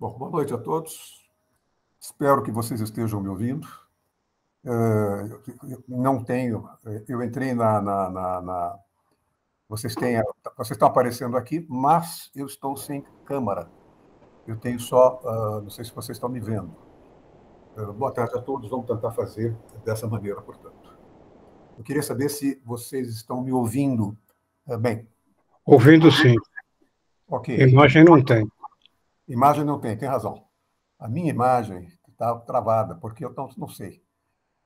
Bom, boa noite a todos. Espero que vocês estejam me ouvindo. Não tenho... Eu entrei vocês estão aparecendo aqui, mas eu estou sem câmera. Eu tenho só... não sei se vocês estão me vendo. Boa tarde a todos. Vamos tentar fazer dessa maneira, portanto. Eu queria saber se vocês estão me ouvindo bem. Ouvindo, sim. Ok. Imagem não tem. Imagem não tem razão. A minha imagem está travada, porque eu não sei.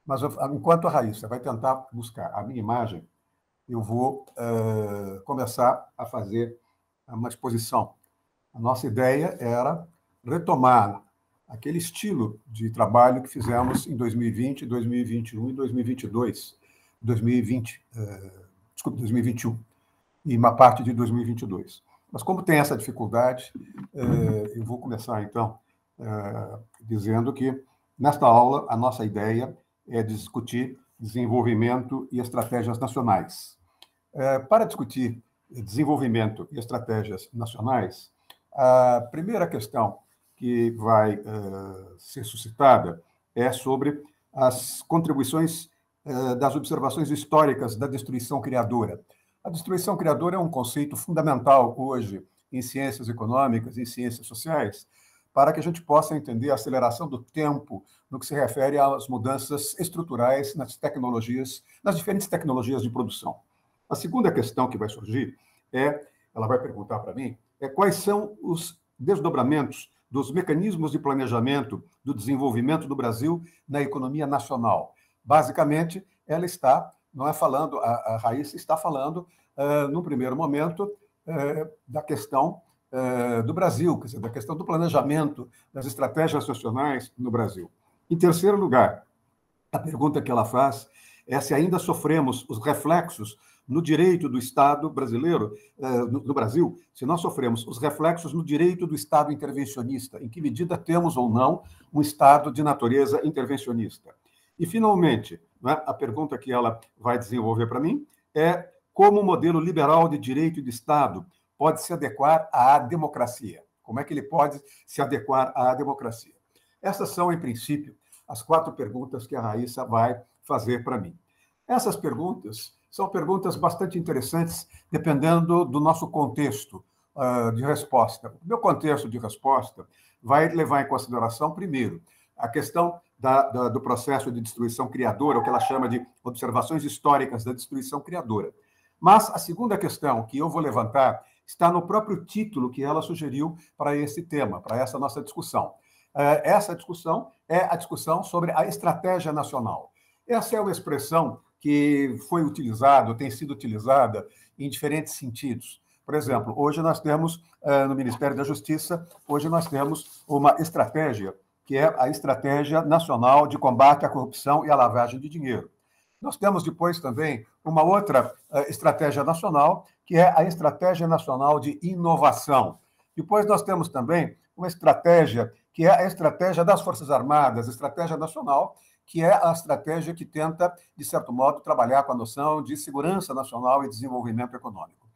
Mas enquanto a Raíssa vai tentar buscar a minha imagem, eu vou começar a fazer uma exposição. A nossa ideia era retomar aquele estilo de trabalho que fizemos em 2020, 2021 e 2022. 2021 e uma parte de 2022. Mas como tem essa dificuldade, eu vou começar, então, dizendo que, nesta aula, a nossa ideia é discutir desenvolvimento e estratégias nacionais. Para discutir desenvolvimento e estratégias nacionais, a primeira questão que vai ser suscitada é sobre as contribuições das observações históricas da destruição criadora. A destruição criadora é um conceito fundamental hoje em ciências econômicas e em ciências sociais, para que a gente possa entender a aceleração do tempo no que se refere às mudanças estruturais nas tecnologias, nas diferentes tecnologias de produção. A segunda questão que vai surgir ela vai perguntar para mim, quais são os desdobramentos dos mecanismos de planejamento do desenvolvimento do Brasil na economia nacional. Basicamente, ela está, não é falando, a Raíssa está falando, num primeiro momento, da questão do Brasil, quer dizer, da questão do planejamento das estratégias nacionais no Brasil. Em terceiro lugar, a pergunta que ela faz é se ainda sofremos os reflexos no direito do Estado brasileiro, no Brasil, se nós sofremos os reflexos no direito do Estado intervencionista, em que medida temos ou não um Estado de natureza intervencionista. E, finalmente, né, a pergunta que ela vai desenvolver para mim é como o modelo liberal de direito e de Estado pode se adequar à democracia. Como é que ele pode se adequar à democracia? Essas são, em princípio, as 4 perguntas que a Raíssa vai fazer para mim. Essas perguntas são perguntas bastante interessantes, dependendo do nosso contexto de resposta. O meu contexto de resposta vai levar em consideração, primeiro, a questão do processo de destruição criadora, o que ela chama de observações históricas da destruição criadora. Mas a segunda questão que eu vou levantar está no próprio título que ela sugeriu para esse tema, para essa nossa discussão. Essa discussão é a discussão sobre a estratégia nacional. Essa é uma expressão que foi utilizada, tem sido utilizada em diferentes sentidos. Por exemplo, hoje nós temos, no Ministério da Justiça, hoje nós temos uma estratégia, que é a Estratégia Nacional de Combate à Corrupção e à Lavagem de Dinheiro. Nós temos depois também uma outra estratégia nacional, que é a Estratégia Nacional de Inovação. Depois nós temos também uma estratégia, que é a estratégia das Forças Armadas, a estratégia nacional, que é a estratégia que tenta, de certo modo, trabalhar com a noção de segurança nacional e desenvolvimento econômico.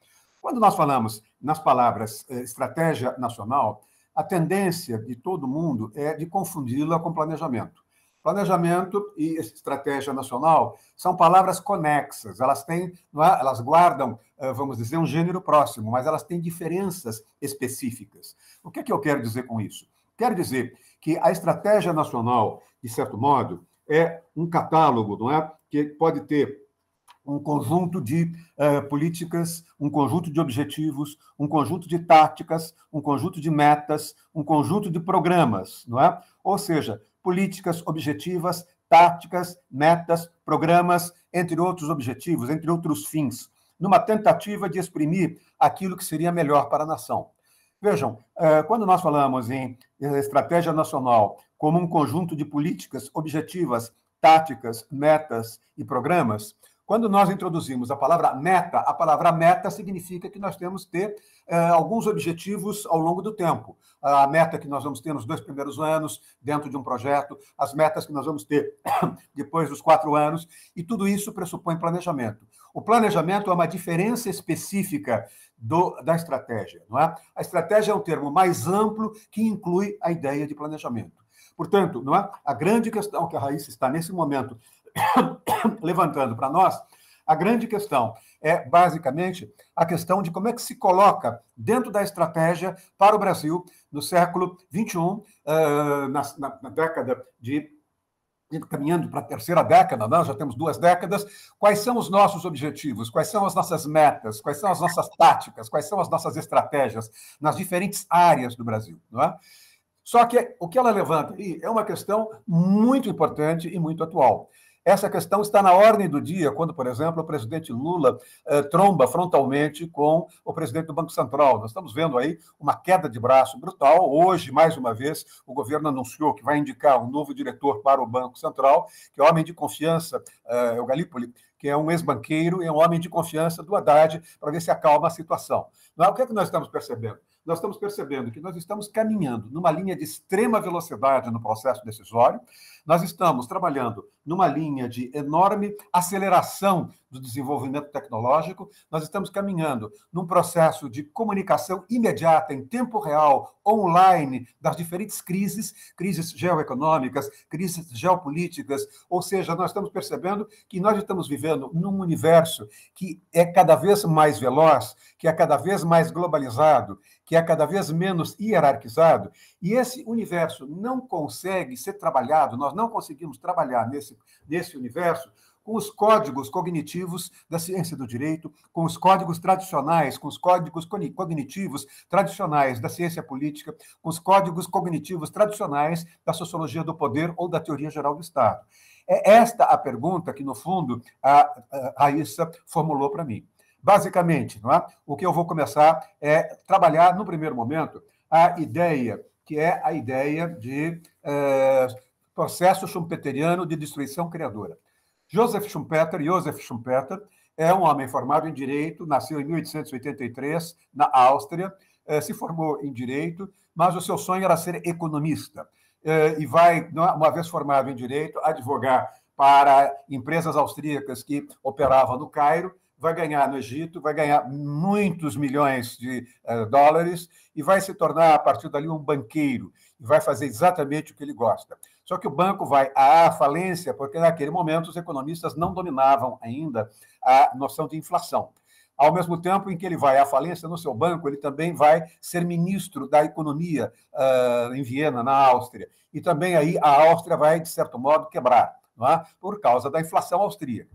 Quando nós falamos nas palavras estratégia nacional, a tendência de todo mundo é de confundi-la com planejamento. Planejamento e estratégia nacional são palavras conexas, elas têm, elas guardam, vamos dizer, um gênero próximo, mas elas têm diferenças específicas. O que eu quero dizer com isso? Quero dizer que a estratégia nacional, de certo modo, é um catálogo, não é? Que pode ter um conjunto de políticas, um conjunto de objetivos, um conjunto de táticas, um conjunto de metas, um conjunto de programas, não é? Ou seja, políticas objetivas, táticas, metas, programas, entre outros objetivos, entre outros fins, numa tentativa de exprimir aquilo que seria melhor para a nação. Vejam, quando nós falamos em estratégia nacional como um conjunto de políticas objetivas, táticas, metas e programas, quando nós introduzimos a palavra meta significa que nós temos que ter alguns objetivos ao longo do tempo. A meta que nós vamos ter nos 2 primeiros anos, dentro de um projeto, as metas que nós vamos ter depois dos 4 anos, e tudo isso pressupõe planejamento. O planejamento é uma diferença específica da estratégia, não é? A estratégia é um termo mais amplo que inclui a ideia de planejamento. Portanto, não é? A grande questão que a Raíssa está, nesse momento, levantando para nós, a grande questão é, basicamente, a questão de como é que se coloca dentro da estratégia para o Brasil no século XXI, na década de... caminhando para a terceira década, nós já temos 2 décadas, quais são os nossos objetivos, quais são as nossas metas, quais são as nossas táticas, quais são as nossas estratégias nas diferentes áreas do Brasil, não é? Só que o que ela levanta aí é uma questão muito importante e muito atual. Essa questão está na ordem do dia quando, por exemplo, o presidente Lula tromba frontalmente com o presidente do Banco Central. Nós estamos vendo aí uma queda de braço brutal. Hoje, mais uma vez, o governo anunciou que vai indicar um novo diretor para o Banco Central, que é homem de confiança, é o Galípoli, que é um ex-banqueiro e é um homem de confiança do Haddad, para ver se acalma a situação. O que é que nós estamos percebendo? Nós estamos percebendo que nós estamos caminhando numa linha de extrema velocidade no processo decisório, nós estamos trabalhando numa linha de enorme aceleração do desenvolvimento tecnológico, nós estamos caminhando num processo de comunicação imediata, em tempo real, online, das diferentes crises geoeconômicas, crises geopolíticas, ou seja, nós estamos percebendo que nós estamos vivendo num universo que é cada vez mais veloz, que é cada vez mais globalizado, que é cada vez menos hierarquizado, e esse universo não consegue ser trabalhado, nós não conseguimos trabalhar nesse universo com os códigos cognitivos da ciência do direito, com os códigos tradicionais, com os códigos cognitivos tradicionais da ciência política, com os códigos cognitivos tradicionais da sociologia do poder ou da teoria geral do Estado. É esta a pergunta que, no fundo, a Raíssa formulou para mim. Basicamente, não é? O que eu vou começar é trabalhar, no primeiro momento, a ideia, que é a ideia de processo schumpeteriano de destruição criadora. Joseph Schumpeter é um homem formado em Direito, nasceu em 1883, na Áustria, se formou em Direito, mas o seu sonho era ser economista. E vai, uma vez formado em Direito, advogar para empresas austríacas que operavam no Cairo, vai ganhar no Egito, vai ganhar muitos milhões de dólares e vai se tornar, a partir dali, um banqueiro e vai fazer exatamente o que ele gosta. Só que o banco vai à falência porque, naquele momento, os economistas não dominavam ainda a noção de inflação. Ao mesmo tempo em que ele vai à falência no seu banco, ele também vai ser ministro da economia em Viena, na Áustria. E também aí a Áustria vai, de certo modo, quebrar, não é? Por causa da inflação austríaca.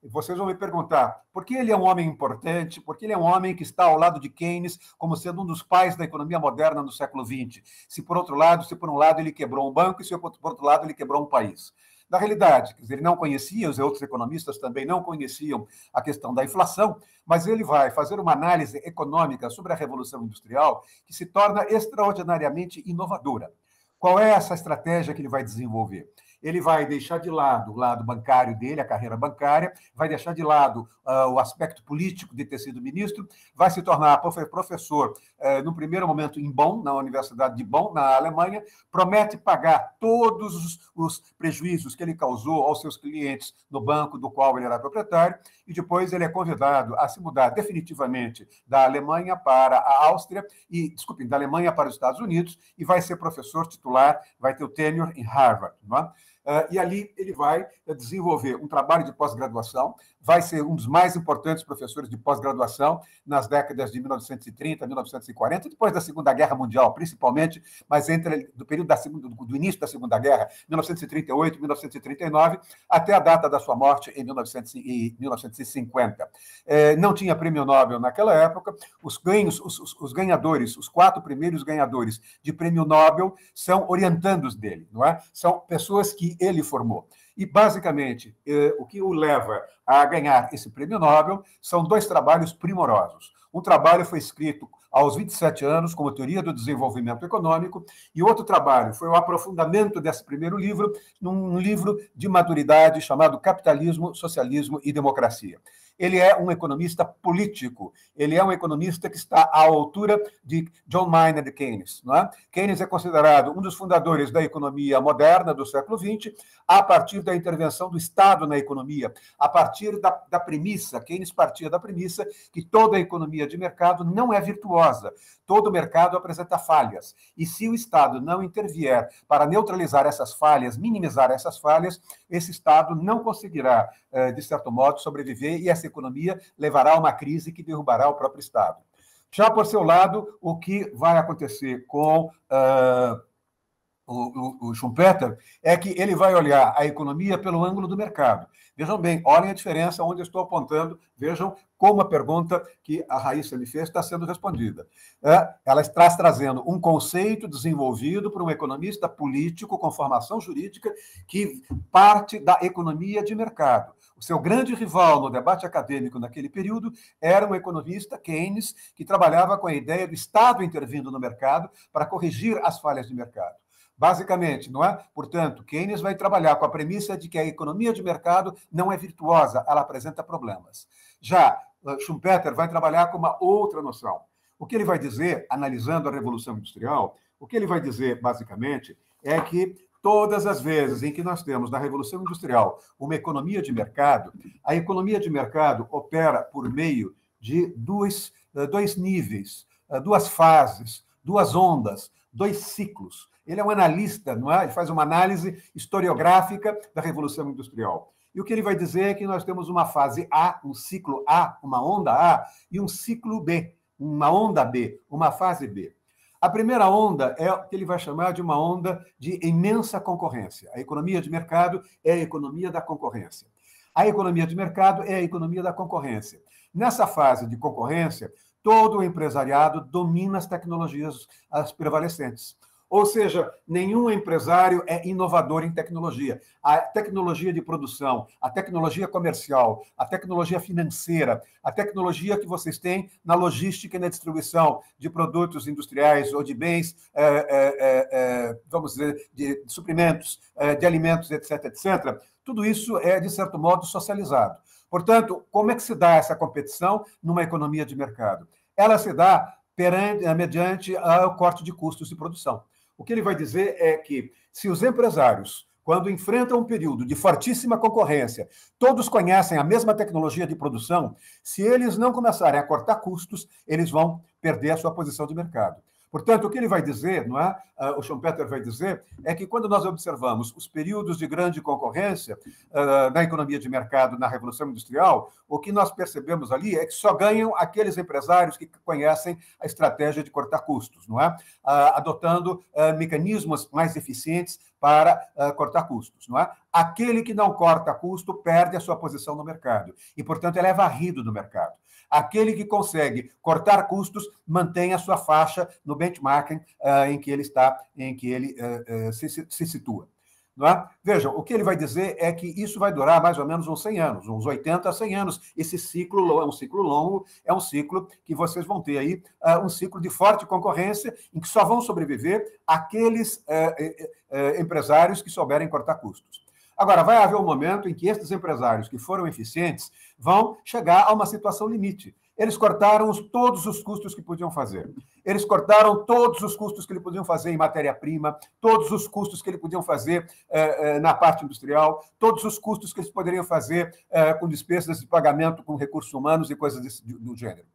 Vocês vão me perguntar, por que ele é um homem importante? Por que ele é um homem que está ao lado de Keynes como sendo um dos pais da economia moderna no século XX? Se por um lado ele quebrou um banco e se por outro lado ele quebrou um país. Na realidade, quer dizer, ele não conhecia, os outros economistas também não conheciam a questão da inflação, mas ele vai fazer uma análise econômica sobre a Revolução Industrial que se torna extraordinariamente inovadora. Qual é essa estratégia que ele vai desenvolver? Ele vai deixar de lado o lado bancário dele, a carreira bancária, vai deixar de lado o aspecto político de ter sido ministro, vai se tornar professor, no primeiro momento, em Bonn, na Universidade de Bonn, na Alemanha, promete pagar todos os prejuízos que ele causou aos seus clientes no banco do qual ele era proprietário, e depois ele é convidado a se mudar definitivamente da Alemanha para a Áustria, da Alemanha para os Estados Unidos, e vai ser professor titular, vai ter o tenure em Harvard, não é? E ali ele vai desenvolver um trabalho de pós-graduação, vai ser um dos mais importantes professores de pós-graduação nas décadas de 1930, 1940, depois da Segunda Guerra Mundial, principalmente, mas do período do início da Segunda Guerra, 1938, 1939, até a data da sua morte em 1950. Não tinha prêmio Nobel naquela época, os ganhadores, os 4 primeiros ganhadores de prêmio Nobel são orientandos dele, não é? São pessoas que ele formou. E, basicamente, o que o leva a ganhar esse prêmio Nobel são 2 trabalhos primorosos. Um trabalho foi escrito aos 27 anos, como Teoria do Desenvolvimento Econômico, e outro trabalho foi o aprofundamento desse primeiro livro, num livro de maturidade chamado Capitalismo, Socialismo e Democracia. Ele é um economista político, ele é um economista que está à altura de John Maynard Keynes. Não é? Keynes é considerado um dos fundadores da economia moderna do século XX, a partir da intervenção do Estado na economia, a partir da premissa, Keynes partia da premissa que toda a economia de mercado não é virtuosa, todo mercado apresenta falhas, e se o Estado não intervier para neutralizar essas falhas, minimizar essas falhas, esse Estado não conseguirá, de certo modo, sobreviver e essa economia levará a uma crise que derrubará o próprio Estado. Já por seu lado, o que vai acontecer com o Schumpeter é que ele vai olhar a economia pelo ângulo do mercado. Vejam bem, olhem a diferença onde eu estou apontando, vejam como a pergunta que a Raíssa me fez está sendo respondida. Ela está trazendo um conceito desenvolvido por um economista político com formação jurídica que parte da economia de mercado. O seu grande rival no debate acadêmico naquele período era um economista, Keynes, que trabalhava com a ideia do Estado intervindo no mercado para corrigir as falhas de mercado. Basicamente, não é? Portanto, Keynes vai trabalhar com a premissa de que a economia de mercado não é virtuosa, ela apresenta problemas. Já Schumpeter vai trabalhar com uma outra noção. O que ele vai dizer, analisando a Revolução Industrial, o que ele vai dizer, basicamente, é que todas as vezes em que nós temos na Revolução Industrial uma economia de mercado, a economia de mercado opera por meio de dois níveis, duas fases, duas ondas, dois ciclos. Ele é um analista, não é? Ele faz uma análise historiográfica da Revolução Industrial. E o que ele vai dizer é que nós temos uma fase A, um ciclo A, uma onda A, e um ciclo B, uma onda B, uma fase B. A primeira onda é o que ele vai chamar de uma onda de imensa concorrência. A economia de mercado é a economia da concorrência. A economia de mercado é a economia da concorrência. Nessa fase de concorrência, todo o empresariado domina as tecnologias as prevalecentes. Ou seja, nenhum empresário é inovador em tecnologia. A tecnologia de produção, a tecnologia comercial, a tecnologia financeira, a tecnologia que vocês têm na logística e na distribuição de produtos industriais ou de bens, vamos dizer, de suprimentos, de alimentos, etc., etc., tudo isso é, de certo modo, socializado. Portanto, como é que se dá essa competição numa economia de mercado? Ela se dá mediante o corte de custos de produção. O que ele vai dizer é que, se os empresários, quando enfrentam um período de fortíssima concorrência, todos conhecem a mesma tecnologia de produção, se eles não começarem a cortar custos, eles vão perder a sua posição de mercado. Portanto, o que ele vai dizer, não é? O Schumpeter vai dizer, é que quando nós observamos os períodos de grande concorrência na economia de mercado, na Revolução Industrial, o que nós percebemos ali é que só ganham aqueles empresários que conhecem a estratégia de cortar custos, não é? Adotando mecanismos mais eficientes para cortar custos, não é? Aquele que não corta custo perde a sua posição no mercado e, portanto, ele é varrido no mercado. Aquele que consegue cortar custos mantém a sua faixa no benchmarking em que ele está, em que ele se situa. Não é? Vejam, o que ele vai dizer é que isso vai durar mais ou menos uns 100 anos, uns 80 a 100 anos. Esse ciclo é um ciclo longo, é um ciclo que vocês vão ter aí, um ciclo de forte concorrência, em que só vão sobreviver aqueles empresários que souberem cortar custos. Agora, vai haver um momento em que esses empresários que foram eficientes vão chegar a uma situação limite. Eles cortaram todos os custos que podiam fazer. Eles cortaram todos os custos que eles podiam fazer em matéria-prima, todos os custos que eles podiam fazer na parte industrial, todos os custos que eles poderiam fazer com despesas de pagamento com recursos humanos e coisas do gênero.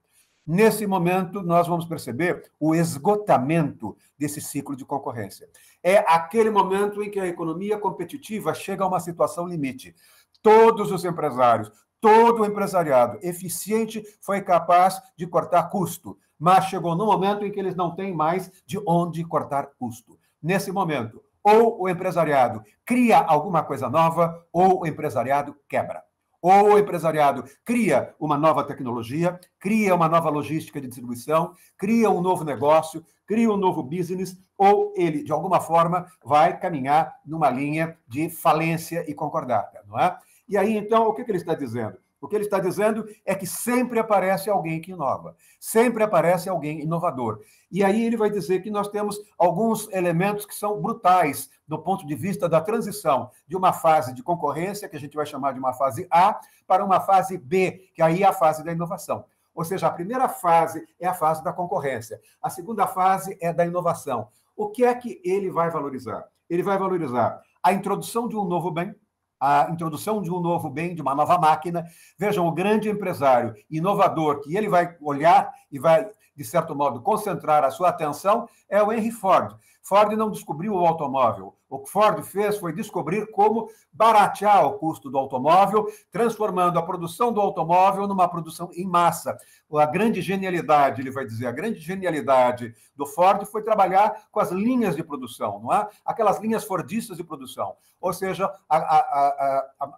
Nesse momento, nós vamos perceber o esgotamento desse ciclo de concorrência. É aquele momento em que a economia competitiva chega a uma situação limite. Todos os empresários, todo o empresariado eficiente foi capaz de cortar custo, mas chegou no momento em que eles não têm mais de onde cortar custo. Nesse momento, ou o empresariado cria alguma coisa nova, ou o empresariado quebra. Ou o empresariado cria uma nova tecnologia, cria uma nova logística de distribuição, cria um novo negócio, cria um novo business, ou ele, de alguma forma, vai caminhar numa linha de falência e concordata, não é? E aí, então, o que ele está dizendo? O que ele está dizendo é que sempre aparece alguém que inova, sempre aparece alguém inovador. E aí ele vai dizer que nós temos alguns elementos que são brutais do ponto de vista da transição de uma fase de concorrência, que a gente vai chamar de uma fase A, para uma fase B, que aí é a fase da inovação. Ou seja, a primeira fase é a fase da concorrência, a segunda fase é da inovação. O que é que ele vai valorizar? Ele vai valorizar a introdução de um novo bem, a introdução de um novo bem, de uma nova máquina. Vejam, o grande empresário inovador que ele vai olhar e vai, de certo modo, concentrar a sua atenção é o Henry Ford. Ford não descobriu o automóvel. O que Ford fez foi descobrir como baratear o custo do automóvel, transformando a produção do automóvel numa produção em massa. A grande genialidade, ele vai dizer, a grande genialidade do Ford foi trabalhar com as linhas de produção, não é? Aquelas linhas fordistas de produção. Ou seja,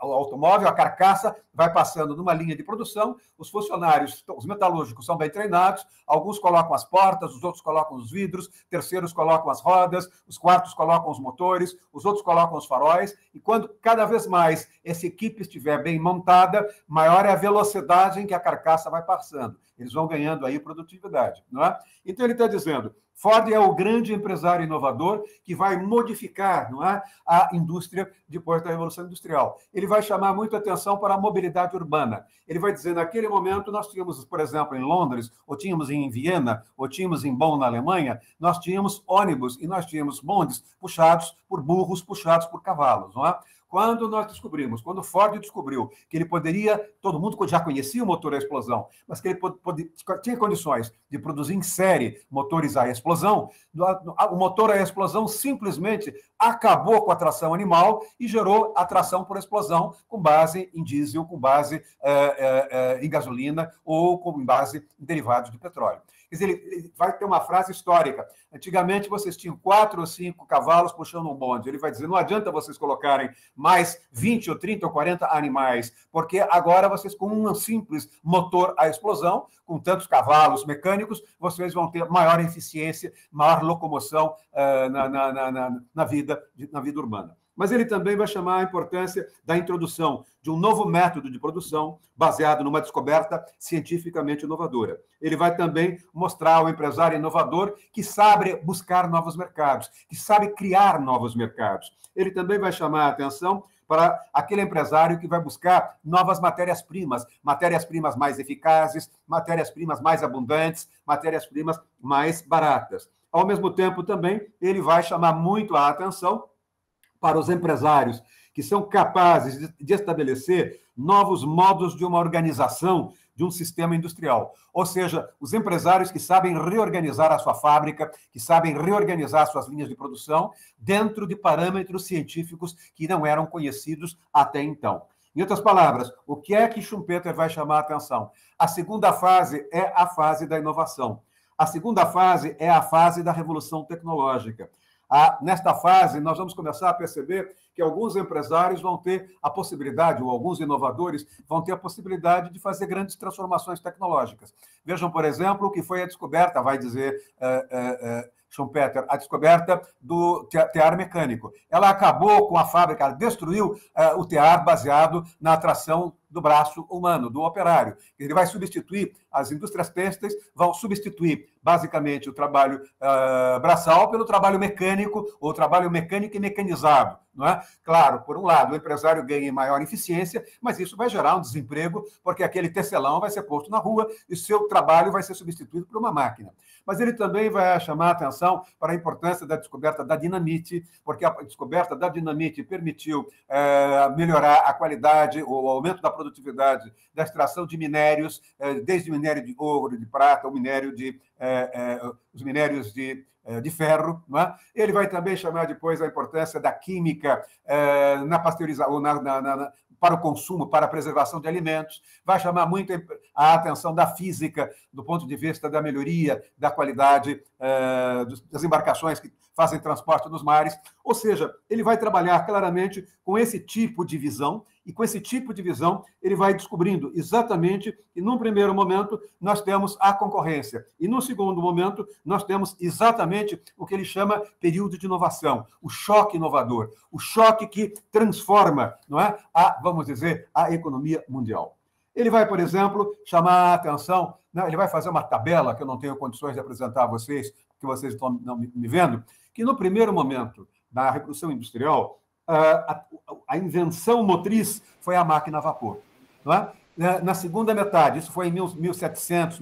o automóvel, a carcaça, vai passando numa linha de produção, os funcionários, os metalúrgicos são bem treinados, alguns colocam as portas, os outros colocam os vidros, terceiros colocam as rodas, os quartos colocam os motores, os outros colocam os faróis, e quando cada vez mais essa equipe estiver bem montada, maior é a velocidade em que a carcaça vai passando. Eles vão ganhando aí produtividade, não é? Então ele está dizendo, Ford é o grande empresário inovador que vai modificar, não é, a indústria depois da Revolução Industrial. Ele vai chamar muito atenção para a mobilidade urbana. Ele vai dizer, naquele momento, nós tínhamos, por exemplo, em Londres, ou tínhamos em Viena, ou tínhamos em Bonn, na Alemanha, nós tínhamos ônibus e nós tínhamos bondes puxados por burros, puxados por cavalos, não é? Quando nós descobrimos, quando Ford descobriu que ele poderia, todo mundo já conhecia o motor a explosão, mas que ele tinha condições de produzir em série motores a explosão, o motor a explosão simplesmente acabou com a tração animal e gerou a tração por explosão com base em diesel, com base em gasolina ou com base em derivados de petróleo. Quer dizer, ele vai ter uma frase histórica. Antigamente, vocês tinham 4 ou 5 cavalos puxando um bonde. Ele vai dizer, não adianta vocês colocarem mais 20 ou 30 ou 40 animais, porque agora vocês, com um simples motor à explosão, com tantos cavalos mecânicos, vocês vão ter maior eficiência, maior locomoção na vida urbana. Mas ele também vai chamar a importância da introdução de um novo método de produção baseado numa descoberta cientificamente inovadora. Ele vai também mostrar ao empresário inovador que sabe buscar novos mercados, que sabe criar novos mercados. Ele também vai chamar a atenção para aquele empresário que vai buscar novas matérias-primas mais eficazes, matérias-primas mais abundantes, matérias-primas mais baratas. Ao mesmo tempo, também, ele vai chamar muito a atenção para os empresários que são capazes de estabelecer novos modos de uma organização de um sistema industrial. Ou seja, os empresários que sabem reorganizar a sua fábrica, que sabem reorganizar suas linhas de produção dentro de parâmetros científicos que não eram conhecidos até então. Em outras palavras, o que é que Schumpeter vai chamar a atenção? A segunda fase é a fase da inovação. A segunda fase é a fase da revolução tecnológica. Nesta fase, nós vamos começar a perceber que alguns empresários vão ter a possibilidade, ou alguns inovadores vão ter a possibilidade de fazer grandes transformações tecnológicas. Vejam, por exemplo, o que foi a descoberta, vai dizer Schumpeter, a descoberta do tear mecânico. Ela acabou com a fábrica, ela destruiu o tear baseado na atração do braço humano, do operário. Ele vai substituir, as indústrias têxteis vão substituir, basicamente, o trabalho braçal pelo trabalho mecânico, ou trabalho mecânico e mecanizado. Não é? Claro, por um lado, o empresário ganha em maior eficiência, mas isso vai gerar um desemprego, porque aquele tecelão vai ser posto na rua e o seu trabalho vai ser substituído por uma máquina. Mas ele também vai chamar a atenção para a importância da descoberta da dinamite, porque a descoberta da dinamite permitiu melhorar a qualidade, o aumento da produtividade da extração de minérios, desde o minério de ouro, de prata, o minério os minérios de ferro. Não é? Ele vai também chamar depois a importância da química na pasteurização, para o consumo, para a preservação de alimentos, vai chamar muito a atenção da física, do ponto de vista da melhoria da qualidade das embarcações que fazem transporte nos mares. Ou seja, ele vai trabalhar claramente com esse tipo de visão, e com esse tipo de visão ele vai descobrindo exatamente que, num primeiro momento, nós temos a concorrência, e, num segundo momento, nós temos exatamente o que ele chama período de inovação, o choque inovador, o choque que transforma, não é, vamos dizer, a economia mundial. Ele vai, por exemplo, chamar a atenção, né? Ele vai fazer uma tabela que eu não tenho condições de apresentar a vocês, que vocês estão não me vendo, que no primeiro momento da Revolução Industrial, a invenção motriz foi a máquina a vapor. Não é? Na segunda metade, isso foi em 1700,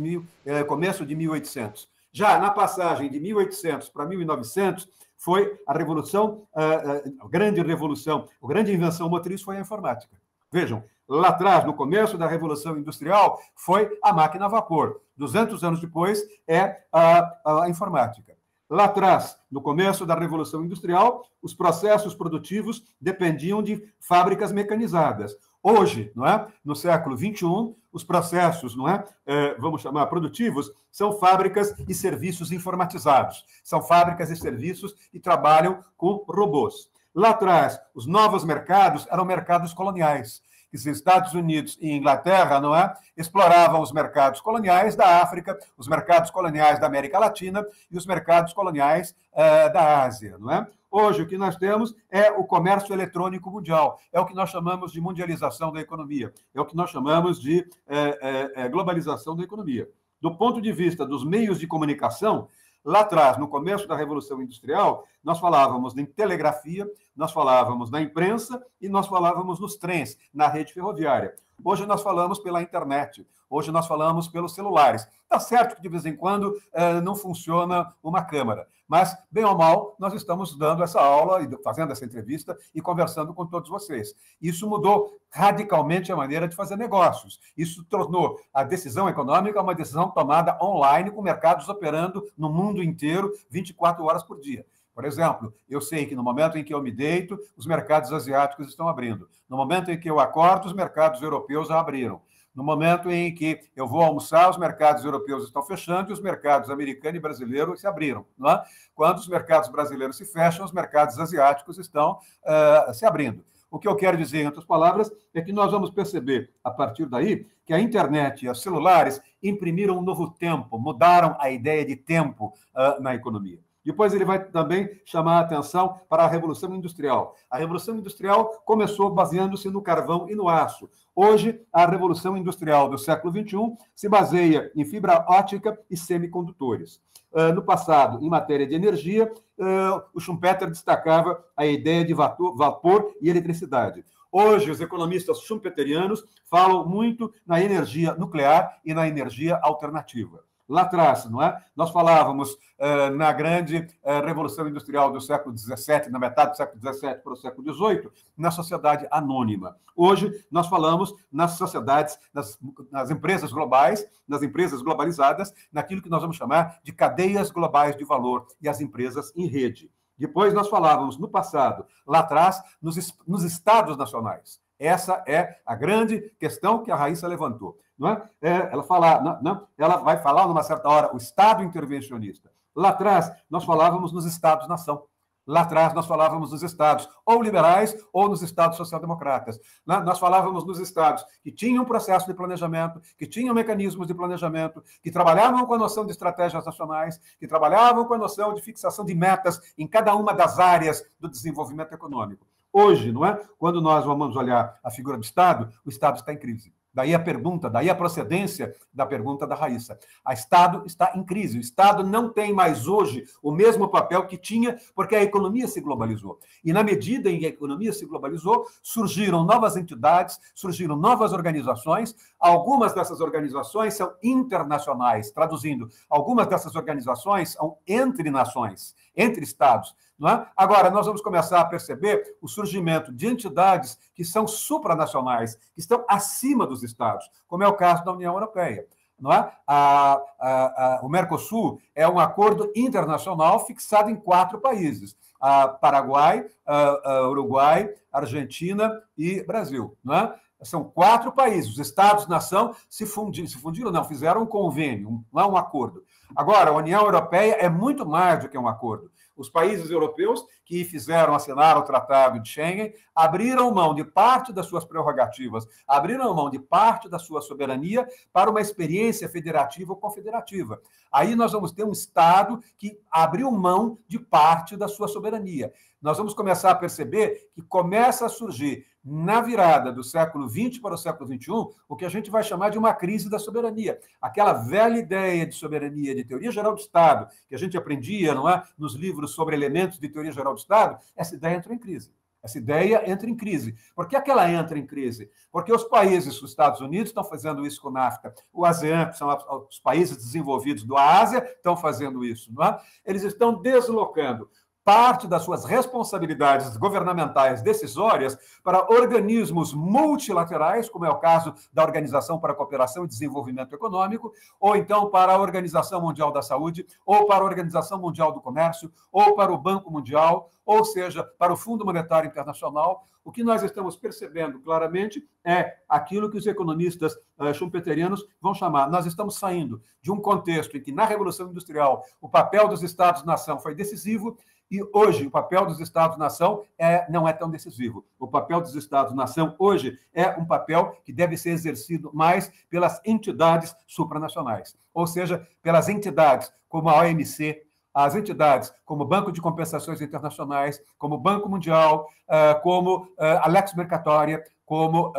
começo de 1800. Já na passagem de 1800 para 1900, foi a revolução, a grande revolução, a grande invenção motriz foi a informática. Vejam, lá atrás, no começo da Revolução Industrial, foi a máquina a vapor. 200 anos depois, é a informática. Lá atrás, no começo da Revolução Industrial, os processos produtivos dependiam de fábricas mecanizadas. Hoje, não é? No século XXI, os processos, não é? Vamos chamar produtivos, são fábricas e serviços informatizados. São fábricas e serviços que trabalham com robôs. Lá atrás, os novos mercados eram mercados coloniais. Os Estados Unidos e Inglaterra, não é? Exploravam os mercados coloniais da África, os mercados coloniais da América Latina e os mercados coloniais da Ásia, não é? Hoje, o que nós temos é o comércio eletrônico mundial. É o que nós chamamos de mundialização da economia. É o que nós chamamos de globalização da economia. Do ponto de vista dos meios de comunicação, lá atrás, no começo da Revolução Industrial, nós falávamos em telegrafia, nós falávamos na imprensa e nós falávamos nos trens, na rede ferroviária. Hoje nós falamos pela internet, hoje nós falamos pelos celulares. Está certo que de vez em quando não funciona uma câmera, mas, bem ou mal, nós estamos dando essa aula, fazendo essa entrevista e conversando com todos vocês. Isso mudou radicalmente a maneira de fazer negócios. Isso tornou a decisão econômica uma decisão tomada online, com mercados operando no mundo inteiro 24 horas por dia. Por exemplo, eu sei que no momento em que eu me deito, os mercados asiáticos estão abrindo. No momento em que eu acordo, os mercados europeus já abriram. No momento em que eu vou almoçar, os mercados europeus estão fechando e os mercados americano e brasileiro se abriram. Não é? Quando os mercados brasileiros se fecham, os mercados asiáticos estão se abrindo. O que eu quero dizer, em outras palavras, é que nós vamos perceber, a partir daí, que a internet e os celulares imprimiram um novo tempo, mudaram a ideia de tempo na economia. Depois ele vai também chamar a atenção para a Revolução Industrial. A Revolução Industrial começou baseando-se no carvão e no aço. Hoje, a Revolução Industrial do século XXI se baseia em fibra óptica e semicondutores. No passado, em matéria de energia, o Schumpeter destacava a ideia de vapor e eletricidade. Hoje, os economistas schumpeterianos falam muito na energia nuclear e na energia alternativa. Lá atrás, não é? Nós falávamos na grande Revolução Industrial do século XVII, na metade do século XVII para o século XVIII, na sociedade anônima. Hoje, nós falamos nas sociedades, nas empresas globais, nas empresas globalizadas, naquilo que nós vamos chamar de cadeias globais de valor e as empresas em rede. Depois, nós falávamos, no passado, lá atrás, nos estados nacionais. Essa é a grande questão que a Raíssa levantou. Não é? Ela vai falar, numa certa hora, o Estado intervencionista. Lá atrás, nós falávamos nos Estados-nação. Lá atrás, nós falávamos nos Estados ou liberais ou nos Estados social-democratas. Nós falávamos nos Estados que tinham processo de planejamento, que tinham mecanismos de planejamento, que trabalhavam com a noção de estratégias nacionais, que trabalhavam com a noção de fixação de metas em cada uma das áreas do desenvolvimento econômico. Hoje, não é? Quando nós vamos olhar a figura do Estado, o Estado está em crise. Daí a pergunta, daí a procedência da pergunta da Raíssa. O Estado está em crise. O Estado não tem mais hoje o mesmo papel que tinha, porque a economia se globalizou. E na medida em que a economia se globalizou, surgiram novas entidades, surgiram novas organizações. Algumas dessas organizações são internacionais, traduzindo, algumas dessas organizações são entre nações, entre Estados. Não é? Agora, nós vamos começar a perceber o surgimento de entidades que são supranacionais, que estão acima dos Estados, como é o caso da União Europeia. Não é? O Mercosul é um acordo internacional fixado em 4 países: Paraguai, Uruguai, Argentina e Brasil. Não é? São 4 países. Os Estados-nação se fundiram, não, fizeram um convênio, não é um acordo. Agora, a União Europeia é muito mais do que um acordo. Os países europeus que assinar o Tratado de Schengen, abriram mão de parte das suas prerrogativas, abriram mão de parte da sua soberania para uma experiência federativa ou confederativa. Aí nós vamos ter um Estado que abriu mão de parte da sua soberania. Nós vamos começar a perceber que começa a surgir na virada do século XX para o século XXI, o que a gente vai chamar de uma crise da soberania. Aquela velha ideia de soberania, de teoria geral do Estado, que a gente aprendia, não é, nos livros sobre elementos de teoria geral do Estado, essa ideia entrou em crise. Essa ideia entra em crise. Por que é que ela entra em crise? Porque os países, os Estados Unidos estão fazendo isso com o NAFTA, o ASEAN, que são os países desenvolvidos da Ásia, estão fazendo isso. Não é? Eles estão deslocando parte das suas responsabilidades governamentais decisórias para organismos multilaterais, como é o caso da Organização para a Cooperação e Desenvolvimento Econômico, ou então para a Organização Mundial da Saúde, ou para a Organização Mundial do Comércio, ou para o Banco Mundial, ou seja, para o Fundo Monetário Internacional. O que nós estamos percebendo claramente é aquilo que os economistas schumpeterianos vão chamar. Nós estamos saindo de um contexto em que, na Revolução Industrial, o papel dos Estados-nação foi decisivo, e hoje o papel dos Estados-nação não é tão decisivo. O papel dos Estados-nação hoje é um papel que deve ser exercido mais pelas entidades supranacionais, ou seja, pelas entidades como a OMC, as entidades como o Banco de Compensações Internacionais, como o Banco Mundial, como a Lex Mercatoria, como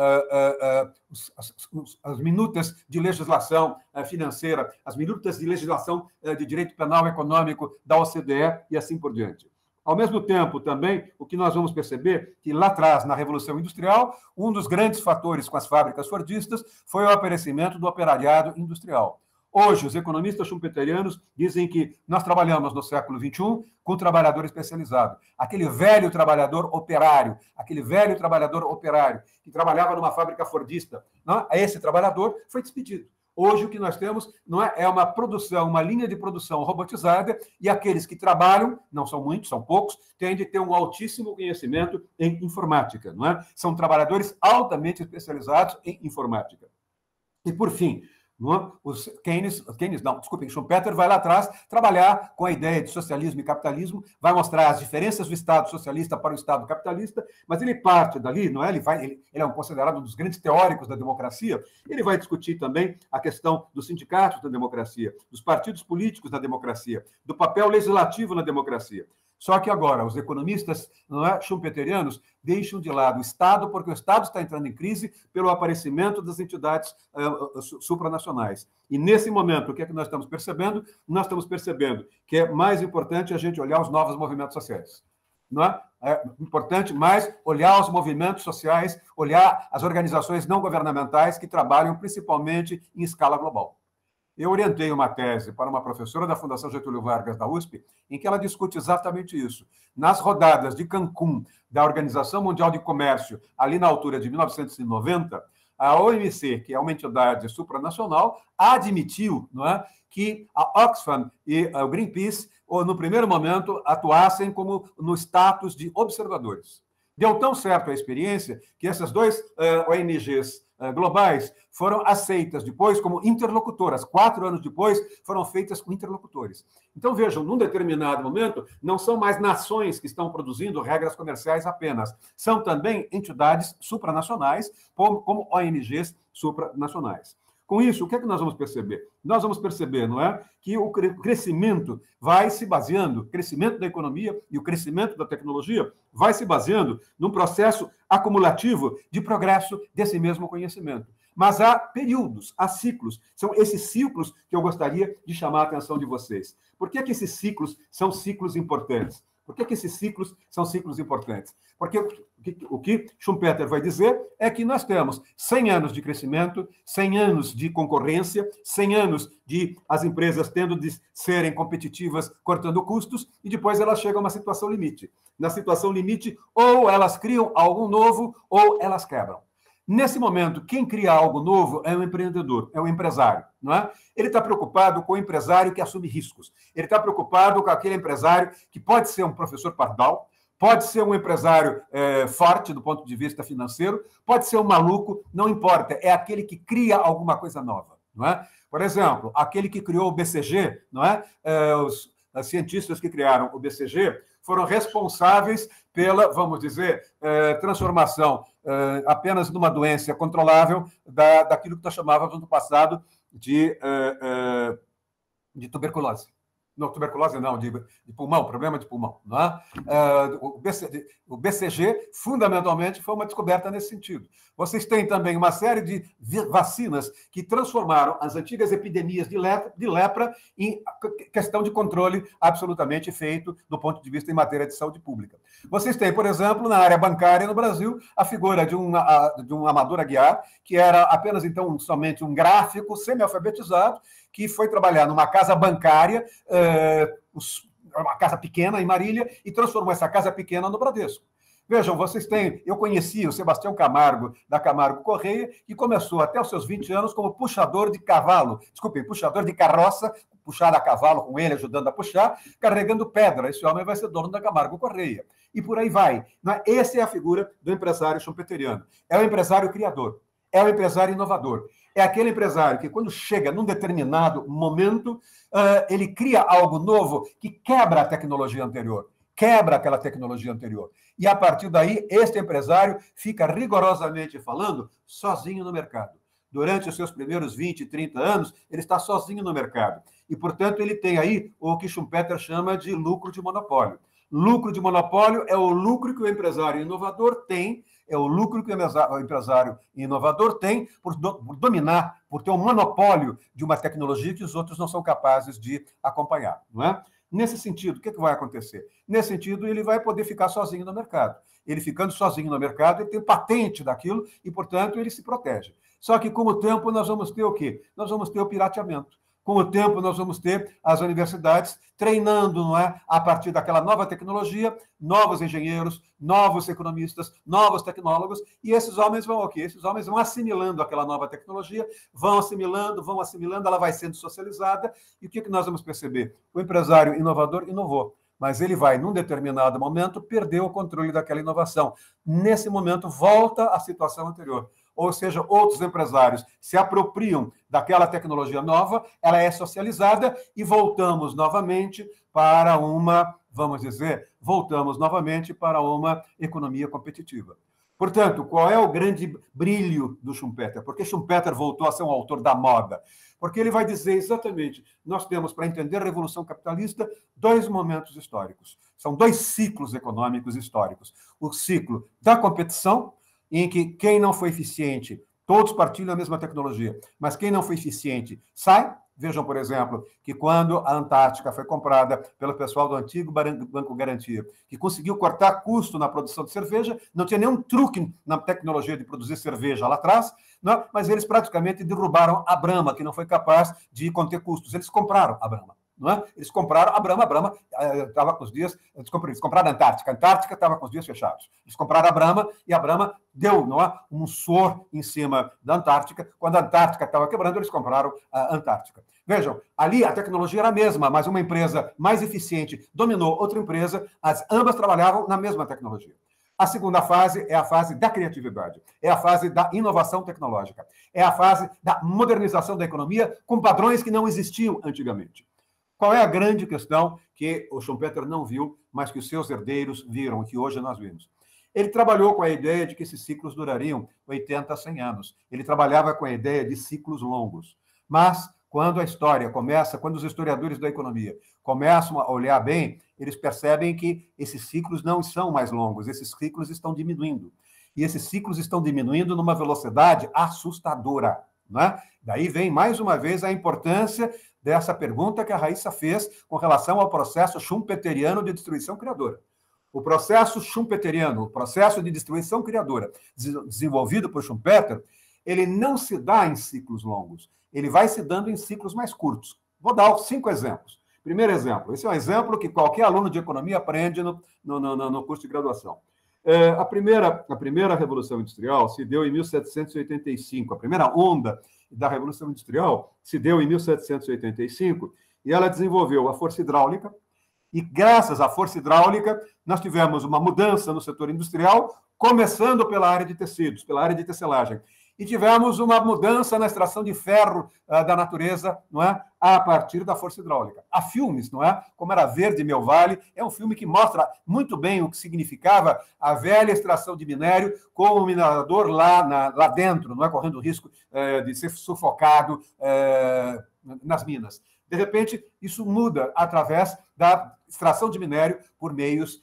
as minutas de legislação financeira, as minutas de legislação de direito penal econômico da OCDE e assim por diante. Ao mesmo tempo, também, o que nós vamos perceber que lá atrás, na Revolução Industrial, um dos grandes fatores com as fábricas fordistas foi o aparecimento do operariado industrial. Hoje, os economistas schumpeterianos dizem que nós trabalhamos no século XXI com o trabalhador especializado. Aquele velho trabalhador operário que trabalhava numa fábrica fordista, não? Esse trabalhador foi despedido. Hoje, o que nós temos não é uma produção, uma linha de produção robotizada, e aqueles que trabalham, não são muitos, são poucos, tendem a ter um altíssimo conhecimento em informática. Não é? São trabalhadores altamente especializados em informática. E, por fim, Schumpeter vai lá atrás trabalhar com a ideia de socialismo e capitalismo, vai mostrar as diferenças do Estado socialista para o Estado capitalista, mas ele parte dali, não é? Ele é considerado um dos grandes teóricos da democracia. Ele vai discutir também a questão dos sindicatos da democracia, dos partidos políticos na democracia, do papel legislativo na democracia. Só que agora os economistas schumpeterianos deixam de lado o Estado, porque o Estado está entrando em crise pelo aparecimento das entidades supranacionais. E, nesse momento, o que é que nós estamos percebendo? Nós estamos percebendo que é mais importante a gente olhar os novos movimentos sociais. Não é? É importante mais olhar os movimentos sociais, olhar as organizações não governamentais que trabalham principalmente em escala global. Eu orientei uma tese para uma professora da Fundação Getúlio Vargas, da USP, em que ela discute exatamente isso. Nas rodadas de Cancún, da Organização Mundial de Comércio, ali na altura de 1990, a OMC, que é uma entidade supranacional, admitiu, não é, que a Oxfam e o Greenpeace, no primeiro momento, atuassem como no status de observadores. Deu tão certo a experiência que essas duas ONGs globais foram aceitas depois como interlocutoras. 4 anos depois, foram feitas com interlocutores. Então, vejam, num determinado momento, não são mais nações que estão produzindo regras comerciais apenas. São também entidades supranacionais, como ONGs supranacionais. Com isso, o que é que nós vamos perceber? Nós vamos perceber, não é, que o crescimento vai se baseando, o crescimento da economia e o crescimento da tecnologia vai se baseando num processo acumulativo de progresso desse mesmo conhecimento. Mas há períodos, há ciclos. São esses ciclos que eu gostaria de chamar a atenção de vocês. Por que que esses ciclos são ciclos importantes? Por que que esses ciclos são ciclos importantes? Porque o que Schumpeter vai dizer é que nós temos 100 anos de crescimento, 100 anos de concorrência, 100 anos de as empresas tendo de serem competitivas, cortando custos, e depois elas chegam a uma situação limite. Na situação limite, ou elas criam algo novo, ou elas quebram. Nesse momento, quem cria algo novo é um empreendedor, é um empresário, não é? Ele está preocupado com o empresário que assume riscos. Ele está preocupado com aquele empresário que pode ser um professor pardal, pode ser um empresário forte do ponto de vista financeiro, pode ser um maluco, não importa. É aquele que cria alguma coisa nova, não é? Por exemplo, aquele que criou o BCG, não é? Os cientistas que criaram o BCG foram responsáveis pela, vamos dizer, transformação apenas numa doença controlável daquilo que nós chamávamos no passado de tuberculose. Não, tuberculose não, de pulmão, problema de pulmão. Não é? O BCG, fundamentalmente, foi uma descoberta nesse sentido. Vocês têm também uma série de vacinas que transformaram as antigas epidemias de lepra em questão de controle absolutamente feito do ponto de vista em matéria de saúde pública. Vocês têm, por exemplo, na área bancária no Brasil, a figura de um Amador Aguiar, que era apenas, então, somente um gráfico semi-alfabetizado, que foi trabalhar numa casa bancária, uma casa pequena em Marília, e transformou essa casa pequena no Bradesco. Vejam, vocês têm... Eu conheci o Sebastião Camargo, da Camargo Correia, que começou até os seus 20 anos como puxador de cavalo, puxador de carroça, puxar a cavalo com ele, ajudando a puxar, carregando pedra. Esse homem vai ser dono da Camargo Correia. E por aí vai. Essa é a figura do empresário schumpeteriano. É o empresário criador, é o empresário inovador. É aquele empresário que, quando chega num determinado momento, ele cria algo novo que quebra a tecnologia anterior, quebra aquela tecnologia anterior. E, a partir daí, este empresário fica, rigorosamente falando, sozinho no mercado. Durante os seus primeiros 20, 30 anos, ele está sozinho no mercado. E, portanto, ele tem aí o que Schumpeter chama de lucro de monopólio. Lucro de monopólio é o lucro que o empresário inovador tem, é o lucro que o empresário inovador tem por dominar, por ter um monopólio de uma tecnologia que os outros não são capazes de acompanhar, não é? Nesse sentido, o que vai acontecer? Nesse sentido, ele vai poder ficar sozinho no mercado. Ele ficando sozinho no mercado, ele tem patente daquilo e, portanto, ele se protege. Só que, com o tempo, nós vamos ter o quê? Nós vamos ter o pirateamento. Com o tempo, nós vamos ter as universidades treinando, não é, a partir daquela nova tecnologia, novos engenheiros, novos economistas, novos tecnólogos, e esses homens vão o quê? Esses homens vão assimilando aquela nova tecnologia, vão assimilando, ela vai sendo socializada, e o que nós vamos perceber? O empresário inovador inovou, mas ele vai, num determinado momento, perder o controle daquela inovação. Nesse momento, volta à situação anterior. Ou seja, outros empresários se apropriam daquela tecnologia nova, ela é socializada e voltamos novamente para uma economia competitiva. Portanto, qual é o grande brilho do Schumpeter? Por que Schumpeter voltou a ser um autor da moda? Porque ele vai dizer exatamente, nós temos, para entender a Revolução Capitalista, dois momentos históricos. São dois ciclos econômicos históricos. O ciclo da competição, em que quem não foi eficiente, todos partilham a mesma tecnologia, mas quem não foi eficiente sai. Vejam, por exemplo, que quando a Antártica foi comprada pelo pessoal do antigo Banco Garantia, que conseguiu cortar custo na produção de cerveja, não tinha nenhum truque na tecnologia de produzir cerveja lá atrás, não, mas eles praticamente derrubaram a Brahma, que não foi capaz de conter custos. Eles compraram a Brahma. Não é? Eles compraram a Brahma estava com os dias... Eles compraram a Antártica estava com os dias fechados. Eles compraram a Brahma e a Brahma deu, não é, um suor em cima da Antártica. Quando a Antártica estava quebrando, eles compraram a Antártica. Vejam, ali a tecnologia era a mesma, mas uma empresa mais eficiente dominou outra empresa, ambas trabalhavam na mesma tecnologia. A segunda fase é a fase da criatividade, é a fase da inovação tecnológica, é a fase da modernização da economia com padrões que não existiam antigamente. Qual é a grande questão que o Schumpeter não viu, mas que os seus herdeiros viram, que hoje nós vimos? Ele trabalhou com a ideia de que esses ciclos durariam 80 a 100 anos. Ele trabalhava com a ideia de ciclos longos. Mas, quando a história começa, quando os historiadores da economia começam a olhar bem, eles percebem que esses ciclos não são mais longos, esses ciclos estão diminuindo. E esses ciclos estão diminuindo numa velocidade assustadora. Né? Daí vem, mais uma vez, a importância dessa pergunta que a Raíssa fez com relação ao processo schumpeteriano de destruição criadora. O processo schumpeteriano, o processo de destruição criadora, desenvolvido por Schumpeter, ele não se dá em ciclos longos, ele vai se dando em ciclos mais curtos. Vou dar 5 exemplos. Primeiro exemplo, esse é um exemplo que qualquer aluno de economia aprende no curso de graduação. A primeira Revolução Industrial se deu em 1785, a primeira onda da Revolução Industrial se deu em 1785, e ela desenvolveu a força hidráulica, e graças à força hidráulica nós tivemos uma mudança no setor industrial, começando pela área de tecidos, pela área de tecelagem, e tivemos uma mudança na extração de ferro da natureza, não é? A partir da força hidráulica. Há filmes, não é? Como era Verde Meu Vale, é um filme que mostra muito bem o que significava a velha extração de minério com o minerador lá dentro, não é? Correndo o risco de ser sufocado nas minas. De repente, isso muda através da extração de minério por meios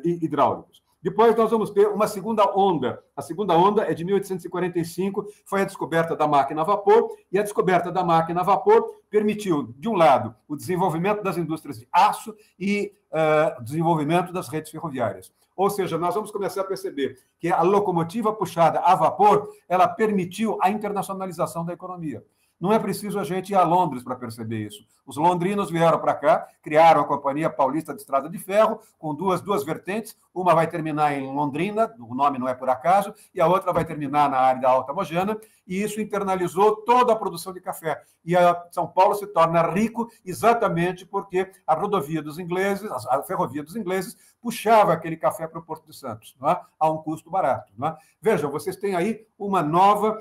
hidráulicos. Depois nós vamos ter uma segunda onda. A segunda onda é de 1845, foi a descoberta da máquina a vapor, e a descoberta da máquina a vapor permitiu, de um lado, o desenvolvimento das indústrias de aço e o desenvolvimento das redes ferroviárias. Ou seja, nós vamos começar a perceber que a locomotiva puxada a vapor, ela permitiu a internacionalização da economia. Não é preciso a gente ir a Londres para perceber isso. Os londrinos vieram para cá, criaram a Companhia Paulista de Estrada de Ferro, com duas vertentes. Uma vai terminar em Londrina, o nome não é por acaso, e a outra vai terminar na área da Alta Mogiana, e isso internalizou toda a produção de café. E a São Paulo se torna rico exatamente porque a rodovia dos ingleses, a ferrovia dos ingleses, puxava aquele café para o Porto de Santos, não é? A um custo barato. Não é? Vejam, vocês têm aí uma nova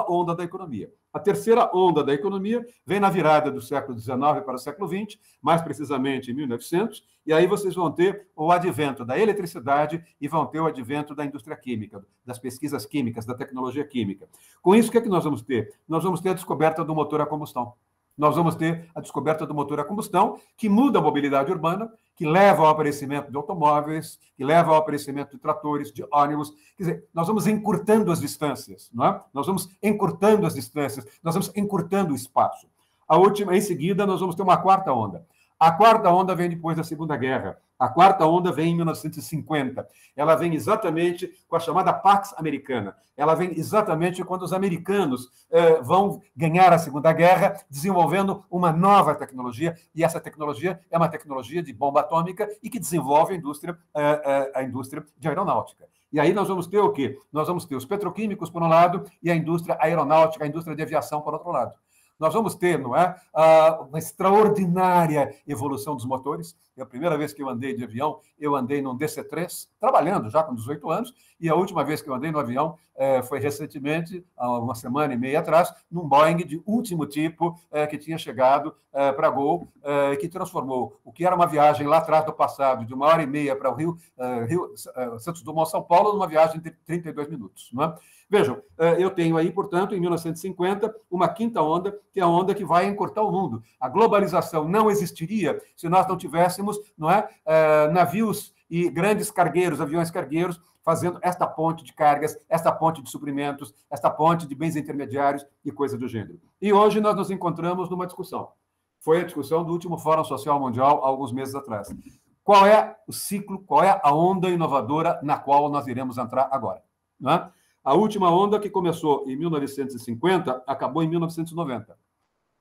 onda da economia. A terceira onda da economia vem na virada do século XIX para o século XX, mais precisamente em 1900, e aí vocês vão ter o advento da eletricidade e vão ter o advento da indústria química, das pesquisas químicas, da tecnologia química. Com isso, o que é que nós vamos ter? Nós vamos ter a descoberta do motor a combustão. Nós vamos ter a descoberta do motor a combustão, que muda a mobilidade urbana, que leva ao aparecimento de automóveis, que leva ao aparecimento de tratores, de ônibus. Quer dizer, nós vamos encurtando as distâncias, não é? Nós vamos encurtando as distâncias, nós vamos encurtando o espaço. Em seguida, nós vamos ter uma quarta onda. A quarta onda vem depois da Segunda Guerra. A quarta onda vem em 1950. Ela vem exatamente com a chamada Pax Americana. Ela vem exatamente quando os americanos vão ganhar a Segunda Guerra, desenvolvendo uma nova tecnologia, e essa tecnologia é uma tecnologia de bomba atômica e que desenvolve a indústria de aeronáutica. E aí nós vamos ter o quê? Nós vamos ter os petroquímicos, por um lado, e a indústria aeronáutica, a indústria de aviação, por outro lado. Nós vamos ter, não é, uma extraordinária evolução dos motores. É a primeira vez que eu andei de avião, eu andei num DC-3, trabalhando já com 18 anos, e a última vez que eu andei no avião foi recentemente, há uma semana e meia atrás, num Boeing de último tipo que tinha chegado para Gol, que transformou o que era uma viagem lá atrás do passado, de 1h30 para o Rio Santos Dumont, São Paulo, numa viagem de 32 minutos. Não é? Vejam, eu tenho aí, portanto, em 1950, uma quinta onda, que é a onda que vai encurtar o mundo. A globalização não existiria se nós não tivéssemos, não é, navios e grandes cargueiros, aviões cargueiros, fazendo esta ponte de cargas, esta ponte de suprimentos, esta ponte de bens intermediários e coisa do gênero. E hoje nós nos encontramos numa discussão. Foi a discussão do último Fórum Social Mundial, há alguns meses atrás. Qual é o ciclo, qual é a onda inovadora na qual nós iremos entrar agora? Não é? A última onda, que começou em 1950, acabou em 1990.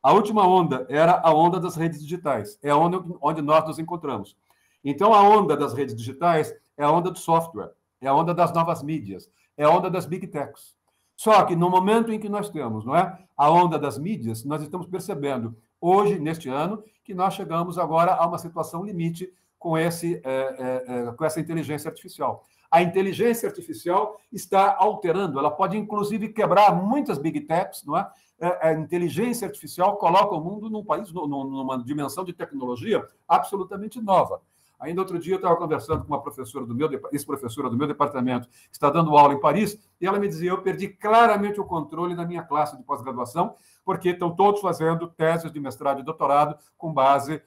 A última onda era a onda das redes digitais. É a onda onde nós nos encontramos. Então, a onda das redes digitais é a onda do software, é a onda das novas mídias, é a onda das big techs. Só que, no momento em que nós temos, não é, a onda das mídias, nós estamos percebendo, hoje, neste ano, que nós chegamos agora a uma situação limite com essa inteligência artificial. A inteligência artificial está alterando, ela pode, inclusive, quebrar muitas big techs, não é? A inteligência artificial coloca o mundo num país, numa dimensão de tecnologia absolutamente nova. Ainda outro dia eu estava conversando com uma professora ex-professora do meu departamento, que está dando aula em Paris, e ela me dizia, eu perdi claramente o controle da minha classe de pós-graduação, porque estão todos fazendo teses de mestrado e doutorado com base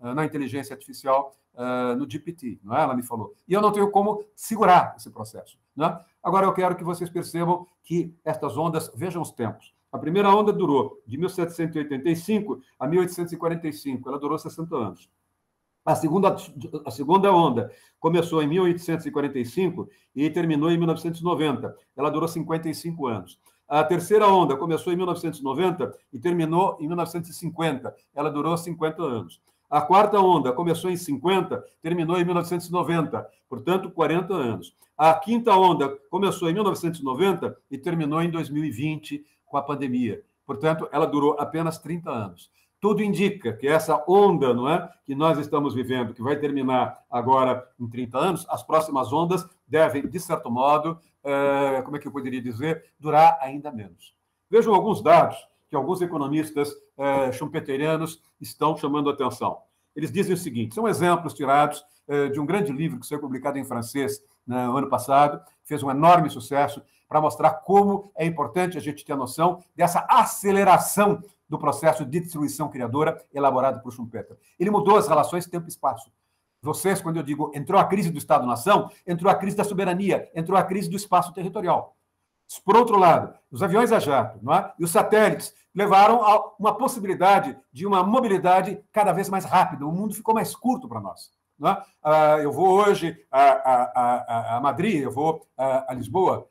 na inteligência artificial, no GPT, não é? Ela me falou. E eu não tenho como segurar esse processo. Não é? Agora eu quero que vocês percebam que estas ondas, vejam os tempos. A primeira onda durou de 1785 a 1845, ela durou 60 anos. A segunda onda começou em 1845 e terminou em 1990. Ela durou 55 anos. A terceira onda começou em 1990 e terminou em 1950. Ela durou 50 anos. A quarta onda começou em 50, terminou em 1990, portanto, 40 anos. A quinta onda começou em 1990 e terminou em 2020 com a pandemia. Portanto, ela durou apenas 30 anos. Tudo indica que essa onda, não é, que nós estamos vivendo, que vai terminar agora em 30 anos, as próximas ondas devem, de certo modo, como é que eu poderia dizer, durar ainda menos. Vejam alguns dados que alguns economistas schumpeterianos estão chamando a atenção. Eles dizem o seguinte, são exemplos tirados de um grande livro que foi publicado em francês no ano passado, fez um enorme sucesso para mostrar como é importante a gente ter a noção dessa aceleração do processo de destruição criadora elaborado por Schumpeter. Ele mudou as relações tempo e espaço. Vocês, quando eu digo entrou a crise do Estado-nação, entrou a crise da soberania, entrou a crise do espaço territorial. Por outro lado, os aviões a jato, não é? E os satélites levaram a uma possibilidade de uma mobilidade cada vez mais rápida. O mundo ficou mais curto para nós. Não é? Eu vou hoje a Madrid, eu vou a Lisboa,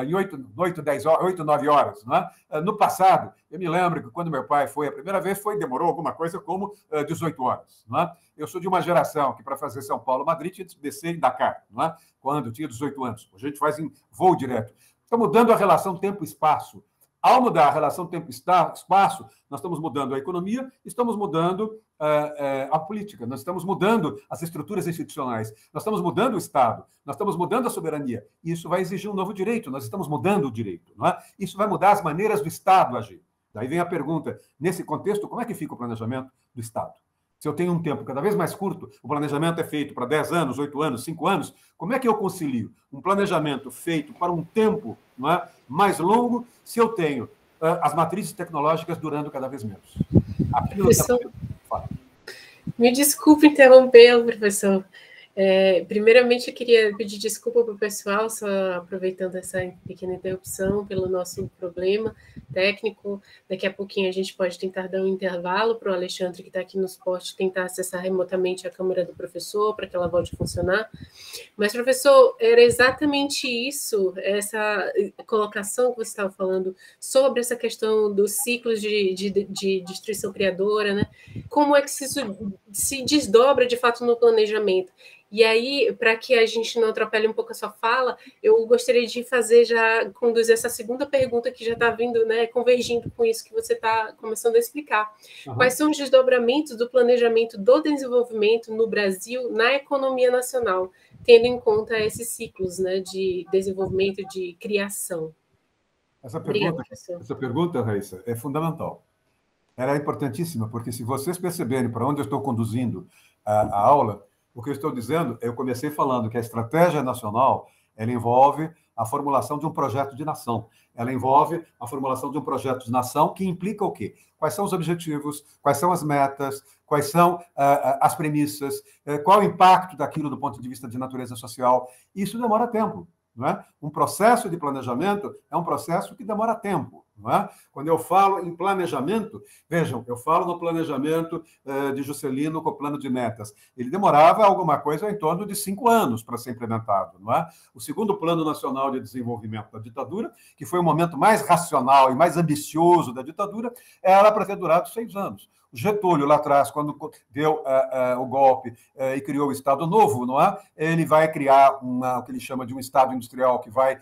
em 8, 10 horas, 8, 9 horas. Não é? No passado, eu me lembro que quando meu pai foi a primeira vez, demorou alguma coisa como 18 horas. Não é? Eu sou de uma geração que, para fazer São Paulo-Madrid, tinha que descer em Dakar, não é? Quando eu tinha 18 anos. A gente faz em voo direto. Está mudando a relação tempo-espaço. Ao mudar a relação tempo-espaço, nós estamos mudando a economia, estamos mudando a política, nós estamos mudando as estruturas institucionais, nós estamos mudando o Estado, nós estamos mudando a soberania. E isso vai exigir um novo direito, nós estamos mudando o direito. Não é? Isso vai mudar as maneiras do Estado agir. Daí vem a pergunta, nesse contexto, como é que fica o planejamento do Estado? Se eu tenho um tempo cada vez mais curto, o planejamento é feito para 10 anos, 8 anos, 5 anos, como é que eu concilio um planejamento feito para um tempo, não é, mais longo, se eu tenho as matrizes tecnológicas durando cada vez menos? Professor, me desculpe interrompê-lo, professor. Primeiramente, eu queria pedir desculpa para o pessoal, só aproveitando essa pequena interrupção pelo nosso problema técnico. Daqui a pouquinho a gente pode tentar dar um intervalo para o Alexandre, que está aqui no suporte, tentar acessar remotamente a câmera do professor, para que ela volte a funcionar. Mas, professor, era exatamente isso, essa colocação que você estava falando sobre essa questão dos ciclos de destruição criadora, né? Como é que isso se desdobra, de fato, no planejamento? E aí, para que a gente não atrapalhe um pouco a sua fala, eu gostaria de conduzir essa segunda pergunta que já está vindo, né, convergindo com isso que você está começando a explicar. Uhum. Quais são os desdobramentos do planejamento do desenvolvimento no Brasil, na economia nacional, tendo em conta esses ciclos, né, de desenvolvimento e de criação? Essa pergunta, Raíssa, é fundamental. Ela é importantíssima, porque se vocês perceberem para onde eu estou conduzindo a aula, o que eu estou dizendo, eu comecei falando que a estratégia nacional, ela envolve a formulação de um projeto de nação. Ela envolve a formulação de um projeto de nação que implica o quê? Quais são os objetivos, quais são as metas, quais são as premissas, qual o impacto daquilo do ponto de vista de natureza social. Isso demora tempo. Não é? Um processo de planejamento é um processo que demora tempo. Não é? Quando eu falo em planejamento, vejam, eu falo no planejamento de Juscelino com o plano de metas. Ele demorava alguma coisa em torno de 5 anos para ser implementado. Não é? O segundo Plano Nacional de Desenvolvimento da ditadura, que foi o momento mais racional e mais ambicioso da ditadura, era para ter durado 6 anos. O Getúlio, lá atrás, quando deu o golpe e criou o Estado Novo, não é? Ele vai criar o que ele chama de um Estado industrial que vai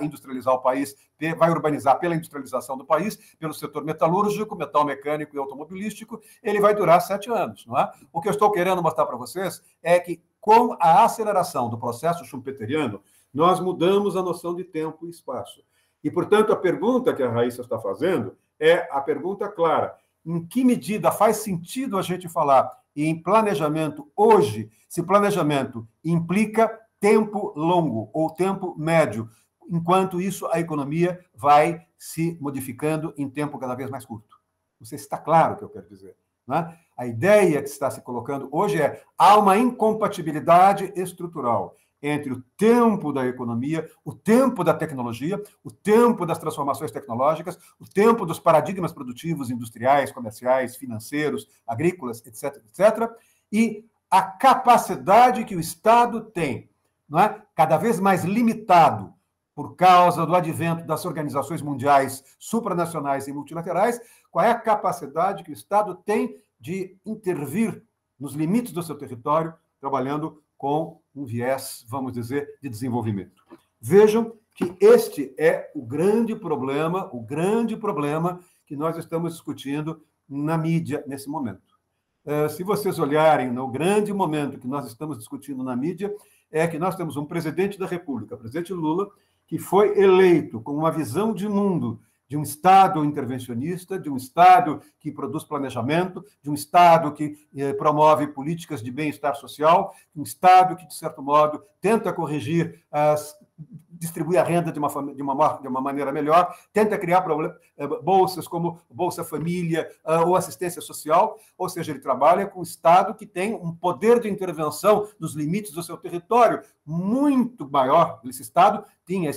industrializar o país, vai urbanizar pela industrialização do país, pelo setor metalúrgico, metal mecânico e automobilístico. Ele vai durar 7 anos. Não é? O que eu estou querendo mostrar para vocês é que, com a aceleração do processo schumpeteriano, nós mudamos a noção de tempo e espaço. E, portanto, a pergunta que a Raíssa está fazendo é a pergunta clara. Em que medida faz sentido a gente falar em planejamento hoje, se planejamento implica tempo longo ou tempo médio, enquanto isso a economia vai se modificando em tempo cada vez mais curto? Não sei se está claro o que eu quero dizer. Não é? A ideia que está se colocando hoje há uma incompatibilidade estrutural entre o tempo da economia, o tempo da tecnologia, o tempo das transformações tecnológicas, o tempo dos paradigmas produtivos, industriais, comerciais, financeiros, agrícolas, etc., etc., e a capacidade que o Estado tem, não é? Cada vez mais limitado por causa do advento das organizações mundiais supranacionais e multilaterais, qual é a capacidade que o Estado tem de intervir nos limites do seu território, trabalhando com um viés, vamos dizer, de desenvolvimento. Vejam que este é o grande problema que nós estamos discutindo na mídia nesse momento. Se vocês olharem no grande momento que nós estamos discutindo na mídia, é que nós temos um presidente da República, o presidente Lula, que foi eleito com uma visão de mundo de um Estado intervencionista, de um Estado que produz planejamento, de um Estado que promove políticas de bem-estar social, um Estado que, de certo modo, tenta corrigir distribuir a renda de uma maneira melhor, tenta criar bolsas como Bolsa Família ou assistência social, ou seja, ele trabalha com o Estado que tem um poder de intervenção nos limites do seu território muito maior. Esse Estado tinha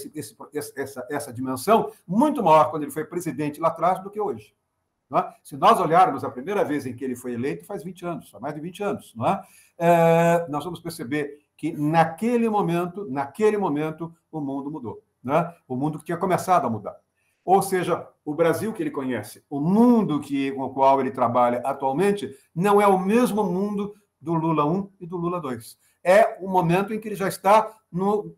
essa dimensão muito maior quando ele foi presidente lá atrás do que hoje. Não é? Se nós olharmos a primeira vez em que ele foi eleito, faz 20 anos, há mais de 20 anos, não é? Nós vamos perceber que naquele momento, o mundo mudou. Né? O mundo que tinha começado a mudar. Ou seja, o Brasil que ele conhece, o mundo com o qual ele trabalha atualmente, não é o mesmo mundo do Lula 1 e do Lula 2. É o momento em que ele já está num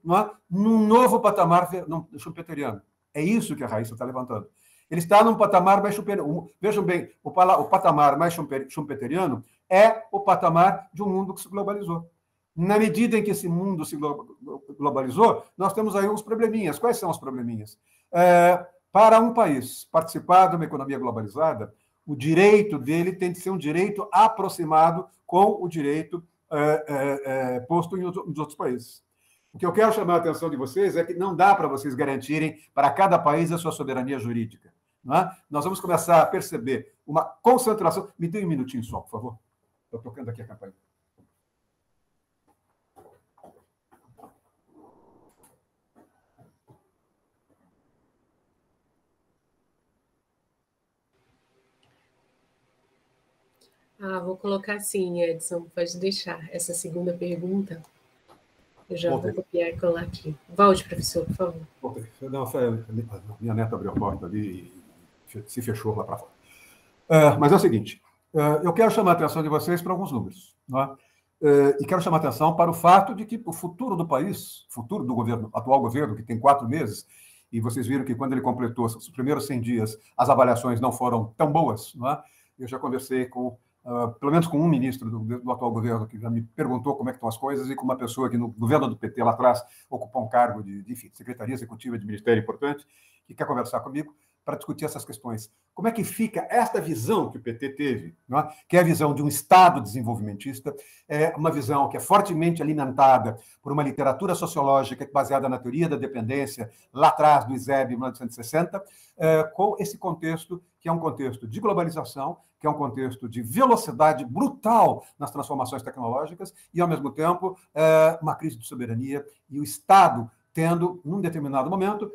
novo patamar schumpeteriano. É isso que a Raíssa está levantando. Ele está num patamar mais schumpeteriano. Vejam bem, o patamar mais schumpeteriano é o patamar de um mundo que se globalizou. Na medida em que esse mundo se globalizou, nós temos aí uns probleminhas. Quais são os probleminhas? Para um país participar de uma economia globalizada, o direito dele tem de ser um direito aproximado com o direito posto nos outros países. O que eu quero chamar a atenção de vocês é que não dá para vocês garantirem para cada país a sua soberania jurídica. Não é? Nós vamos começar a perceber uma concentração... Me dê um minutinho só, por favor. Estou tocando aqui a campanha. Vou colocar assim, Edson, pode deixar essa segunda pergunta. Eu já vou copiar e colar aqui. Volte, professor, por favor. Não, minha neta abriu a porta ali e se fechou lá para fora. Mas é o seguinte, eu quero chamar a atenção de vocês para alguns números. Não é? E quero chamar a atenção para o fato de que o futuro do país, futuro do governo, atual governo, que tem 4 meses, e vocês viram que quando ele completou os primeiros 100 dias, as avaliações não foram tão boas. Não é? Eu já conversei pelo menos com um ministro do atual governo, que já me perguntou como é que estão as coisas, e com uma pessoa que no governo do PT lá atrás ocupou um cargo de secretaria executiva de ministério importante, que quer conversar comigo para discutir essas questões. Como é que fica esta visão que o PT teve, não é? Que é a visão de um Estado desenvolvimentista, uma visão que é fortemente alimentada por uma literatura sociológica baseada na teoria da dependência, lá atrás do ISEB, em 1960, com esse contexto, que é um contexto de globalização, que é um contexto de velocidade brutal nas transformações tecnológicas e, ao mesmo tempo, uma crise de soberania e o Estado tendo, num determinado momento,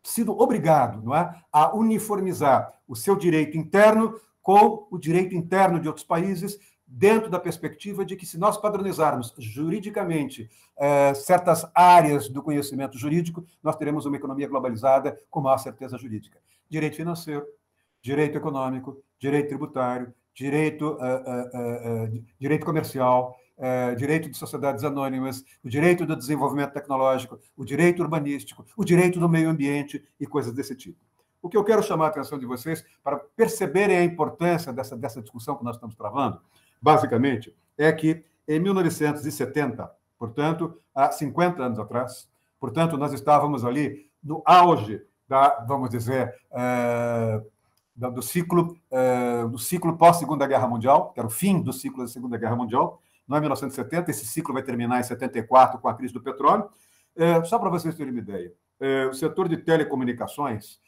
sido obrigado, não é, a uniformizar o seu direito interno com o direito interno de outros países, dentro da perspectiva de que, se nós padronizarmos juridicamente certas áreas do conhecimento jurídico, nós teremos uma economia globalizada com maior certeza jurídica. Direito financeiro, direito econômico, direito tributário, direito comercial, direito de sociedades anônimas, o direito do desenvolvimento tecnológico, o direito urbanístico, o direito do meio ambiente e coisas desse tipo. O que eu quero chamar a atenção de vocês para perceberem a importância dessa discussão que nós estamos travando, basicamente, é que em 1970, portanto, há 50 anos atrás, portanto, nós estávamos ali no auge vamos dizer, do ciclo pós-Segunda Guerra Mundial, que era o fim do ciclo da Segunda Guerra Mundial. Não é 1970, esse ciclo vai terminar em 74 com a crise do petróleo. Só para vocês terem uma ideia, o setor de telecomunicações,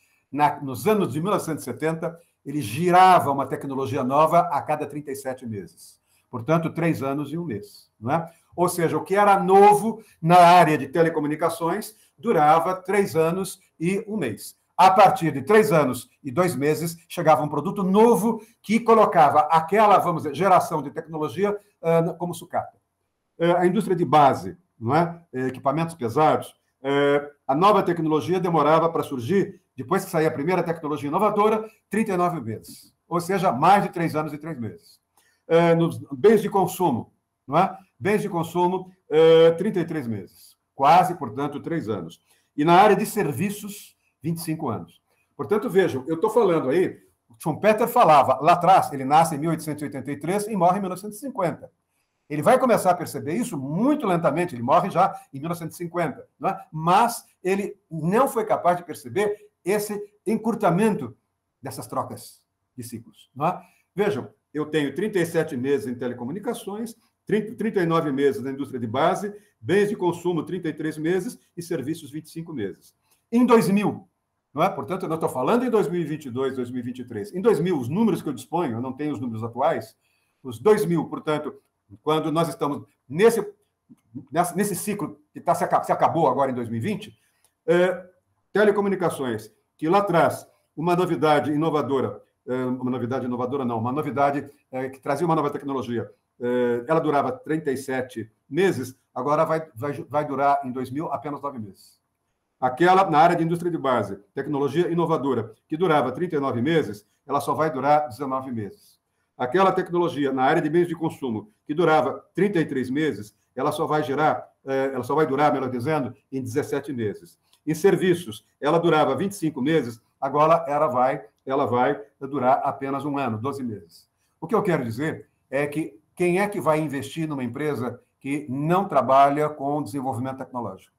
nos anos de 1970, ele girava uma tecnologia nova a cada 37 meses. Portanto, 3 anos e 1 mês. Não é? Ou seja, o que era novo na área de telecomunicações durava 3 anos e 1 mês. A partir de 3 anos e 2 meses, chegava um produto novo que colocava aquela, vamos dizer, geração de tecnologia como sucata. A indústria de base, não é? Equipamentos pesados, a nova tecnologia demorava para surgir, depois que saía a primeira tecnologia inovadora, 39 meses. Ou seja, mais de 3 anos e 3 meses. Nos bens de consumo, não é? Bens de consumo, 33 meses. Quase, portanto, 3 anos. E na área de serviços, 25 anos. Portanto, vejam, eu estou falando aí, o Schumpeter falava, lá atrás, ele nasce em 1883 e morre em 1950. Ele vai começar a perceber isso muito lentamente, ele morre já em 1950, né? Mas ele não foi capaz de perceber esse encurtamento dessas trocas de ciclos. Não é? Vejam, eu tenho 37 meses em telecomunicações, 39 meses na indústria de base, bens de consumo 33 meses e serviços 25 meses. Em 2000, não é? Portanto, eu não estou falando em 2022, 2023. Em 2000, os números que eu disponho, eu não tenho os números atuais, os 2000, portanto, quando nós estamos nesse ciclo que se acabou agora em 2020, telecomunicações, que lá atrás, uma novidade inovadora que trazia uma nova tecnologia, ela durava 37 meses, agora vai durar em 2000 apenas 9 meses. Aquela na área de indústria de base, tecnologia inovadora, que durava 39 meses, ela só vai durar 19 meses. Aquela tecnologia na área de bens de consumo, que durava 33 meses, ela só vai durar, melhor dizendo, em 17 meses. Em serviços, ela durava 25 meses, agora ela vai durar apenas 1 ano, 12 meses. O que eu quero dizer é que quem é que vai investir numa empresa que não trabalha com desenvolvimento tecnológico?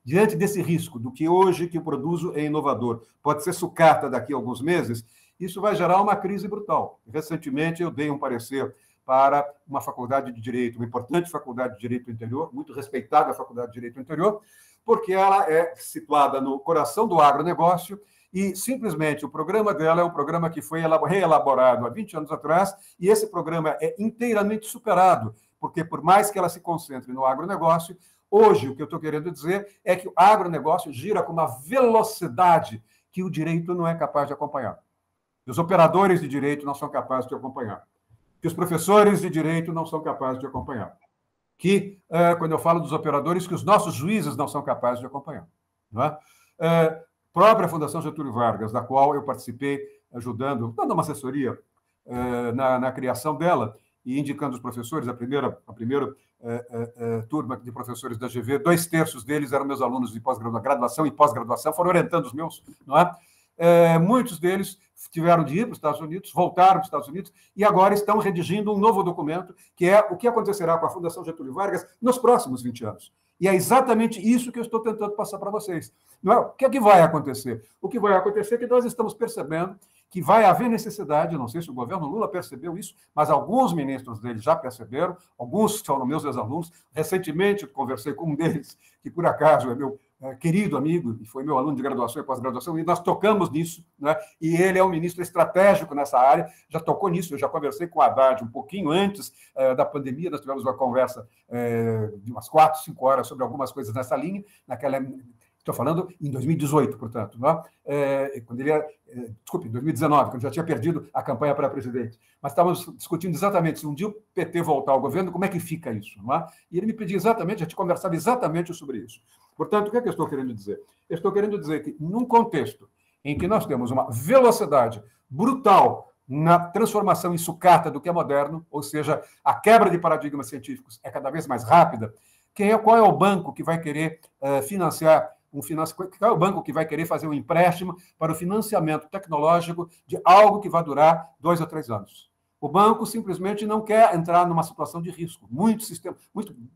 Diante desse risco do que hoje que eu produzo é inovador, pode ser sucata daqui a alguns meses, isso vai gerar uma crise brutal. Recentemente, eu dei um parecer para uma faculdade de Direito, uma importante faculdade de Direito do interior, muito respeitada faculdade de Direito do interior, porque ela é situada no coração do agronegócio e, simplesmente, o programa dela é um programa que foi reelaborado há 20 anos atrás e esse programa é inteiramente superado, porque, por mais que ela se concentre no agronegócio, hoje, o que eu estou querendo dizer é que o agronegócio gira com uma velocidade que o direito não é capaz de acompanhar. Os operadores de direito não são capazes de acompanhar. Que os professores de direito não são capazes de acompanhar. Que, quando eu falo dos operadores, que os nossos juízes não são capazes de acompanhar. Não é? Própria Fundação Getúlio Vargas, da qual eu participei ajudando, dando uma assessoria na criação dela, e indicando os professores, a primeira turma de professores da GV, 2/3 deles eram meus alunos de graduação e pós-graduação, foram orientando os meus, não é? Muitos deles tiveram de ir para os Estados Unidos, voltaram para os Estados Unidos e agora estão redigindo um novo documento, que é o que acontecerá com a Fundação Getúlio Vargas nos próximos 20 anos. E é exatamente isso que eu estou tentando passar para vocês. Não é? O que é que vai acontecer? O que vai acontecer é que nós estamos percebendo que vai haver necessidade, não sei se o governo Lula percebeu isso, mas alguns ministros dele já perceberam, alguns são meus ex-alunos. Recentemente, conversei com um deles, que por acaso é meu querido amigo, e foi meu aluno de graduação e pós-graduação, e nós tocamos nisso, né? E ele é um ministro estratégico nessa área, já tocou nisso, eu já conversei com o Haddad um pouquinho antes da pandemia, nós tivemos uma conversa de umas 4, 5 horas sobre algumas coisas nessa linha, estou falando em 2018, portanto, não é? Quando ele era, desculpe, em 2019, quando já tinha perdido a campanha para presidente. Mas estávamos discutindo exatamente se um dia o PT voltar ao governo, como é que fica isso, não é? E ele me pediu exatamente, a gente conversava exatamente sobre isso. Portanto, o que é que eu estou querendo dizer? Eu estou querendo dizer que, num contexto em que nós temos uma velocidade brutal na transformação em sucata do que é moderno, ou seja, a quebra de paradigmas científicos é cada vez mais rápida, qual é o banco que vai querer financiar qual é o banco que vai querer fazer um empréstimo para o financiamento tecnológico de algo que vai durar 2 ou 3 anos? O banco simplesmente não quer entrar numa situação de risco. Muito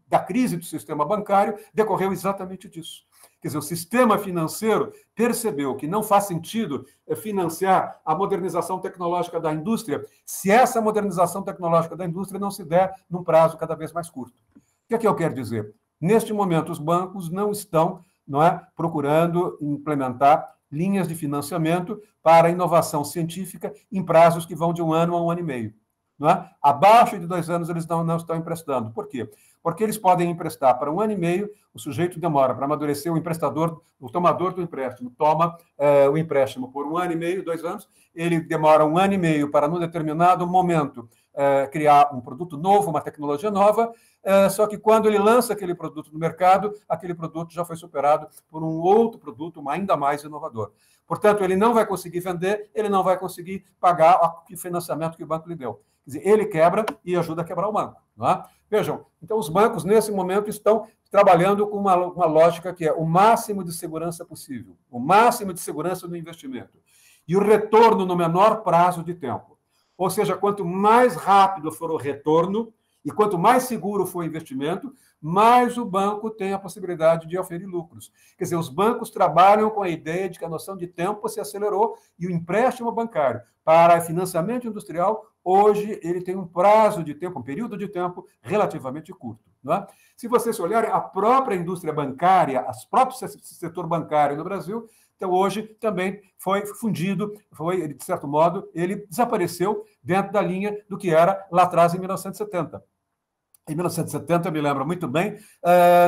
da crise do sistema bancário decorreu exatamente disso. Quer dizer, o sistema financeiro percebeu que não faz sentido financiar a modernização tecnológica da indústria se essa modernização tecnológica da indústria não se der num prazo cada vez mais curto. O que é que eu quero dizer? Neste momento, os bancos não estão procurando implementar linhas de financiamento para a inovação científica em prazos que vão de 1 ano a 1 ano e meio. Não é? Abaixo de 2 anos, eles não estão emprestando. Por quê? Porque eles podem emprestar para 1 ano e meio, o sujeito demora para amadurecer, o tomador do empréstimo toma o empréstimo por 1 ano e meio, 2 anos, ele demora 1 ano e meio para, num determinado momento, criar um produto novo, uma tecnologia nova, só que quando ele lança aquele produto no mercado, aquele produto já foi superado por um outro produto ainda mais inovador. Portanto, ele não vai conseguir vender, ele não vai conseguir pagar o financiamento que o banco lhe deu. Quer dizer, ele quebra e ajuda a quebrar o banco. Não é? Vejam, então os bancos, nesse momento, estão trabalhando com uma lógica que é o máximo de segurança possível, o máximo de segurança no investimento e o retorno no menor prazo de tempo. Ou seja, quanto mais rápido for o retorno, E quanto mais seguro for o investimento, mais o banco tem a possibilidade de oferir lucros. Quer dizer, os bancos trabalham com a ideia de que a noção de tempo se acelerou e o empréstimo bancário para financiamento industrial, hoje, ele tem um prazo de tempo, um período de tempo relativamente curto. Não é? Se vocês olharem, a própria indústria bancária, o próprio setor bancário no Brasil, então, hoje também foi fundido, de certo modo, ele desapareceu dentro da linha do que era lá atrás, em 1970. Em 1970, eu me lembro muito bem,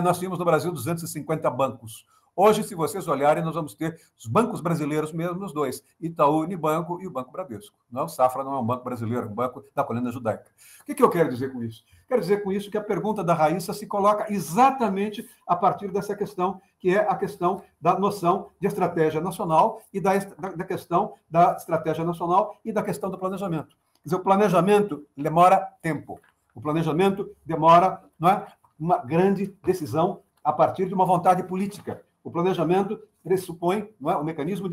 nós tínhamos no Brasil 250 bancos. Hoje, se vocês olharem, nós vamos ter os bancos brasileiros mesmo, os dois, Itaú Unibanco e o Banco Bradesco. Não, o Safra não é um banco brasileiro, é um banco da colônia judaica. O que eu quero dizer com isso? Quero dizer com isso que a pergunta da Raíssa se coloca exatamente a partir dessa questão, que é a questão da noção de estratégia nacional e da questão da estratégia nacional e da questão do planejamento. Quer dizer, o planejamento demora tempo. O planejamento demora, não é, uma grande decisão a partir de uma vontade política. O planejamento pressupõe, não é, o mecanismo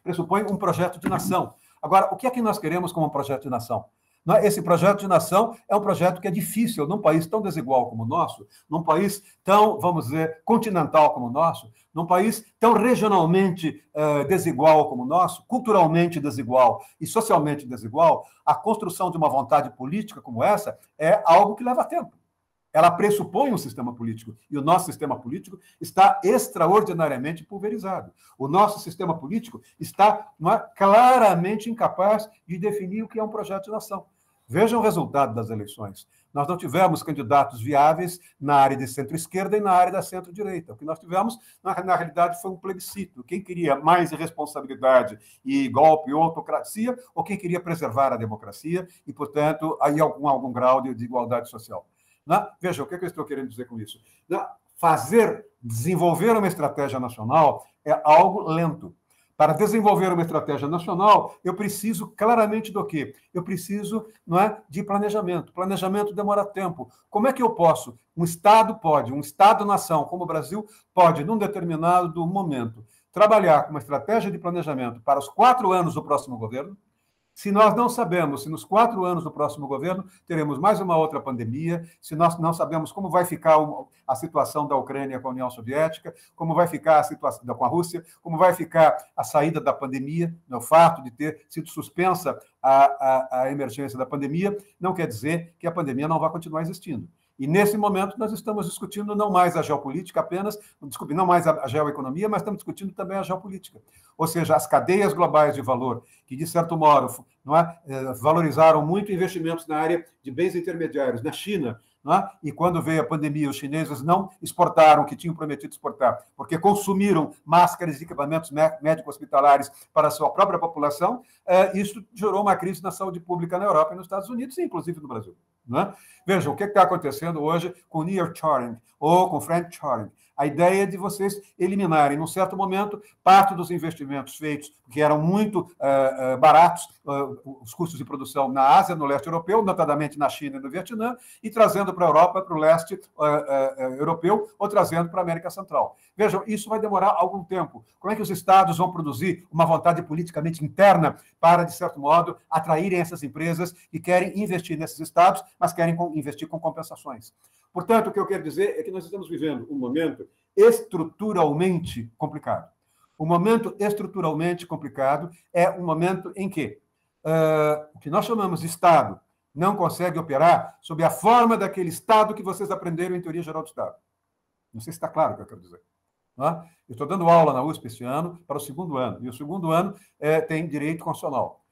pressupõe um projeto de nação. Agora, o que é que nós queremos como um projeto de nação? Não é? Esse projeto de nação é um projeto que é difícil num país tão desigual como o nosso, num país tão, vamos dizer, continental como o nosso, num país tão regionalmente desigual como o nosso, culturalmente desigual e socialmente desigual. A construção de uma vontade política como essa é algo que leva tempo. Ela pressupõe um sistema político, e o nosso sistema político está extraordinariamente pulverizado. O nosso sistema político está claramente incapaz de definir o que é um projeto de nação. Vejam o resultado das eleições. Nós não tivemos candidatos viáveis na área de centro-esquerda e na área da centro-direita. O que nós tivemos, na realidade, foi um plebiscito. Quem queria mais irresponsabilidade e golpe ou autocracia, ou quem queria preservar a democracia e, portanto, aí algum grau de igualdade social. Veja, o que eu estou querendo dizer com isso? Desenvolver uma estratégia nacional é algo lento. Para desenvolver uma estratégia nacional, eu preciso claramente do quê? Eu preciso, não é, de planejamento. Planejamento demora tempo. Como é que eu posso? Um Estado-nação como o Brasil pode, num determinado momento, trabalhar com uma estratégia de planejamento para os 4 anos do próximo governo. Se nós não sabemos se nos 4 anos do próximo governo teremos mais uma outra pandemia, se nós não sabemos como vai ficar a situação da Ucrânia com a União Soviética, como vai ficar a situação com a Rússia, como vai ficar a saída da pandemia, o fato de ter sido suspensa a emergência da pandemia, não quer dizer que a pandemia não vai continuar existindo. E, nesse momento, nós estamos discutindo não mais a geopolítica apenas, não mais a geoeconomia, mas estamos discutindo também a geopolítica. Ou seja, as cadeias globais de valor, que, de certo modo, valorizaram muito investimentos na área de bens intermediários, na China, e quando veio a pandemia, os chineses não exportaram o que tinham prometido exportar, porque consumiram máscaras e equipamentos médico-hospitalares para a sua própria população. Isso gerou uma crise na saúde pública na Europa e nos Estados Unidos, e inclusive no Brasil. Vejam, o que está acontecendo hoje com o nearshoring ou com o friendshoring? A ideia de vocês eliminarem, num certo momento, parte dos investimentos feitos, que eram muito baratos, os custos de produção na Ásia, no leste europeu, notadamente na China e no Vietnã, e trazendo para a Europa, para o leste europeu, ou trazendo para a América Central. Vejam, isso vai demorar algum tempo. Como é que os estados vão produzir uma vontade politicamente interna para, de certo modo, atraírem essas empresas que querem investir nesses estados, mas querem investir com compensações? Portanto, o que eu quero dizer é que nós estamos vivendo um momento estruturalmente complicado. O momento estruturalmente complicado é um momento em que o que nós chamamos de Estado não consegue operar sob a forma daquele Estado que vocês aprenderam em Teoria Geral do Estado. Não sei se está claro o que eu quero dizer. Eu estou dando aula na USP esse ano para o 2º ano, e o 2º ano tem Direito Constitucional.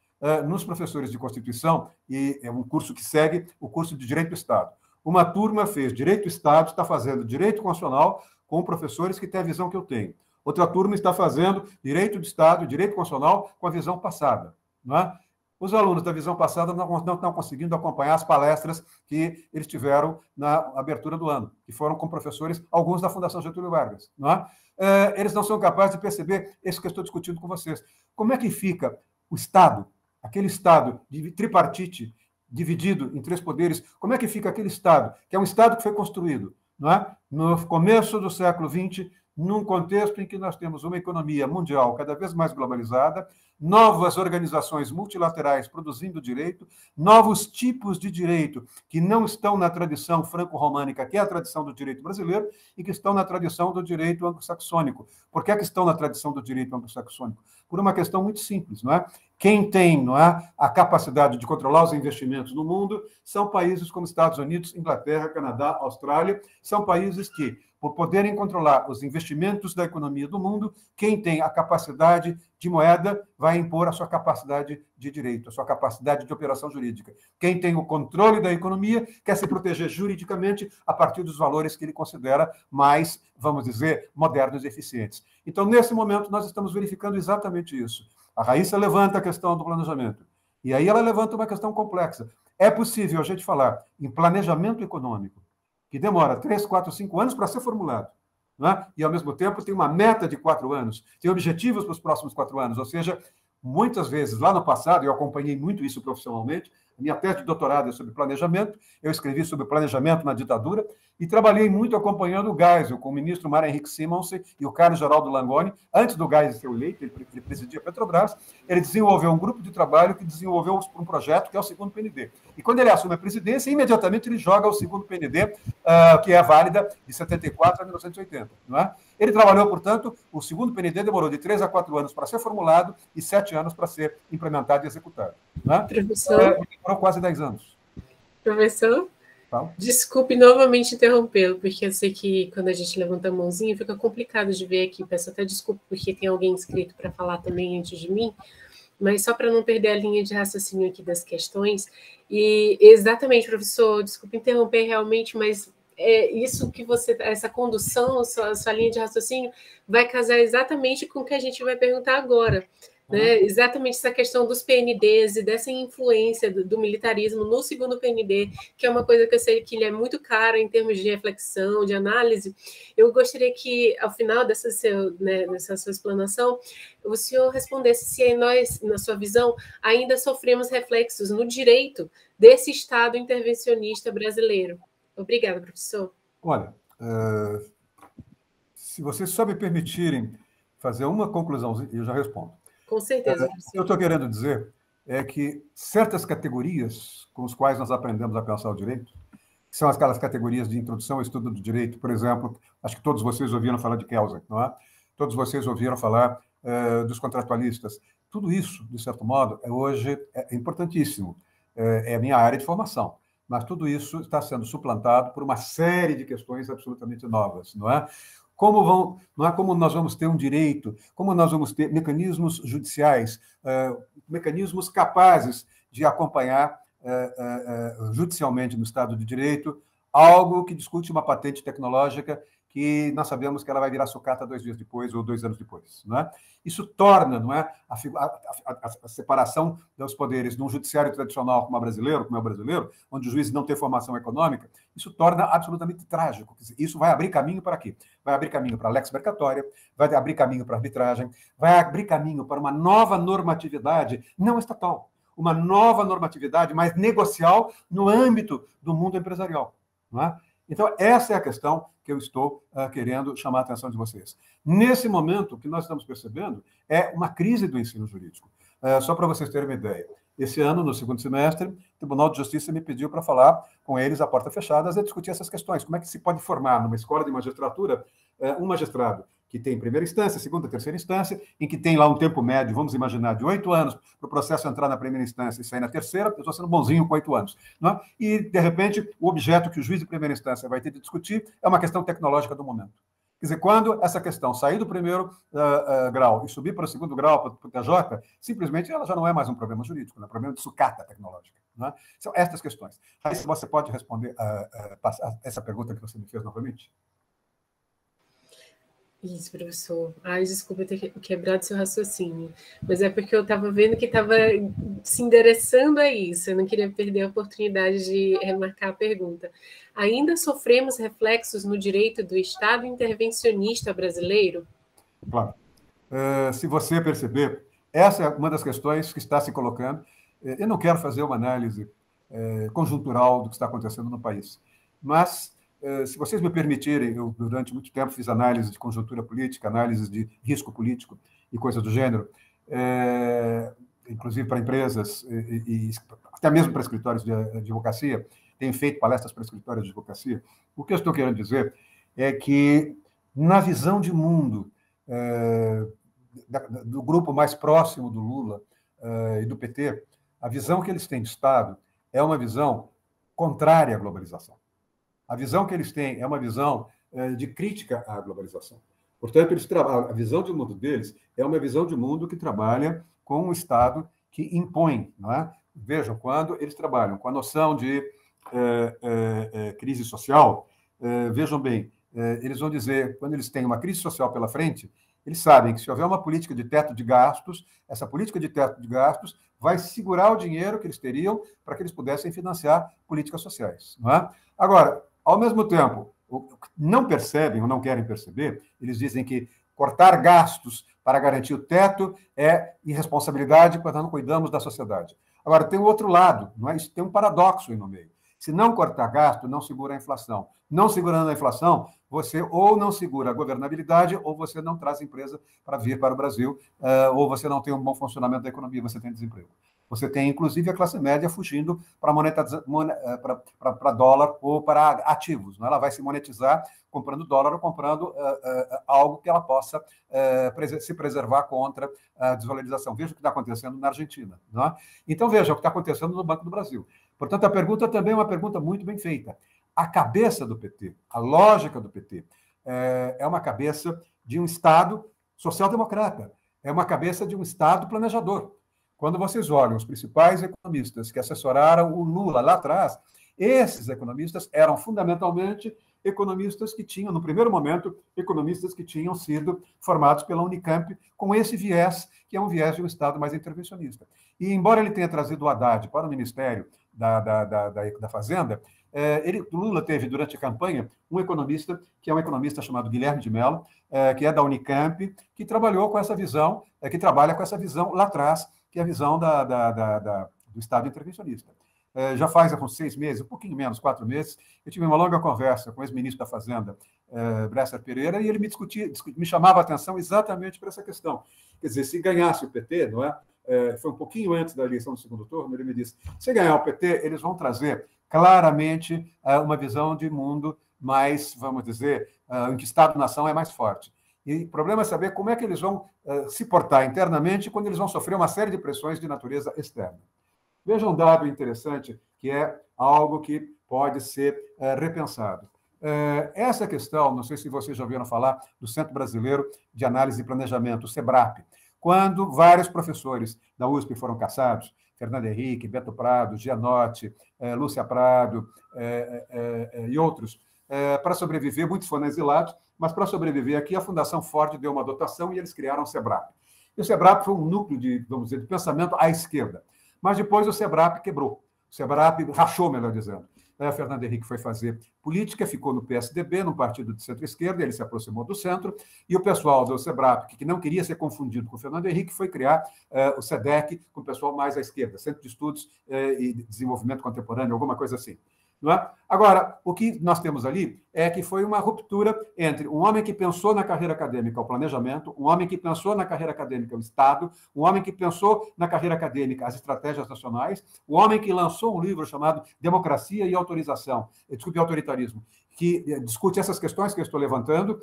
Nos professores de Constituição, e é um curso que segue o curso de Direito do Estado. Uma turma fez Direito do Estado, está fazendo Direito Constitucional com professores que têm a visão que eu tenho. Outra turma está fazendo Direito do Estado, Direito Constitucional com a visão passada. Os alunos da visão passada não estão conseguindo acompanhar as palestras que eles tiveram na abertura do ano, que foram com professores, alguns da Fundação Getúlio Vargas. Eles não são capazes de perceber isso que eu estou discutindo com vocês. Como é que fica o Estado, aquele Estado de tripartite, dividido em 3 poderes, como é que fica aquele Estado, que é um Estado que foi construído no começo do século XX, num contexto em que nós temos uma economia mundial cada vez mais globalizada, novas organizações multilaterais produzindo direito, novos tipos de direito que não estão na tradição franco-românica, que é a tradição do direito brasileiro, e que estão na tradição do direito anglo-saxônico. Por que estão na tradição do direito anglo-saxônico? Por uma questão muito simples, não é? Quem tem, não é, a capacidade de controlar os investimentos no mundo são países como Estados Unidos, Inglaterra, Canadá, Austrália, são países que, por poderem controlar os investimentos da economia do mundo, quem tem a capacidade de moeda vai impor a sua capacidade de direito, a sua capacidade de operação jurídica. Quem tem o controle da economia quer se proteger juridicamente a partir dos valores que ele considera mais, vamos dizer, modernos e eficientes. Então, nesse momento, nós estamos verificando exatamente isso. A Raíssa levanta a questão do planejamento. E aí ela levanta uma questão complexa. É possível a gente falar em planejamento econômico, que demora 3, 4, 5 anos para ser formulado, né? E, ao mesmo tempo, tem uma meta de 4 anos, tem objetivos para os próximos 4 anos, ou seja, muitas vezes, lá no passado, eu acompanhei muito isso profissionalmente, minha tese de doutorado é sobre planejamento, eu escrevi sobre planejamento na ditadura e trabalhei muito acompanhando o Geisel, com o ministro Mário Henrique Simonsen e o Carlos Geraldo Langoni. Antes do Geisel ser eleito, ele presidia a Petrobras, ele desenvolveu um grupo de trabalho que desenvolveu um projeto que é o segundo PND. E quando ele assume a presidência, imediatamente ele joga o segundo PND, que é válida de 74 a 1980. Não é? Ele trabalhou, portanto, o segundo PND demorou de 3 a 4 anos para ser formulado e 7 anos para ser implementado e executado. Não é? Professor? Demorou quase 10 anos. Professor? Tá. Desculpe novamente interrompê-lo, porque eu sei que quando a gente levanta a mãozinha fica complicado de ver aqui. Peço até desculpa, porque tem alguém inscrito para falar também antes de mim, mas só para não perder a linha de raciocínio aqui das questões. E exatamente, professor, desculpe interromper realmente, mas isso que você, essa condução, sua linha de raciocínio, vai casar exatamente com o que a gente vai perguntar agora. Né? Exatamente essa questão dos PNDs e dessa influência do militarismo no segundo PND, que é uma coisa que eu sei que ele é muito cara em termos de reflexão, de análise. Eu gostaria que, ao final dessa sua explanação, o senhor respondesse se nós, na sua visão, ainda sofremos reflexos no direito desse Estado intervencionista brasileiro. Obrigada, professor. Olha, se vocês só me permitirem fazer uma conclusão, eu já respondo. Com certeza, professor. O que eu estou querendo dizer é que certas categorias com as quais nós aprendemos a pensar o direito, que são aquelas categorias de introdução ao estudo do direito, por exemplo, acho que todos vocês ouviram falar de Kelsen, não é? Todos vocês ouviram falar dos contratualistas. Tudo isso, de certo modo, hoje é importantíssimo. É a minha área de formação. Mas tudo isso está sendo suplantado por uma série de questões absolutamente novas, não é? Não é como nós vamos ter um direito, como nós vamos ter mecanismos judiciais, mecanismos capazes de acompanhar judicialmente no Estado de Direito algo que discute uma patente tecnológica que nós sabemos que ela vai virar sucata 2 dias depois ou 2 anos depois. Não é? Isso torna, não é, a separação dos poderes num judiciário tradicional como é o brasileiro, onde o juiz não tem formação econômica, isso torna absolutamente trágico. Isso vai abrir caminho para quê? Vai abrir caminho para a lex mercatória, vai abrir caminho para a arbitragem, vai abrir caminho para uma nova normatividade não estatal, uma nova normatividade mais negocial no âmbito do mundo empresarial. Não é? Então, essa é a questão que eu estou querendo chamar a atenção de vocês. Nesse momento, o que nós estamos percebendo é uma crise do ensino jurídico. Só para vocês terem uma ideia. Esse ano, no segundo semestre, o Tribunal de Justiça me pediu para falar com eles, a porta fechada, a discutir essas questões. Como é que se pode formar numa escola de magistratura um magistrado que tem primeira instância, segunda, terceira instância, em que tem lá um tempo médio, vamos imaginar, de 8 anos para o processo entrar na primeira instância e sair na terceira, eu estou sendo bonzinho com 8 anos. Não é? E, de repente, o objeto que o juiz de primeira instância vai ter de discutir é uma questão tecnológica do momento. Quer dizer, quando essa questão sair do primeiro grau e subir para o segundo grau, para o TJ, simplesmente ela já não é mais um problema jurídico, é um problema de sucata tecnológica. Não é? São estas questões. Aí, se você pode responder essa pergunta que você me fez novamente? Isso, professor. Ai, desculpa ter quebrado seu raciocínio, mas é porque eu estava vendo que estava se endereçando a isso, eu não queria perder a oportunidade de remarcar a pergunta. Ainda sofremos reflexos no direito do Estado intervencionista brasileiro? Claro. Se você perceber, essa é uma das questões que está se colocando. Eu não quero fazer uma análise conjuntural do que está acontecendo no país, mas se vocês me permitirem, eu durante muito tempo fiz análise de conjuntura política, análise de risco político e coisas do gênero, inclusive para empresas e até mesmo para escritórios de advocacia, tenho feito palestras para escritórios de advocacia. O que eu estou querendo dizer é que, na visão de mundo do grupo mais próximo do Lula e do PT, a visão que eles têm de Estado é uma visão contrária à globalização. A visão que eles têm é uma visão de crítica à globalização. Portanto, a visão de mundo deles é uma visão de mundo que trabalha com um Estado que impõe. Não é? Vejam, quando eles trabalham com a noção de crise social, vejam bem, eles vão dizer, quando eles têm uma crise social pela frente, eles sabem que se houver uma política de teto de gastos, essa política de teto de gastos vai segurar o dinheiro que eles teriam para que eles pudessem financiar políticas sociais. Não é? Agora, ao mesmo tempo, não percebem ou não querem perceber, eles dizem que cortar gastos para garantir o teto é irresponsabilidade quando não cuidamos da sociedade. Agora, tem o outro lado, não é? Isso tem um paradoxo aí no meio. Se não cortar gasto, não segura a inflação. Não segurando a inflação, você ou não segura a governabilidade, ou você não traz empresa para vir para o Brasil, ou você não tem um bom funcionamento da economia, você tem desemprego. Você tem, inclusive, a classe média fugindo para dólar ou para ativos. Não é? Ela vai se monetizar comprando dólar ou comprando algo que ela possa se preservar contra a desvalorização. Veja o que está acontecendo na Argentina. Não é? Então, veja o que está acontecendo no Banco do Brasil. Portanto, a pergunta também é uma pergunta muito bem feita. A cabeça do PT, a lógica do PT, é uma cabeça de um Estado social-democrata, é uma cabeça de um Estado planejador. Quando vocês olham os principais economistas que assessoraram o Lula lá atrás, esses economistas eram fundamentalmente economistas que tinham, no primeiro momento, economistas que tinham sido formados pela Unicamp com esse viés, que é um viés de um Estado mais intervencionista. E, embora ele tenha trazido o Haddad para o Ministério da Fazenda, o Lula teve, durante a campanha, um economista, que é um economista chamado Guilherme de Mello, que é da Unicamp, que trabalhou com essa visão, que trabalha com essa visão lá atrás, que é a visão do Estado intervencionista. Já faz uns 6 meses, um pouquinho menos, 4 meses, eu tive uma longa conversa com o ex-ministro da Fazenda, Bresser Pereira, e ele me chamava a atenção exatamente para essa questão. Quer dizer, se ganhasse o PT, não é? Foi um pouquinho antes da eleição do segundo turno, ele me disse, se ganhar o PT, eles vão trazer claramente uma visão de mundo mais, vamos dizer, em que Estado-nação é mais forte. E o problema é saber como é que eles vão se portar internamente quando eles vão sofrer uma série de pressões de natureza externa. Veja um dado interessante, que é algo que pode ser repensado. Essa questão, não sei se vocês já ouviram falar do Centro Brasileiro de Análise e Planejamento, o SEBRAP, quando vários professores da USP foram caçados, Fernando Henrique, Beto Prado, Gianotti, Lúcia Prado e outros, para sobreviver, muitos foram exilados, mas para sobreviver aqui, a Fundação Ford deu uma dotação e eles criaram o SEBRAP. E o SEBRAP foi um núcleo de, vamos dizer, de pensamento à esquerda. Mas depois o SEBRAP quebrou. O SEBRAP rachou, melhor dizendo. Fernando Henrique foi fazer política, ficou no PSDB, num partido de centro-esquerda, ele se aproximou do centro, e o pessoal do SEBRAP, que não queria ser confundido com o Fernando Henrique, foi criar o SEDEC, com o pessoal mais à esquerda, Centro de Estudos e Desenvolvimento Contemporâneo, alguma coisa assim. Não é? Agora, o que nós temos ali é que foi uma ruptura entre um homem que pensou na carreira acadêmica o planejamento, um homem que pensou na carreira acadêmica o Estado, um homem que pensou na carreira acadêmica as estratégias nacionais, um homem que lançou um livro chamado Democracia e Autoritarismo, que discute essas questões que eu estou levantando,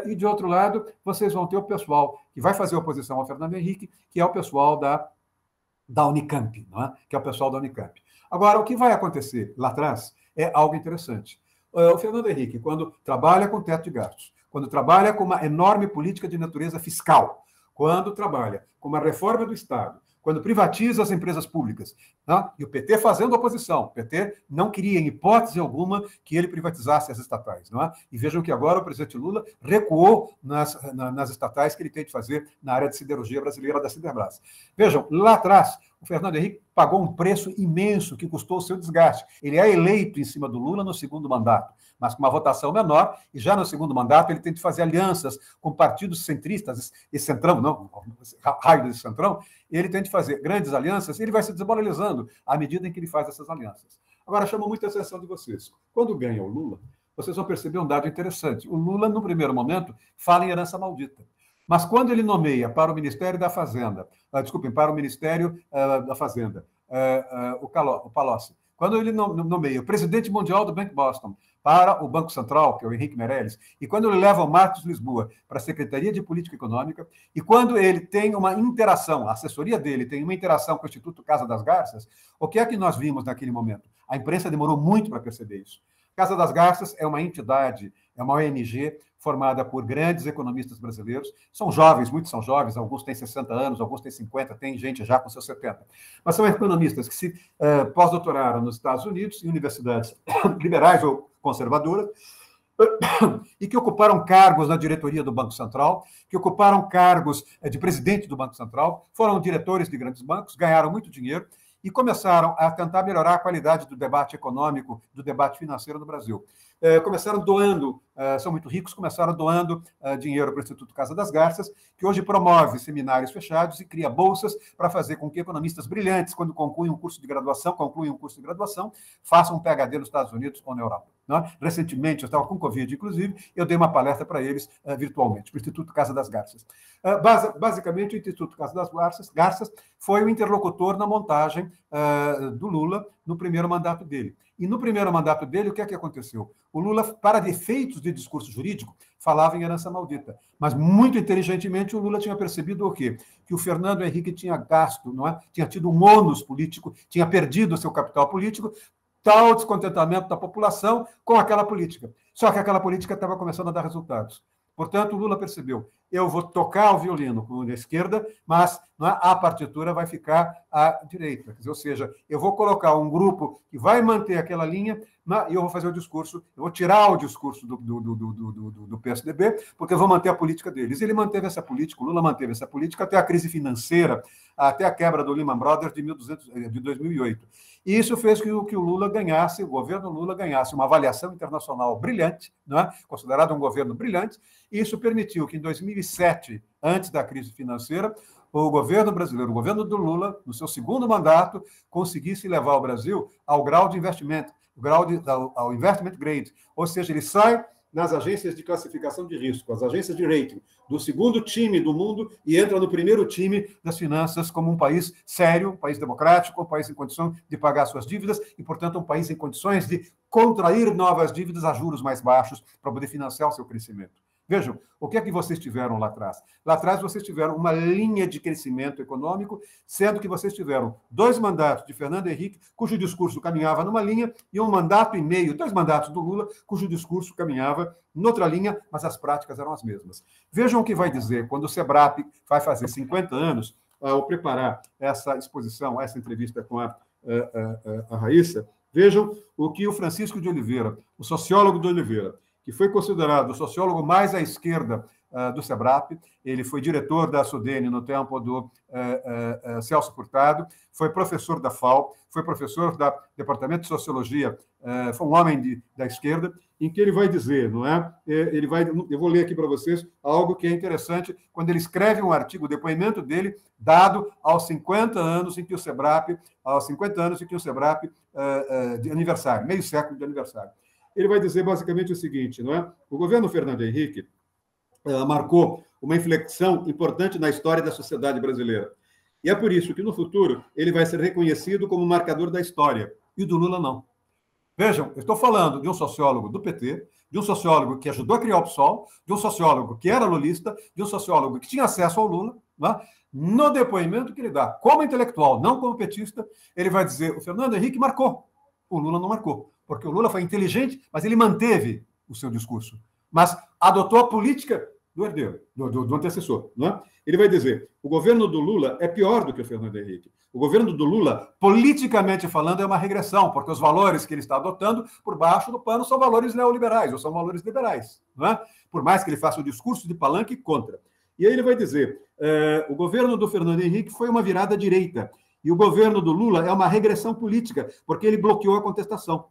e, de outro lado, vocês vão ter o pessoal que vai fazer oposição ao Fernando Henrique, que é o pessoal da Unicamp, não é? Que é o pessoal da Unicamp. Agora, o que vai acontecer lá atrás é algo interessante. O Fernando Henrique, quando trabalha com teto de gastos, quando trabalha com uma enorme política de natureza fiscal, quando trabalha com uma reforma do Estado, quando privatiza as empresas públicas, né? E o PT fazendo oposição. O PT não queria, em hipótese alguma, que ele privatizasse as estatais. Não é? E vejam que agora o presidente Lula recuou nas estatais que ele tem de fazer na área de siderurgia brasileira da Siderbras. Vejam, lá atrás, o Fernando Henrique pagou um preço imenso que custou o seu desgaste. Ele é eleito em cima do Lula no segundo mandato, mas com uma votação menor, e já no segundo mandato ele tem de fazer alianças com partidos centristas, e centrão, não, raio desse centrão, ele tem de fazer grandes alianças, e ele vai se desmoralizando à medida em que ele faz essas alianças. Agora, chama muita atenção de vocês. Quando ganha o Lula, vocês vão perceber um dado interessante. O Lula, no primeiro momento, fala em herança maldita. Mas quando ele nomeia para o Ministério da Fazenda, para o Ministério da Fazenda, o Palocci, quando ele nomeia o presidente mundial do Bank Boston para o Banco Central, que é o Henrique Meirelles, e quando ele leva o Marcos Lisboa para a Secretaria de Política Econômica, e quando ele tem uma interação, a assessoria dele tem uma interação com o Instituto Casa das Garças, o que é que nós vimos naquele momento? A imprensa demorou muito para perceber isso. Casa das Garças é uma entidade, é uma ONG formada por grandes economistas brasileiros. São jovens, muitos são jovens, alguns têm 60 anos, alguns têm 50, tem gente já com seus 70. Mas são economistas que se pós-doutoraram nos Estados Unidos, em universidades liberais ou conservadoras, e que ocuparam cargos na diretoria do Banco Central, que ocuparam cargos de presidente do Banco Central, foram diretores de grandes bancos, ganharam muito dinheiro, e começaram a tentar melhorar a qualidade do debate econômico, do debate financeiro no Brasil. Começaram doando, são muito ricos, começaram doando dinheiro para o Instituto Casa das Garças, que hoje promove seminários fechados e cria bolsas para fazer com que economistas brilhantes, quando concluem um curso de graduação, façam um PhD nos Estados Unidos ou na Europa. Né? Recentemente, eu estava com Covid, inclusive, eu dei uma palestra para eles virtualmente, para o Instituto Casa das Garças. Basicamente, o Instituto Casa das Garças foi o interlocutor na montagem do Lula no primeiro mandato dele. E no primeiro mandato dele, o que é que aconteceu? O Lula, para efeitos de discurso jurídico, falava em herança maldita. Mas, muito inteligentemente, o Lula tinha percebido o quê? Que o Fernando Henrique tinha gasto, não é? Tinha tido um ônus político, tinha perdido o seu capital político, tal descontentamento da população com aquela política. Só que aquela política estava começando a dar resultados. Portanto, o Lula percebeu, eu vou tocar o violino com a esquerda, mas a partitura vai ficar à direita. Quer dizer, ou seja, eu vou colocar um grupo que vai manter aquela linha e eu vou fazer o discurso, eu vou tirar o discurso do PSDB, porque eu vou manter a política deles. Ele manteve essa política, o Lula manteve essa política até a crise financeira, até a quebra do Lehman Brothers de 2008. E isso fez com que o Lula ganhasse, o governo Lula ganhasse uma avaliação internacional brilhante, não é? Considerado um governo brilhante, e isso permitiu que em 2007, antes da crise financeira, o governo brasileiro, o governo do Lula, no seu segundo mandato, conseguisse levar o Brasil ao grau de investimento, ao investment grade, ou seja, ele sai nas agências de classificação de risco, as agências de rating, do segundo time do mundo e entra no primeiro time das finanças como um país sério, um país democrático, um país em condição de pagar suas dívidas e, portanto, um país em condições de contrair novas dívidas a juros mais baixos para poder financiar o seu crescimento. Vejam, o que é que vocês tiveram lá atrás? Lá atrás vocês tiveram uma linha de crescimento econômico, sendo que vocês tiveram 2 mandatos de Fernando Henrique, cujo discurso caminhava numa linha, e 1 mandato e meio, 2 mandatos do Lula, cujo discurso caminhava noutra linha, mas as práticas eram as mesmas. Vejam o que vai dizer quando o SEBRAP vai fazer 50 anos, ao preparar essa exposição, essa entrevista com a Raíssa. Vejam o que o Francisco de Oliveira, o sociólogo de Oliveira, que foi considerado o sociólogo mais à esquerda do SEBRAP, ele foi diretor da SUDENE no tempo do Celso Furtado, foi professor da FAO, foi professor do Departamento de Sociologia, foi um homem da esquerda, em que ele vai dizer, não é? Eu vou ler aqui para vocês algo que é interessante, quando ele escreve um artigo, o depoimento dele, dado aos 50 anos em que o SEBRAP, de aniversário, meio século de aniversário. Ele vai dizer basicamente o seguinte, não é? O governo Fernando Henrique marcou uma inflexão importante na história da sociedade brasileira. E é por isso que, no futuro, ele vai ser reconhecido como marcador da história. E do Lula, não. Vejam, eu estou falando de um sociólogo do PT, de um sociólogo que ajudou a criar o PSOL, de um sociólogo que era lulista, de um sociólogo que tinha acesso ao Lula. Não é? No depoimento que ele dá, como intelectual, não como petista, ele vai dizer, o Fernando Henrique marcou, o Lula não marcou. Porque o Lula foi inteligente, mas ele manteve o seu discurso. Mas adotou a política do herdeiro, do antecessor. Não é? Ele vai dizer, o governo do Lula é pior do que o Fernando Henrique. O governo do Lula, politicamente falando, é uma regressão, porque os valores que ele está adotando por baixo do pano são valores neoliberais, ou são valores liberais. Não é? Por mais que ele faça o discurso de palanque contra. E aí ele vai dizer, o governo do Fernando Henrique foi uma virada à direita, e o governo do Lula é uma regressão política, porque ele bloqueou a contestação.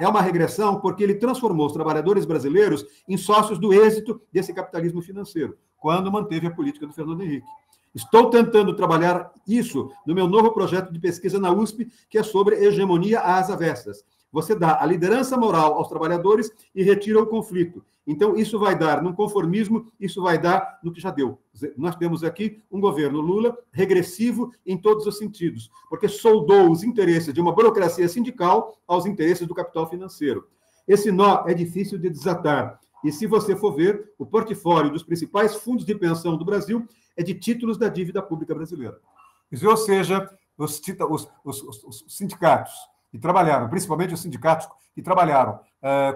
É uma regressão porque ele transformou os trabalhadores brasileiros em sócios do êxito desse capitalismo financeiro, quando manteve a política do Fernando Henrique. Estou tentando trabalhar isso no meu novo projeto de pesquisa na USP, que é sobre hegemonia às avessas. você dá a liderança moral aos trabalhadores e retira o conflito. Então, isso vai dar no conformismo, isso vai dar no que já deu. Nós temos aqui um governo Lula regressivo em todos os sentidos, porque soldou os interesses de uma burocracia sindical aos interesses do capital financeiro. Esse nó é difícil de desatar. E se você for ver, o portfólio dos principais fundos de pensão do Brasil é de títulos da dívida pública brasileira. Ou seja, os sindicatos que trabalharam, principalmente os sindicatos que trabalharam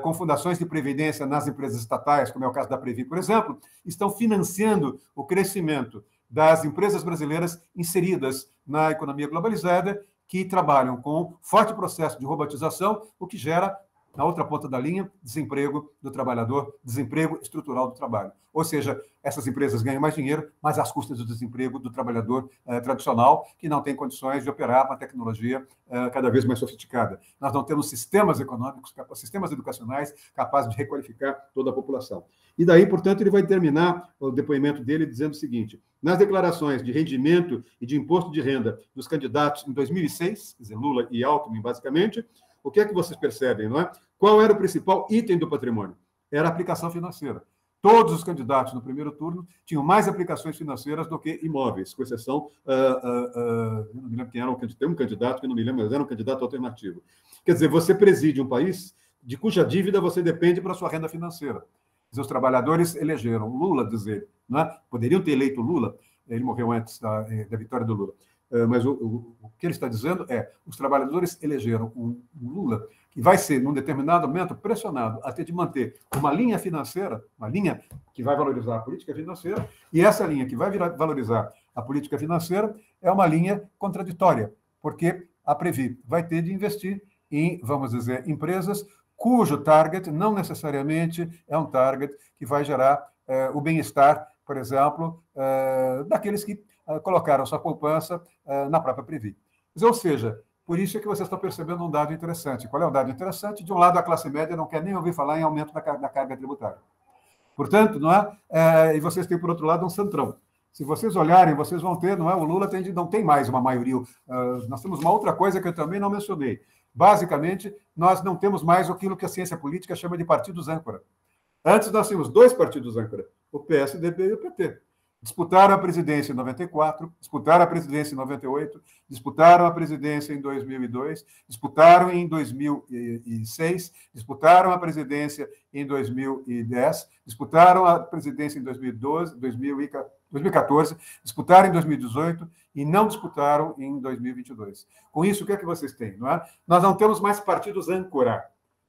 com fundações de previdência nas empresas estatais, como é o caso da Previ, por exemplo, estão financiando o crescimento das empresas brasileiras inseridas na economia globalizada, que trabalham com forte processo de robotização, o que gera, na outra ponta da linha, desemprego do trabalhador, desemprego estrutural do trabalho. Ou seja, essas empresas ganham mais dinheiro, mas às custas do desemprego do trabalhador tradicional, que não tem condições de operar uma tecnologia cada vez mais sofisticada. Nós não temos sistemas econômicos, sistemas educacionais capazes de requalificar toda a população. E daí, portanto, ele vai terminar o depoimento dele dizendo o seguinte: nas declarações de rendimento e de imposto de renda dos candidatos em 2006, quer dizer, Lula e Alckmin, basicamente, o que é que vocês percebem, não é? Qual era o principal item do patrimônio? Era a aplicação financeira. Todos os candidatos no primeiro turno tinham mais aplicações financeiras do que imóveis, com exceção, eu não me lembro quem era, tem um candidato que não me lembro, mas era um candidato alternativo. Quer dizer, você preside um país de cuja dívida você depende para a sua renda financeira. Os trabalhadores elegeram Lula, dizer, não é? Poderiam ter eleito Lula, ele morreu antes da vitória do Lula. Mas o que ele está dizendo é: os trabalhadores elegeram um Lula que vai ser, num determinado momento, pressionado a ter de manter uma linha financeira, uma linha que vai valorizar a política financeira, e essa linha que vai valorizar a política financeira é uma linha contraditória, porque a Previ vai ter de investir em, vamos dizer, empresas cujo target não necessariamente é um target que vai gerar o bem-estar, por exemplo, daqueles que colocaram sua poupança na própria Previ. Ou seja, por isso é que vocês estão percebendo um dado interessante. Qual é o dado interessante? De um lado, a classe média não quer nem ouvir falar em aumento da carga tributária. Portanto, não é? E vocês têm, por outro lado, um centrão. Se vocês olharem, vocês vão ter, não é? O Lula não tem mais uma maioria. Nós temos uma outra coisa que eu também não mencionei. Basicamente, nós não temos mais aquilo que a ciência política chama de partidos âncora. Antes nós tínhamos dois partidos âncora, o PSDB e o PT. Disputaram a presidência em 94, disputaram a presidência em 98, disputaram a presidência em 2002, disputaram em 2006, disputaram a presidência em 2010, disputaram a presidência em 2012, 2014, disputaram em 2018 e não disputaram em 2022. Com isso, o que é que vocês têm? Não é? Nós não temos mais partidos âncora.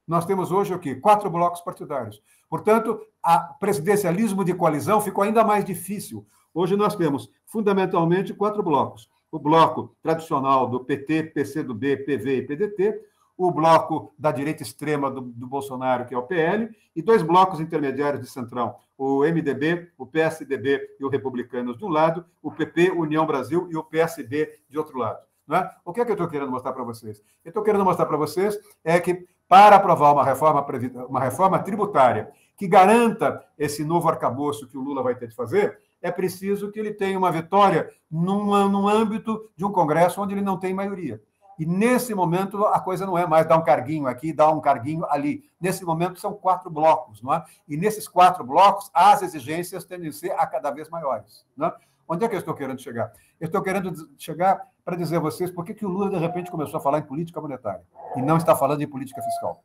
Nós temos hoje o quê? 4 blocos partidários. Portanto, o presidencialismo de coalizão ficou ainda mais difícil. Hoje nós temos, fundamentalmente, 4 blocos. O bloco tradicional do PT, PCdoB, PV e PDT, o bloco da direita extrema do Bolsonaro, que é o PL, e 2 blocos intermediários de centrão, o MDB, o PSDB e o Republicanos de um lado, o PP, União Brasil e o PSB de outro lado. Não é? O que é que eu estou querendo mostrar para vocês? Eu estou querendo mostrar para vocês é que, para aprovar uma reforma tributária que garanta esse novo arcabouço que o Lula vai ter de fazer, é preciso que ele tenha uma vitória num âmbito de um Congresso onde ele não tem maioria. E, nesse momento, a coisa não é mais dar um carguinho aqui, dar um carguinho ali. Nesse momento, são 4 blocos, não é? E, nesses 4 blocos, as exigências tendem a ser a cada vez maiores. Não é? Onde é que eu estou querendo chegar? Eu estou querendo chegar para dizer a vocês por que o Lula, de repente, começou a falar em política monetária e não está falando em política fiscal.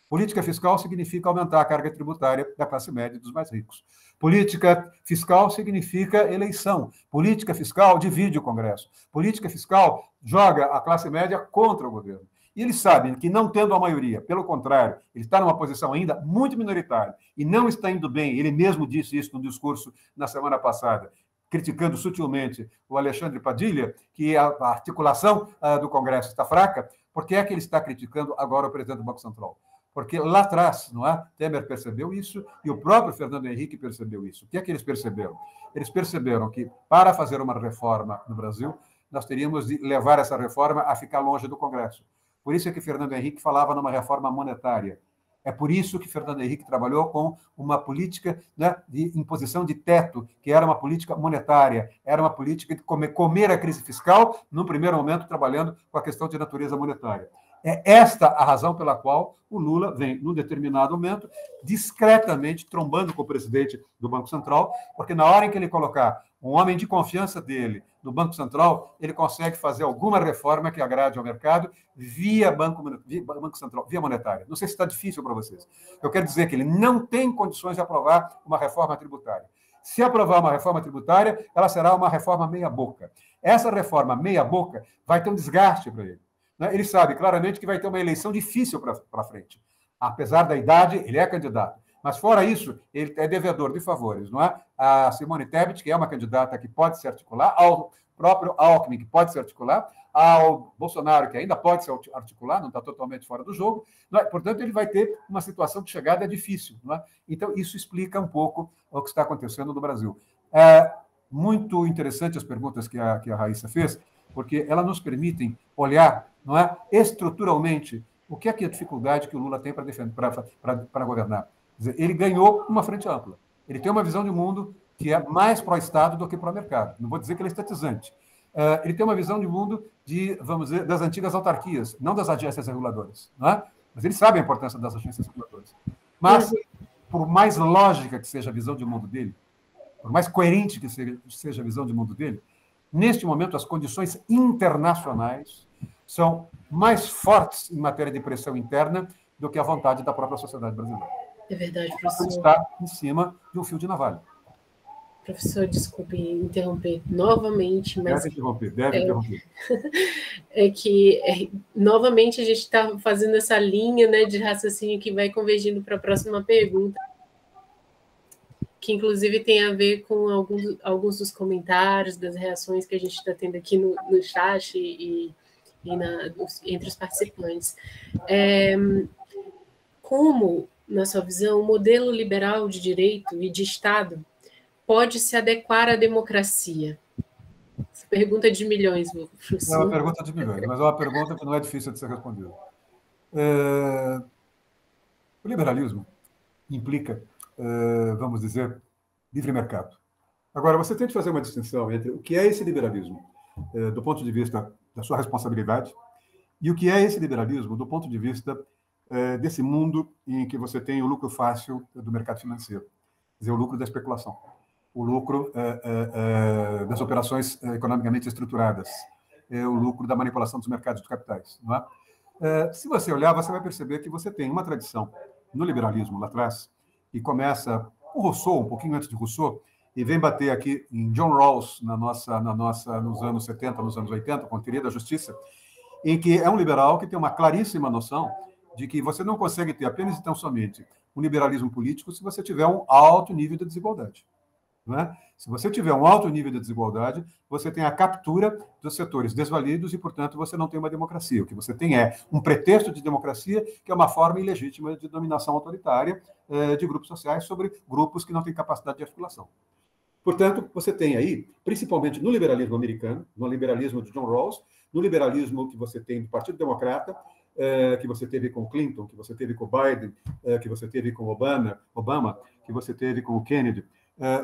Política fiscal significa aumentar a carga tributária da classe média e dos mais ricos. Política fiscal significa eleição. Política fiscal divide o Congresso. Política fiscal joga a classe média contra o governo. E eles sabem que, não tendo a maioria, pelo contrário, ele está numa posição ainda muito minoritária e não está indo bem. Ele mesmo disse isso no discurso na semana passada, criticando sutilmente o Alexandre Padilha, que a articulação do Congresso está fraca. Por que é que ele está criticando agora o presidente do Banco Central? Porque lá atrás, não é? Temer percebeu isso e o próprio Fernando Henrique percebeu isso. O que é que eles perceberam? Eles perceberam que, para fazer uma reforma no Brasil, nós teríamos de levar essa reforma a ficar longe do Congresso. Por isso é que Fernando Henrique falava numa reforma monetária. É por isso que Fernando Henrique trabalhou com uma política, né, de imposição de teto, que era uma política monetária, era uma política de comer a crise fiscal, num primeiro momento trabalhando com a questão de natureza monetária. É esta a razão pela qual o Lula vem, num determinado momento, discretamente trombando com o presidente do Banco Central, porque na hora em que ele colocar um homem de confiança dele no Banco Central, ele consegue fazer alguma reforma que agrade ao mercado via Banco Central, via monetária. Não sei se está difícil para vocês. Eu quero dizer que ele não tem condições de aprovar uma reforma tributária. Se aprovar uma reforma tributária, ela será uma reforma meia-boca. Essa reforma meia-boca vai ter um desgaste para ele. Ele sabe claramente que vai ter uma eleição difícil para frente. Apesar da idade, ele é candidato. Mas, fora isso, ele é devedor de favores, não é? A Simone Tebet, que é uma candidata que pode se articular, ao próprio Alckmin, que pode se articular, ao Bolsonaro, que ainda pode se articular, não está totalmente fora do jogo. Não é? Portanto, ele vai ter uma situação de chegada difícil. Não é? Então, isso explica um pouco o que está acontecendo no Brasil. É muito interessante as perguntas que a Raíssa fez, porque elas nos permitem olhar, não é, estruturalmente o que é a dificuldade que o Lula tem para defender, para governar. Quer dizer, ele ganhou uma frente ampla. Ele tem uma visão de mundo que é mais pró-Estado do que pró-mercado. Não vou dizer que ele é estatizante. Ele tem uma visão de mundo vamos dizer, das antigas autarquias, não das agências reguladoras. Não é? Mas ele sabe a importância das agências reguladoras. Mas, por mais lógica que seja a visão de mundo dele, por mais coerente que seja a visão de mundo dele, neste momento, as condições internacionais são mais fortes em matéria de pressão interna do que a vontade da própria sociedade brasileira. É verdade, professor. Ele está em cima de um fio de navalha. Professor, desculpe interromper novamente, mas... Deve interromper. É que, novamente, a gente está fazendo essa linha, né, de raciocínio que vai convergindo para a próxima pergunta, que inclusive tem a ver com alguns dos comentários, das reações que a gente está tendo aqui no chat e entre os participantes. Como, na sua visão, o modelo liberal de direito e de Estado pode se adequar à democracia? Essa pergunta é de milhões, professor. É uma pergunta de milhões, mas é uma pergunta que não é difícil de ser respondida. O liberalismo implica, vamos dizer, livre mercado. Agora, você tem que fazer uma distinção entre o que é esse liberalismo do ponto de vista da sua responsabilidade e o que é esse liberalismo do ponto de vista desse mundo em que você tem o lucro fácil do mercado financeiro, quer dizer, o lucro da especulação, o lucro das operações economicamente estruturadas, o lucro da manipulação dos mercados de capitais. Não é? Se você olhar, você vai perceber que você tem uma tradição no liberalismo lá atrás, e começa com Rousseau, um pouquinho antes de Rousseau, e vem bater aqui em John Rawls, nos anos 70, nos anos 80, com a teoria da justiça, em que é um liberal que tem uma claríssima noção de que você não consegue ter apenas e tão somente um liberalismo político se você tiver um alto nível de desigualdade. Não é? Se você tiver um alto nível de desigualdade, você tem a captura dos setores desvalidos e, portanto, você não tem uma democracia. O que você tem é um pretexto de democracia, que é uma forma ilegítima de dominação autoritária de grupos sociais sobre grupos que não têm capacidade de articulação. Portanto, você tem aí, principalmente no liberalismo americano, no liberalismo de John Rawls, no liberalismo que você tem do Partido Democrata, que você teve com Clinton, que você teve com Biden, que você teve com Obama, que você teve com o Kennedy,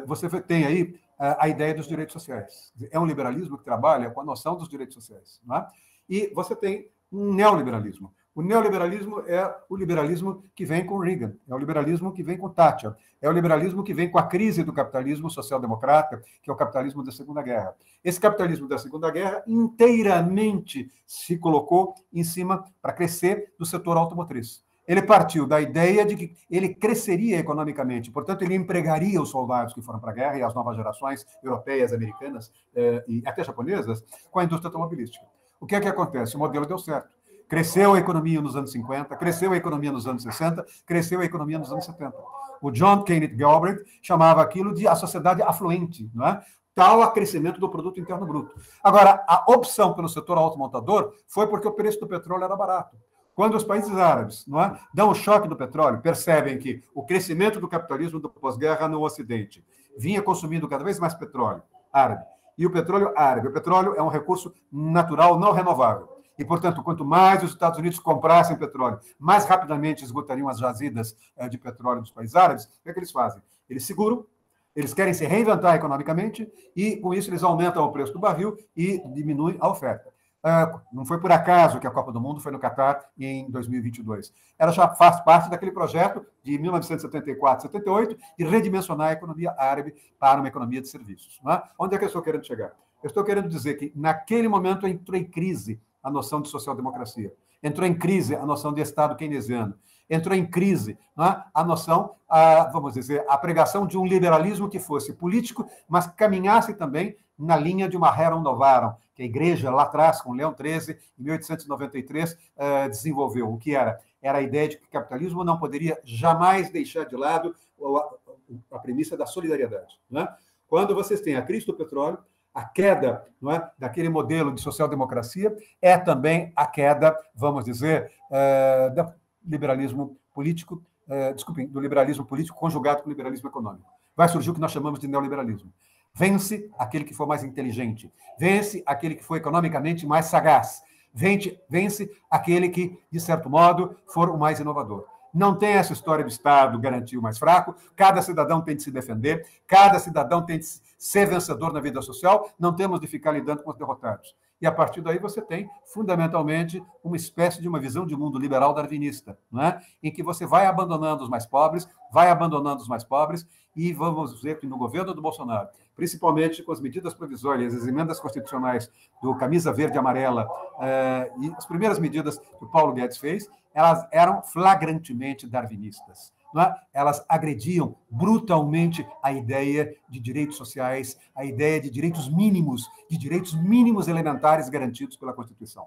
você tem aí a ideia dos direitos sociais. É um liberalismo que trabalha com a noção dos direitos sociais. Não é? E você tem um neoliberalismo. O neoliberalismo é o liberalismo que vem com Reagan, é o liberalismo que vem com Thatcher, é o liberalismo que vem com a crise do capitalismo social-democrata, que é o capitalismo da Segunda Guerra. Esse capitalismo da Segunda Guerra inteiramente se colocou em cima para crescer do setor automotriz. Ele partiu da ideia de que ele cresceria economicamente, portanto, ele empregaria os soldados que foram para a guerra e as novas gerações europeias, americanas e até japonesas com a indústria automobilística. O que é que acontece? O modelo deu certo. Cresceu a economia nos anos 50, cresceu a economia nos anos 60, cresceu a economia nos anos 70. O John Kenneth Galbraith chamava aquilo de a sociedade afluente, não é? Tal a crescimento do produto interno bruto. Agora, a opção pelo setor automontador foi porque o preço do petróleo era barato. Quando os países árabes, não é, dão o choque do petróleo, percebem que o crescimento do capitalismo do pós-guerra no Ocidente vinha consumindo cada vez mais petróleo árabe. E o petróleo árabe, o petróleo é um recurso natural não renovável. E, portanto, quanto mais os Estados Unidos comprassem petróleo, mais rapidamente esgotariam as jazidas de petróleo dos países árabes. O que é que eles fazem? Eles seguram, eles querem se reinventar economicamente e, com isso, eles aumentam o preço do barril e diminuem a oferta. Não foi por acaso que a Copa do Mundo foi no Catar em 2022. Ela já faz parte daquele projeto de 1974, 78, de redimensionar a economia árabe para uma economia de serviços. Não é? Onde é que eu estou querendo chegar? Eu estou querendo dizer que, naquele momento, entrou em crise a noção de social-democracia. Entrou em crise a noção de Estado keynesiano. Entrou em crise, não é? A noção, vamos dizer, a pregação de um liberalismo que fosse político, mas que caminhasse também na linha de uma Rerum Novarum, que a Igreja, lá atrás, com Leão XIII, em 1893, desenvolveu. O que era? Era a ideia de que o capitalismo não poderia jamais deixar de lado a premissa da solidariedade. Não é? Quando vocês têm a crise do petróleo, a queda, não é, daquele modelo de social-democracia é também a queda, vamos dizer, do liberalismo político, do liberalismo político conjugado com o liberalismo econômico. Vai surgir o que nós chamamos de neoliberalismo. Vence aquele que for mais inteligente, vence aquele que for economicamente mais sagaz, vence aquele que, de certo modo, for o mais inovador. Não tem essa história do Estado garantir o mais fraco, cada cidadão tem de se defender, cada cidadão tem de ser vencedor na vida social, não temos de ficar lidando com os derrotados. E, a partir daí, você tem, fundamentalmente, uma espécie de uma visão de mundo liberal darwinista, não é? Em que você vai abandonando os mais pobres, e vamos dizer que no governo do Bolsonaro, principalmente com as medidas provisórias, as emendas constitucionais do Camisa Verde e Amarela, e as primeiras medidas que o Paulo Guedes fez, elas eram flagrantemente darwinistas. Não é? Elas agrediam brutalmente a ideia de direitos sociais, a ideia de direitos mínimos elementares garantidos pela Constituição.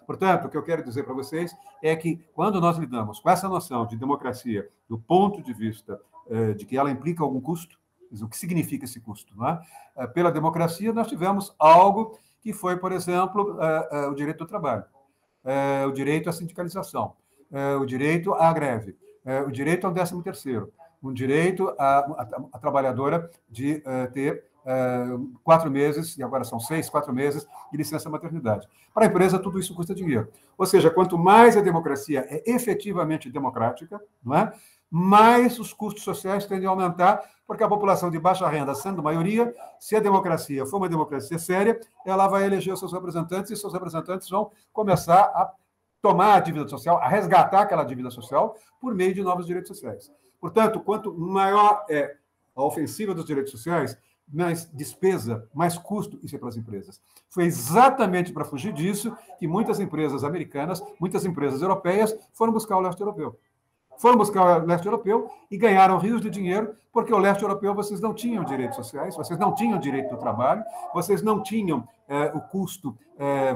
Portanto, o que eu quero dizer para vocês é que, quando nós lidamos com essa noção de democracia do ponto de vista de que ela implica algum custo, o que significa esse custo? Não é? Pela democracia, nós tivemos algo que foi, por exemplo, o direito do trabalho, o direito à sindicalização, o direito à greve, o direito ao 13º, um direito à trabalhadora de ter 4 meses, e agora são 4 meses, de licença maternidade. Para a empresa, tudo isso custa dinheiro. Ou seja, quanto mais a democracia é efetivamente democrática, não é? Mais os custos sociais tendem a aumentar, porque a população de baixa renda, sendo maioria, se a democracia for uma democracia séria, ela vai eleger os seus representantes, e seus representantes vão começar a tomar a dívida social, a resgatar aquela dívida social por meio de novos direitos sociais. Portanto, quanto maior é a ofensiva dos direitos sociais, mais despesa, mais custo isso é para as empresas. Foi exatamente para fugir disso que muitas empresas americanas, muitas empresas europeias foram buscar o leste europeu. Foram buscar o leste europeu e ganharam rios de dinheiro, porque o leste europeu vocês não tinham direitos sociais, vocês não tinham direito do trabalho, vocês não tinham o custo,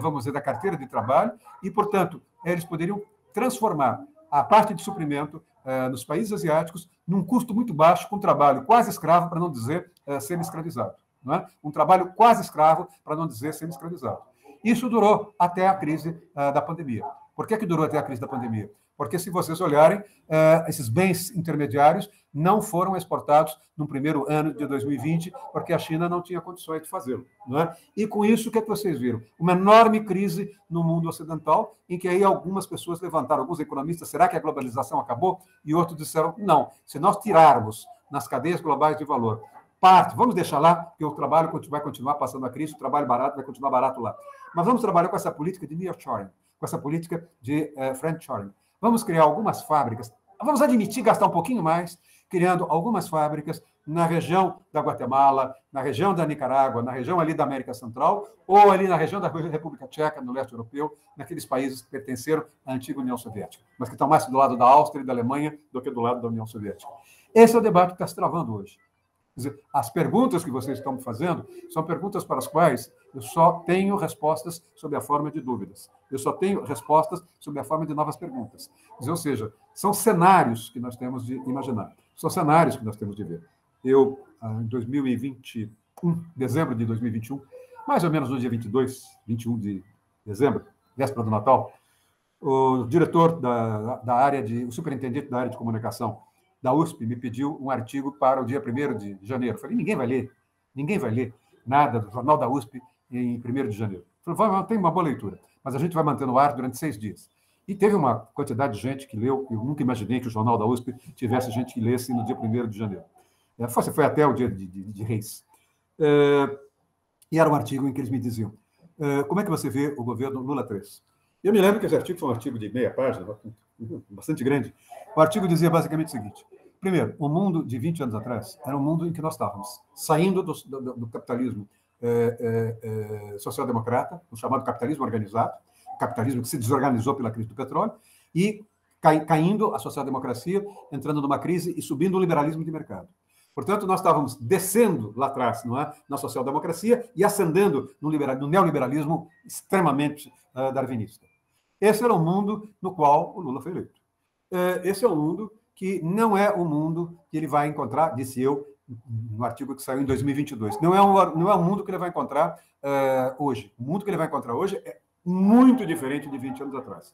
vamos dizer, da carteira de trabalho, e, portanto, eles poderiam transformar a parte de suprimento nos países asiáticos num custo muito baixo, com trabalho quase escravo, para não dizer semi-escravizado. Não é? Um trabalho quase escravo, para não dizer semi-escravizado. Isso durou até a crise da pandemia. Por que durou até a crise da pandemia? Porque, se vocês olharem, esses bens intermediários não foram exportados no primeiro ano de 2020, porque a China não tinha condições de fazê-lo. Não é? E, com isso, o que é que vocês viram? Uma enorme crise no mundo ocidental, em que aí algumas pessoas levantaram, alguns economistas, será que a globalização acabou? E outros disseram, não, se nós tirarmos nas cadeias globais de valor parte, vamos deixar lá, porque o trabalho vai continuar passando a crise, o trabalho barato vai continuar barato lá. Mas vamos trabalhar com essa política de nearshoring, com essa política de friendshoring. Vamos criar algumas fábricas, vamos admitir gastar um pouquinho mais, criando algumas fábricas na região da Guatemala, na região da Nicarágua, na região ali da América Central, ou ali na região da República Tcheca, no leste europeu, naqueles países que pertenceram à antiga União Soviética, mas que estão mais do lado da Áustria e da Alemanha do que do lado da União Soviética. Esse é o debate que está se travando hoje. Quer dizer, as perguntas que vocês estão me fazendo são perguntas para as quais eu só tenho respostas sob a forma de dúvidas. Eu só tenho respostas sob a forma de novas perguntas. Quer dizer, ou seja, são cenários que nós temos de imaginar. São cenários que nós temos de ver. Eu, em 2021, dezembro de 2021, mais ou menos no dia 21 de dezembro, véspera do Natal, o diretor o superintendente da área de comunicação da USP me pediu um artigo para o dia 1º de janeiro. Eu falei, ninguém vai ler nada do Jornal da USP em 1º de janeiro. Eu falei, tem uma boa leitura, mas a gente vai manter no ar durante 6 dias. E teve uma quantidade de gente que leu, eu nunca imaginei que o Jornal da USP tivesse gente que lesse no dia 1º de janeiro. Foi até o dia de Reis. E era um artigo em que eles me diziam, Como é que você vê o governo Lula 3? Eu me lembro que esse artigo foi um artigo de meia página, bastante grande. O artigo dizia basicamente o seguinte: primeiro, o mundo de 20 anos atrás era um mundo em que nós estávamos saindo do capitalismo social-democrata, o chamado capitalismo organizado, o capitalismo que se desorganizou pela crise do petróleo, e caindo a social-democracia, entrando numa crise e subindo o liberalismo de mercado. Portanto, nós estávamos descendo lá atrás, não é, na social-democracia e ascendendo no neoliberalismo extremamente darwinista. Esse era o mundo no qual o Lula foi eleito. Esse é um mundo que não é o mundo que ele vai encontrar, disse eu, no artigo que saiu em 2022. Não é um mundo que ele vai encontrar hoje. O mundo que ele vai encontrar hoje é muito diferente de 20 anos atrás.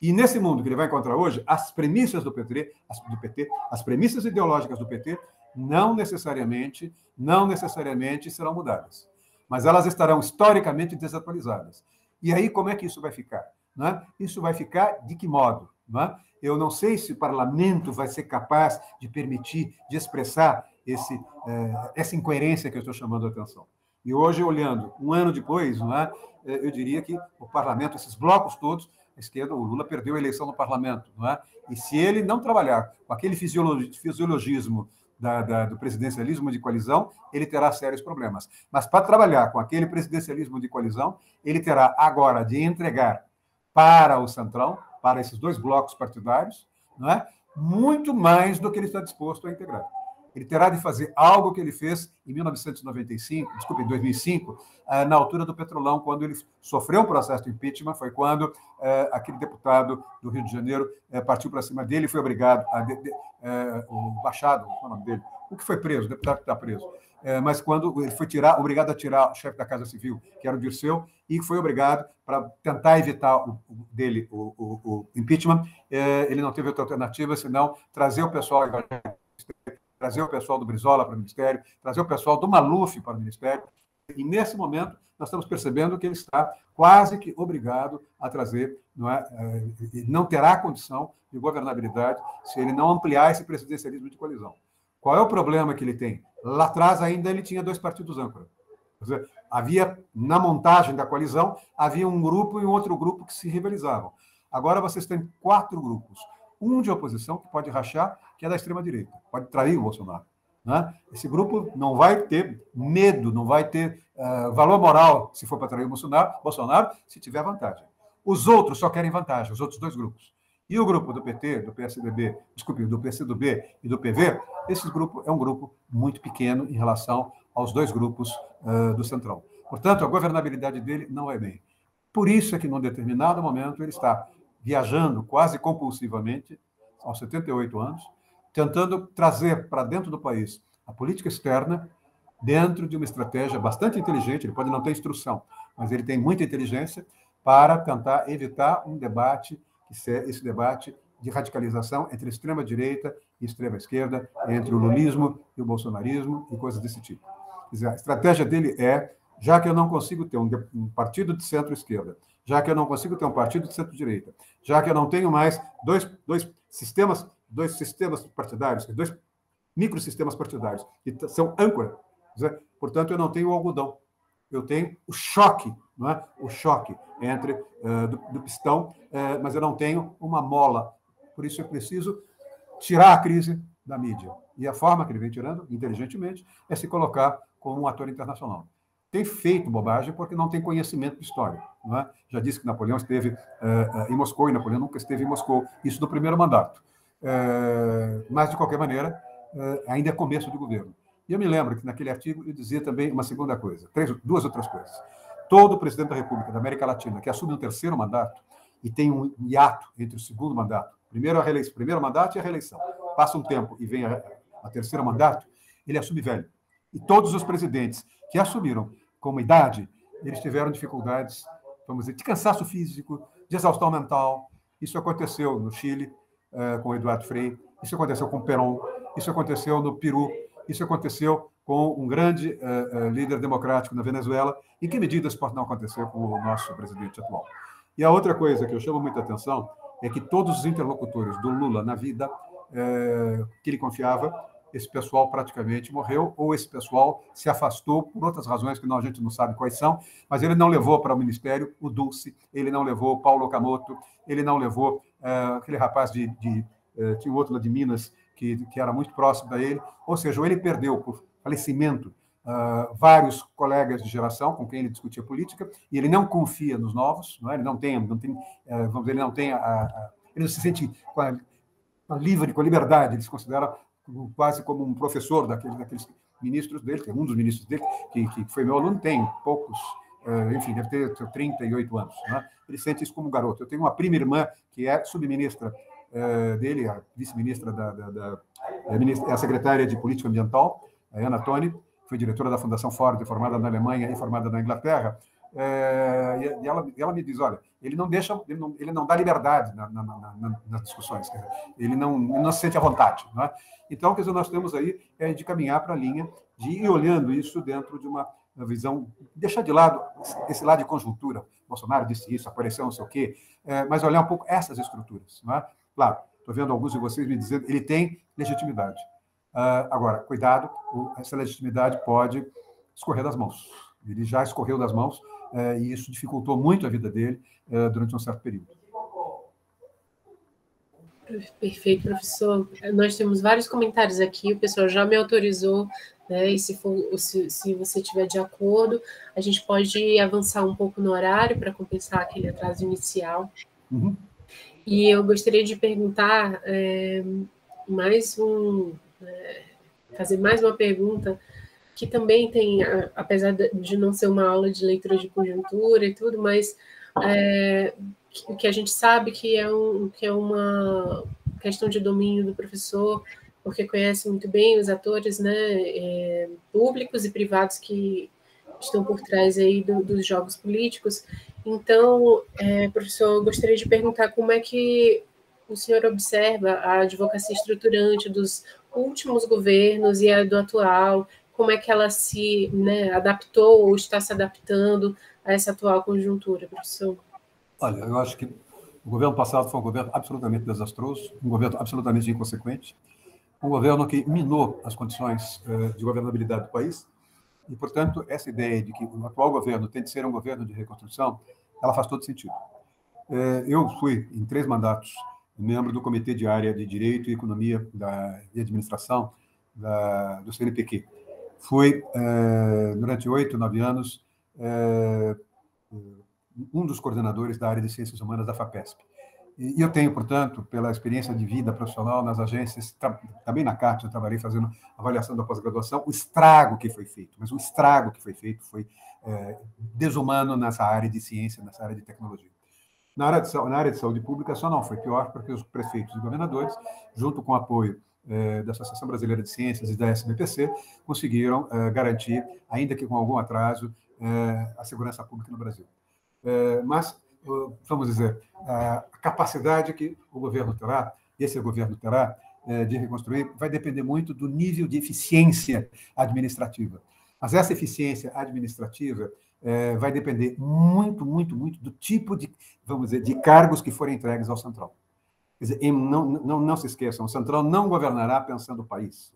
E nesse mundo que ele vai encontrar hoje, as premissas do PT, as premissas ideológicas do PT, não necessariamente serão mudadas. Mas elas estarão historicamente desatualizadas. E aí, como é que isso vai ficar? Né? Isso vai ficar de que modo? Né? Eu não sei se o parlamento vai ser capaz de permitir, de expressar essa incoerência que eu estou chamando a atenção. E hoje, olhando, um ano depois, não é, eu diria que o parlamento, esses blocos todos, a esquerda, o Lula perdeu a eleição no parlamento. Não é? E se ele não trabalhar com aquele fisiologismo do presidencialismo de coalizão, ele terá sérios problemas. Mas para trabalhar com aquele presidencialismo de coalizão, ele terá agora de entregar para o Centrão, para esses dois blocos partidários, não é? Muito mais do que ele está disposto a integrar. Ele terá de fazer algo que ele fez em 2005, na altura do Petrolão, quando ele sofreu um processo de impeachment, foi quando aquele deputado do Rio de Janeiro partiu para cima dele e foi obrigado o Machado, qual é o nome dele? O que foi preso, o deputado que está preso. Mas quando ele foi obrigado a tirar o chefe da Casa Civil, que era o Dirceu, e foi obrigado, para tentar evitar o impeachment, ele não teve outra alternativa senão trazer o pessoal do Brizola para o Ministério, trazer o pessoal do Maluf para o Ministério. E, nesse momento, nós estamos percebendo que ele está quase que obrigado a trazer, não terá condição de governabilidade se ele não ampliar esse presidencialismo de coalizão. Qual é o problema que ele tem? Lá atrás ainda ele tinha dois partidos âncora. Quer dizer, havia, na montagem da coalizão, havia um grupo e um outro grupo que se rivalizavam. Agora vocês têm 4 grupos. Um de oposição, que pode rachar, que é da extrema-direita, pode trair o Bolsonaro. Né? Esse grupo não vai ter medo, não vai ter valor moral se for para trair o Bolsonaro, se tiver vantagem. Os outros só querem vantagem, os outros 2 grupos. E o grupo do PT, do PSDB, do PCdoB e do PV, esse grupo é um grupo muito pequeno em relação aos 2 grupos do Centrão. Portanto, a governabilidade dele não é bem. Por isso é que, num determinado momento, ele está viajando quase compulsivamente, aos 78 anos, tentando trazer para dentro do país a política externa dentro de uma estratégia bastante inteligente. Ele pode não ter instrução, mas ele tem muita inteligência para tentar evitar um debate, esse debate de radicalização entre extrema-direita e extrema-esquerda, entre o lulismo e o bolsonarismo e coisas desse tipo. Quer dizer, a estratégia dele já que eu não consigo ter um partido de centro-esquerda, já que eu não consigo ter um partido de centro-direita, já que eu não tenho mais dois sistemas partidários, 2 microsistemas partidários, que são âncora, portanto, eu não tenho o algodão. Eu tenho o choque, não é? O choque entre do pistão, mas eu não tenho uma mola. Por isso, eu preciso tirar a crise da mídia. E a forma que ele vem tirando, inteligentemente, é se colocar como um ator internacional. Tem feito bobagem porque não tem conhecimento de história. Não é? Já disse que Napoleão esteve em Moscou, e Napoleão nunca esteve em Moscou. Isso do primeiro mandato. Mas, de qualquer maneira, ainda é começo de governo. E eu me lembro que, naquele artigo, eu dizia também uma segunda coisa, 2 outras coisas. Todo presidente da República da América Latina que assume um 3º mandato e tem um hiato entre o 2º mandato, primeiro mandato e a reeleição, passa um tempo e vem a 3º mandato, ele assume velho. E todos os presidentes que assumiram com uma idade, eles tiveram dificuldades, vamos dizer, de cansaço físico, de exaustão mental. Isso aconteceu no Chile, com o Eduardo Frei, isso aconteceu com o Perón, isso aconteceu no Peru, isso aconteceu com um grande líder democrático na Venezuela. Em que medida isso pode não acontecer com o nosso presidente atual? E a outra coisa que eu chamo muita atenção é que todos os interlocutores do Lula na vida, que ele confiava, esse pessoal praticamente morreu, ou esse pessoal se afastou por outras razões que a gente não sabe quais são, mas ele não levou para o Ministério o Dulce, ele não levou o Paulo Okamoto, ele não levou aquele rapaz tinha outro lá de Minas, que era muito próximo a ele, ou seja, ele perdeu por falecimento vários colegas de geração com quem ele discutia política, e ele não confia nos novos, não é? Ele não tem vamos dizer, ele não se sente livre, com a liberdade, ele se considera quase como um professor daqueles ministros dele, tem um dos ministros dele, que foi meu aluno, tem poucos, enfim, deve ter 38 anos. Né? Ele sente isso como garoto. Eu tenho uma prima irmã que é subministra dele, a vice-ministra é a secretária de Política Ambiental, a Ana Toni, foi diretora da Fundação Ford, formada na Alemanha e formada na Inglaterra, e ela me diz, olha, ele não dá liberdade nas discussões, ele não se sente à vontade. Né? Então, quer dizer, nós temos aí de caminhar para a linha de ir olhando isso dentro de uma visão, deixar de lado esse lado de conjuntura. Bolsonaro disse isso, apareceu não sei o quê, mas olhar um pouco essas estruturas. Não é? Claro, estou vendo alguns de vocês me dizendo ele tem legitimidade. Agora, cuidado, essa legitimidade pode escorrer das mãos. Ele já escorreu das mãos e isso dificultou muito a vida dele durante um certo período. Perfeito, professor. Nós temos vários comentários aqui, o pessoal já me autorizou, né? E se você estiver de acordo, a gente pode avançar um pouco no horário para compensar aquele atraso inicial. Uhum. E eu gostaria de perguntar fazer mais uma pergunta que também tem, apesar de não ser uma aula de leitura de conjuntura e tudo, mas que a gente sabe que é uma questão de domínio do professor, porque conhece muito bem os atores, né, públicos e privados que estão por trás aí dos jogos políticos. Então, professor, eu gostaria de perguntar como é que o senhor observa a advocacia estruturante dos últimos governos e a do atual, como é que ela se adaptou ou está se adaptando a essa atual conjuntura, professor? Olha, eu acho que o governo passado foi um governo absolutamente desastroso, um governo absolutamente inconsequente, um governo que minou as condições de governabilidade do país e, portanto, essa ideia de que o atual governo tem de ser um governo de reconstrução, ela faz todo sentido. Eu fui, em 3 mandatos, membro do Comitê de Área de Direito e Economia e Administração do CNPq. Fui, durante 8, 9 anos, um dos coordenadores da área de Ciências Humanas da FAPESP. E eu tenho, portanto, pela experiência de vida profissional nas agências, também na CAPES, eu trabalhei fazendo avaliação da pós-graduação, o estrago que foi feito, mas o estrago que foi feito foi desumano nessa área de ciência, nessa área de tecnologia. Na área de saúde pública só não foi pior, porque os prefeitos e governadores, junto com o apoio da Associação Brasileira de Ciências e da SBPC, conseguiram garantir, ainda que com algum atraso, a segurança pública no Brasil. Mas, vamos dizer, a capacidade que o governo terá, esse governo terá, de reconstruir, vai depender muito do nível de eficiência administrativa. Mas essa eficiência administrativa vai depender muito, muito, muito do tipo de, vamos dizer, de cargos que forem entregues ao Centrão. Quer dizer, não se esqueçam, o Centrão não governará pensando o país.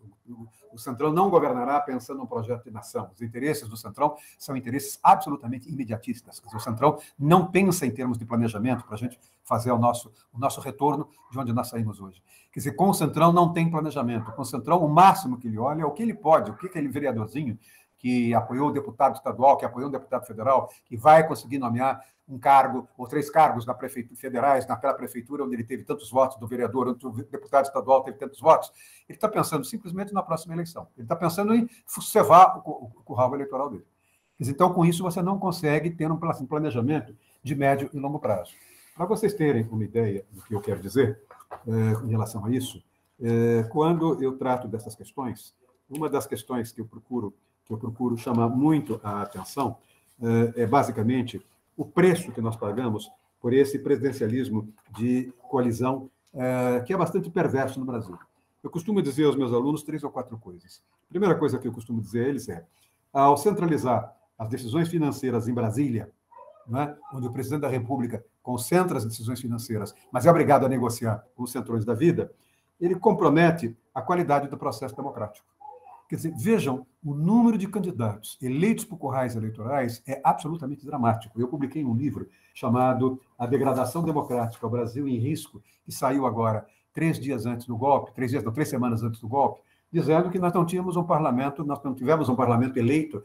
O Centrão não governará pensando um projeto de nação. Os interesses do Centrão são interesses absolutamente imediatistas. Quer dizer, o Centrão não pensa em termos de planejamento para a gente fazer o nosso retorno de onde nós saímos hoje. Quer dizer, com o Centrão não tem planejamento. Com o Centrão, o máximo que ele olha é o que ele pode, o que aquele vereadorzinho que apoiou o deputado estadual, que apoiou o deputado federal, que vai conseguir nomear um cargo ou 3 cargos na prefeitura, federais, naquela prefeitura onde ele teve tantos votos do vereador, onde o deputado estadual teve tantos votos, ele está pensando simplesmente na próxima eleição. Ele está pensando em cevar o curral eleitoral dele. Então, com isso, você não consegue ter um planejamento de médio e longo prazo. Para vocês terem uma ideia do que eu quero dizer em relação a isso, quando eu trato dessas questões, uma das questões que eu procuro chamar muito a atenção é basicamente o preço que nós pagamos por esse presidencialismo de coalizão que é bastante perverso no Brasil. Eu costumo dizer aos meus alunos 3 ou 4 coisas. A primeira coisa que eu costumo dizer a eles ao centralizar as decisões financeiras em Brasília, né, onde o presidente da República concentra as decisões financeiras, mas é obrigado a negociar com os centrões da vida, ele compromete a qualidade do processo democrático. Quer dizer, vejam, o número de candidatos eleitos por currais eleitorais é absolutamente dramático. Eu publiquei um livro chamado A Degradação Democrática, o Brasil em Risco, que saiu agora 3 dias antes do golpe, 3 semanas antes do golpe, dizendo que nós não tínhamos um parlamento, nós não tivemos um parlamento eleito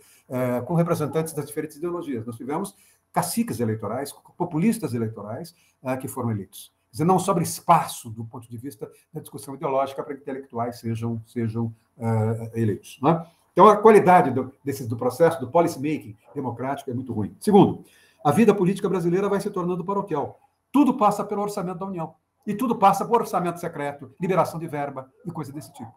com representantes das diferentes ideologias. Nós tivemos caciques eleitorais, populistas eleitorais que foram eleitos. Quer dizer, não sobra espaço do ponto de vista da discussão ideológica para que intelectuais sejam eleitos. Não é? Então, a qualidade do processo, do policy-making democrático é muito ruim. Segundo, a vida política brasileira vai se tornando paroquial. Tudo passa pelo orçamento da União. E tudo passa por orçamento secreto, liberação de verba e coisa desse tipo.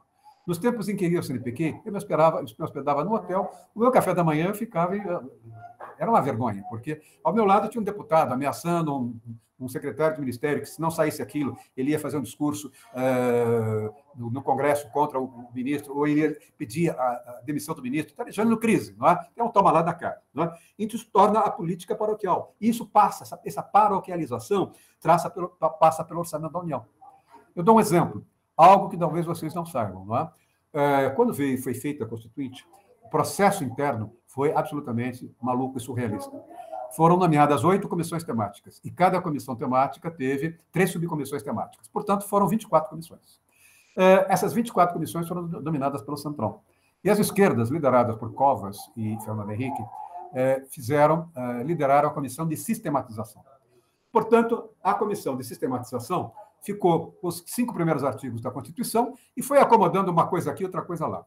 Nos tempos em que ia ao CNPq, eu me hospedava no hotel, o meu café da manhã eu ficava... Era uma vergonha, porque ao meu lado tinha um deputado ameaçando um secretário de ministério que, se não saísse aquilo, ele ia fazer um discurso no Congresso contra o ministro, ou ele ia pedir a demissão do ministro. Está deixando crise, não é? É um toma lá da cá. Não é? Então, isso torna a política paroquial. E isso passa, essa paroquialização passa pelo orçamento da União. Eu dou um exemplo, algo que talvez vocês não saibam. Não é? Quando foi feita a Constituinte, o processo interno foi absolutamente maluco e surrealista. Foram nomeadas 8 comissões temáticas, e cada comissão temática teve 3 subcomissões temáticas. Portanto, foram 24 comissões. Essas 24 comissões foram dominadas pelo Centrão. E as esquerdas, lideradas por Covas e Fernando Henrique, lideraram a comissão de sistematização. Portanto, a comissão de sistematização ficou com os 5 primeiros artigos da Constituição e foi acomodando uma coisa aqui, outra coisa lá.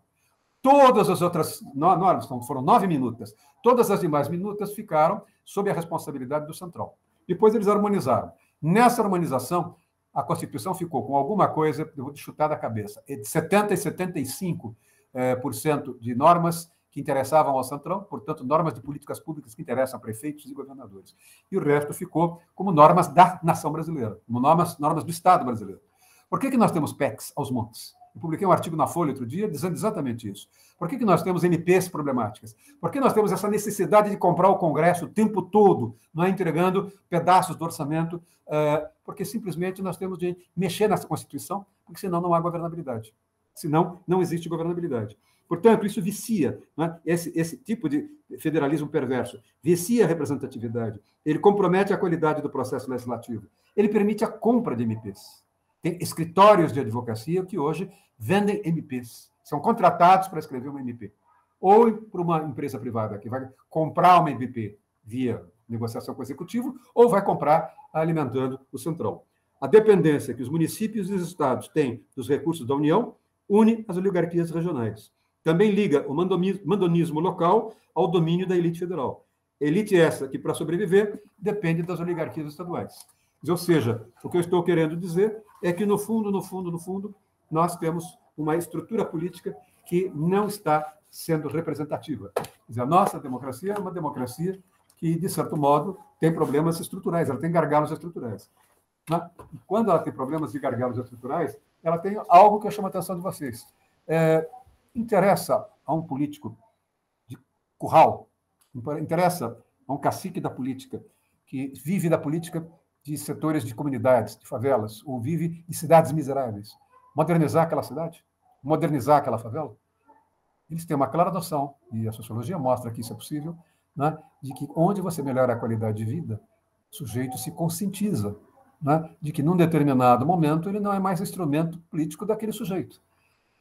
Todas as outras normas, foram 9 minutas, todas as demais minutas ficaram sob a responsabilidade do Centrão. Depois eles harmonizaram. Nessa harmonização, a Constituição ficou com alguma coisa, eu vou chutar da cabeça, de 70% e 75% de normas que interessavam ao Centrão, portanto, normas de políticas públicas que interessam a prefeitos e governadores. E o resto ficou como normas da nação brasileira, como normas do Estado brasileiro. Por que nós temos PECs aos montes? Eu publiquei um artigo na Folha outro dia dizendo exatamente isso. Por que nós temos MPs problemáticas? Por que nós temos essa necessidade de comprar o Congresso o tempo todo, não é, entregando pedaços do orçamento? Porque simplesmente nós temos de mexer nessa Constituição, porque senão não há governabilidade. Senão não existe governabilidade. Portanto, isso vicia, né? Esse tipo de federalismo perverso, vicia a representatividade, ele compromete a qualidade do processo legislativo, ele permite a compra de MPs. Tem escritórios de advocacia que hoje vendem MPs, são contratados para escrever uma MP. Ou por uma empresa privada que vai comprar uma MP via negociação com o executivo, ou vai comprar alimentando o Centrão. A dependência que os municípios e os estados têm dos recursos da União une as oligarquias regionais. Também liga o mandonismo local ao domínio da elite federal. Elite essa que, para sobreviver, depende das oligarquias estaduais. Ou seja, o que eu estou querendo dizer é que, no fundo, nós temos uma estrutura política que não está sendo representativa. Quer dizer, a nossa democracia é uma democracia que, de certo modo, tem problemas estruturais, ela tem gargalos estruturais. E quando ela tem problemas de gargalos estruturais, ela tem algo que eu chamo a atenção de vocês. Interessa a um político de curral, interessa a um cacique da política, que vive da política de setores de comunidades, de favelas, ou vive em cidades miseráveis, modernizar aquela cidade? Modernizar aquela favela? Eles têm uma clara noção, e a sociologia mostra que isso é possível, né, de que onde você melhora a qualidade de vida, o sujeito se conscientiza, né, de que num determinado momento ele não é mais instrumento político daquele sujeito.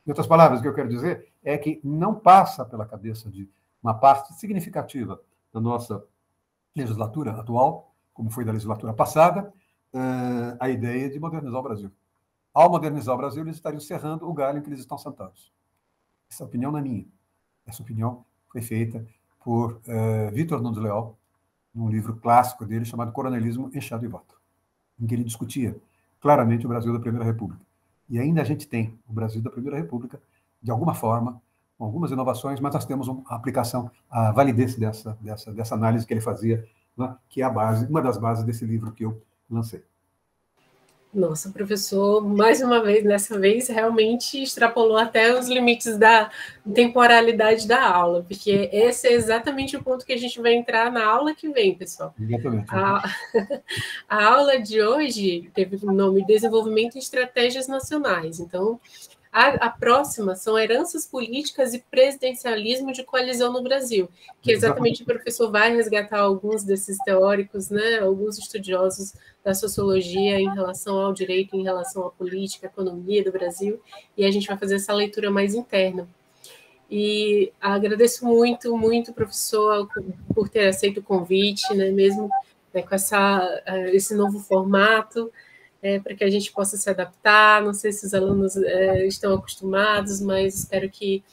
Em outras palavras, o que eu quero dizer é que não passa pela cabeça de uma parte significativa da nossa legislatura atual, como foi da legislatura passada, a ideia de modernizar o Brasil. Ao modernizar o Brasil, eles estariam cerrando o galho em que eles estão sentados. Essa opinião não é minha. Essa opinião foi feita por Vitor Nunes Leal, num livro clássico dele chamado Coronelismo, Enxado e Voto, em que ele discutia claramente o Brasil da Primeira República. E ainda a gente tem o Brasil da Primeira República, de alguma forma, com algumas inovações, mas nós temos a aplicação, a validez dessa análise que ele fazia, né, que é a base, uma das bases desse livro que eu lancei. Nossa, professor, mais uma vez, dessa vez, realmente extrapolou até os limites da temporalidade da aula, porque esse é exatamente o ponto que a gente vai entrar na aula que vem, pessoal. Exatamente. A aula de hoje teve o nome Desenvolvimento e Estratégias Nacionais. Então, a próxima são heranças políticas e presidencialismo de coalizão no Brasil, que exatamente o professor vai resgatar alguns desses teóricos, né, alguns estudiosos da sociologia em relação ao direito, em relação à política, à economia do Brasil, e a gente vai fazer essa leitura mais interna. E agradeço muito, muito, professor, por ter aceito o convite, né, mesmo né, com esse novo formato, para que a gente possa se adaptar. Não sei se os alunos estão acostumados, mas espero que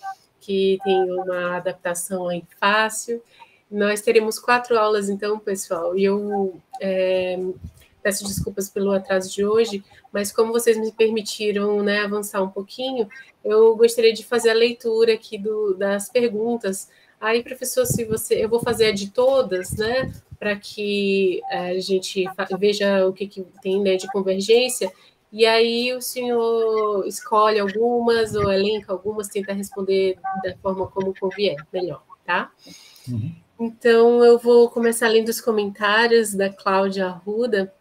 tenham uma adaptação aí fácil. Nós teremos 4 aulas, então, pessoal, e eu peço desculpas pelo atraso de hoje, mas como vocês me permitiram, né, avançar um pouquinho, eu gostaria de fazer a leitura aqui das perguntas. Aí, professor, eu vou fazer a de todas, né, para que a gente veja o que tem, né, de convergência, e aí o senhor escolhe algumas ou elenca algumas, tenta responder da forma como convier, melhor, tá? Uhum. Então, eu vou começar lendo os comentários da Cláudia Arruda.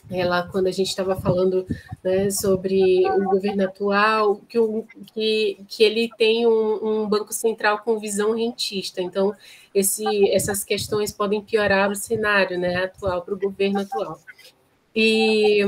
Ela, quando a gente estava falando, né, sobre o governo atual, que ele tem um banco central com visão rentista. Então, essas questões podem piorar o cenário, né, atual, para o governo atual. E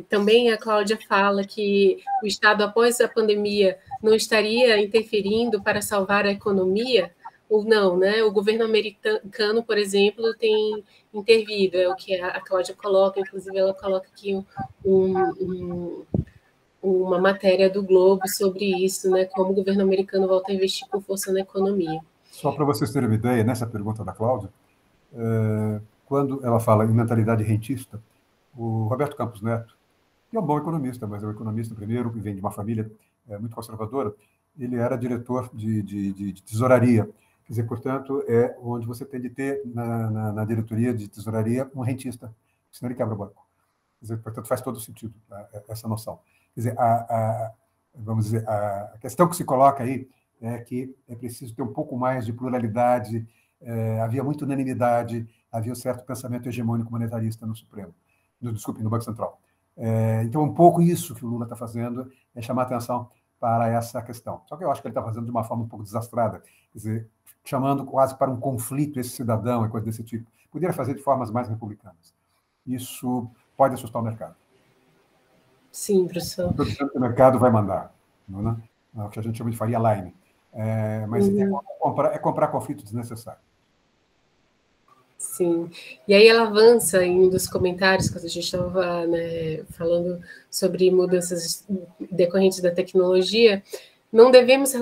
também a Cláudia fala que o Estado, após a pandemia, não estaria interferindo para salvar a economia, ou não, né? O governo americano, por exemplo, tem intervido, é o que a Cláudia coloca, inclusive ela coloca aqui uma matéria do Globo sobre isso, né? Como o governo americano volta a investir com força na economia. Só para vocês terem uma ideia, nessa pergunta da Cláudia, quando ela fala em mentalidade rentista, o Roberto Campos Neto, que é um bom economista, mas é um economista, primeiro, que vem de uma família muito conservadora, ele era diretor de tesouraria. Quer dizer, portanto, é onde você tem de ter na diretoria de tesouraria um rentista, senão ele quebra o banco. Quer dizer, portanto, faz todo sentido essa noção. Quer dizer, vamos dizer, a questão que se coloca aí é que é preciso ter um pouco mais de pluralidade, havia muita unanimidade, havia um certo pensamento hegemônico monetarista no Supremo, no Banco Central. Então, um pouco isso que o Lula está fazendo é chamar atenção para essa questão. Só que eu acho que ele está fazendo de uma forma um pouco desastrada, quer dizer, chamando quase para um conflito esse cidadão e coisa desse tipo. Poderia fazer de formas mais republicanas. Isso pode assustar o mercado. Sim, professor. Estou dizendo que o mercado vai mandar, não é? O que a gente chama de Faria Line. Mas é comprar conflito desnecessário. Sim. E aí ela avança em um dos comentários, quando a gente estava, né, falando sobre mudanças decorrentes da tecnologia, não devemos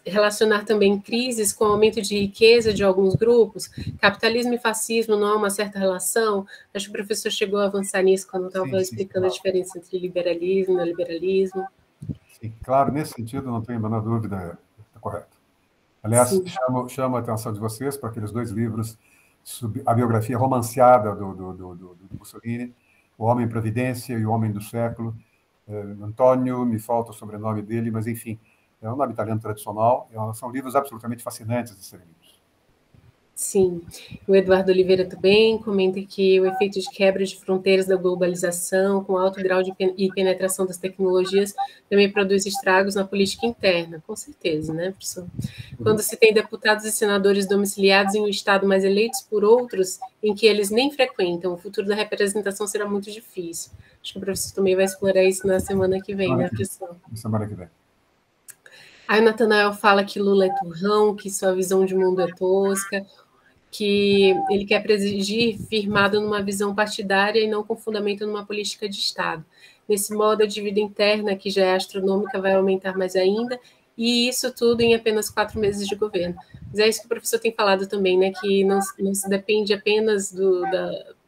relacionar também crises com o aumento de riqueza de alguns grupos? Capitalismo e fascismo não há uma certa relação? Acho que o professor chegou a avançar nisso quando estava explicando claro. A diferença entre liberalismo e neoliberalismo. Sim, claro, nesse sentido, não tenho a menor dúvida, está correto. Aliás, chamo a atenção de vocês para aqueles 2 livros, a biografia romanceada do Mussolini, O Homem em Providência e O Homem do Século. Antônio, me falta o sobrenome dele, mas, enfim, é um nome italiano tradicional. São livros absolutamente fascinantes de serem lidos. Sim. O Eduardo Oliveira também comenta que o efeito de quebra de fronteiras da globalização, com alto grau de penetração das tecnologias, também produz estragos na política interna. Com certeza, né, professor? Quando se tem deputados e senadores domiciliados em um estado, mas eleitos por outros, em que eles nem frequentam, o futuro da representação será muito difícil. Acho que o professor também vai explorar isso na semana que vem, né, professor? Semana que vem. Aí o Natanael fala que Lula é turrão, que sua visão de mundo é tosca, que ele quer presidir firmado numa visão partidária e não com fundamento numa política de Estado. Nesse modo, a dívida interna, que já é astronômica, vai aumentar mais ainda, e isso tudo em apenas 4 meses de governo. Mas é isso que o professor tem falado também, né, que não se depende apenas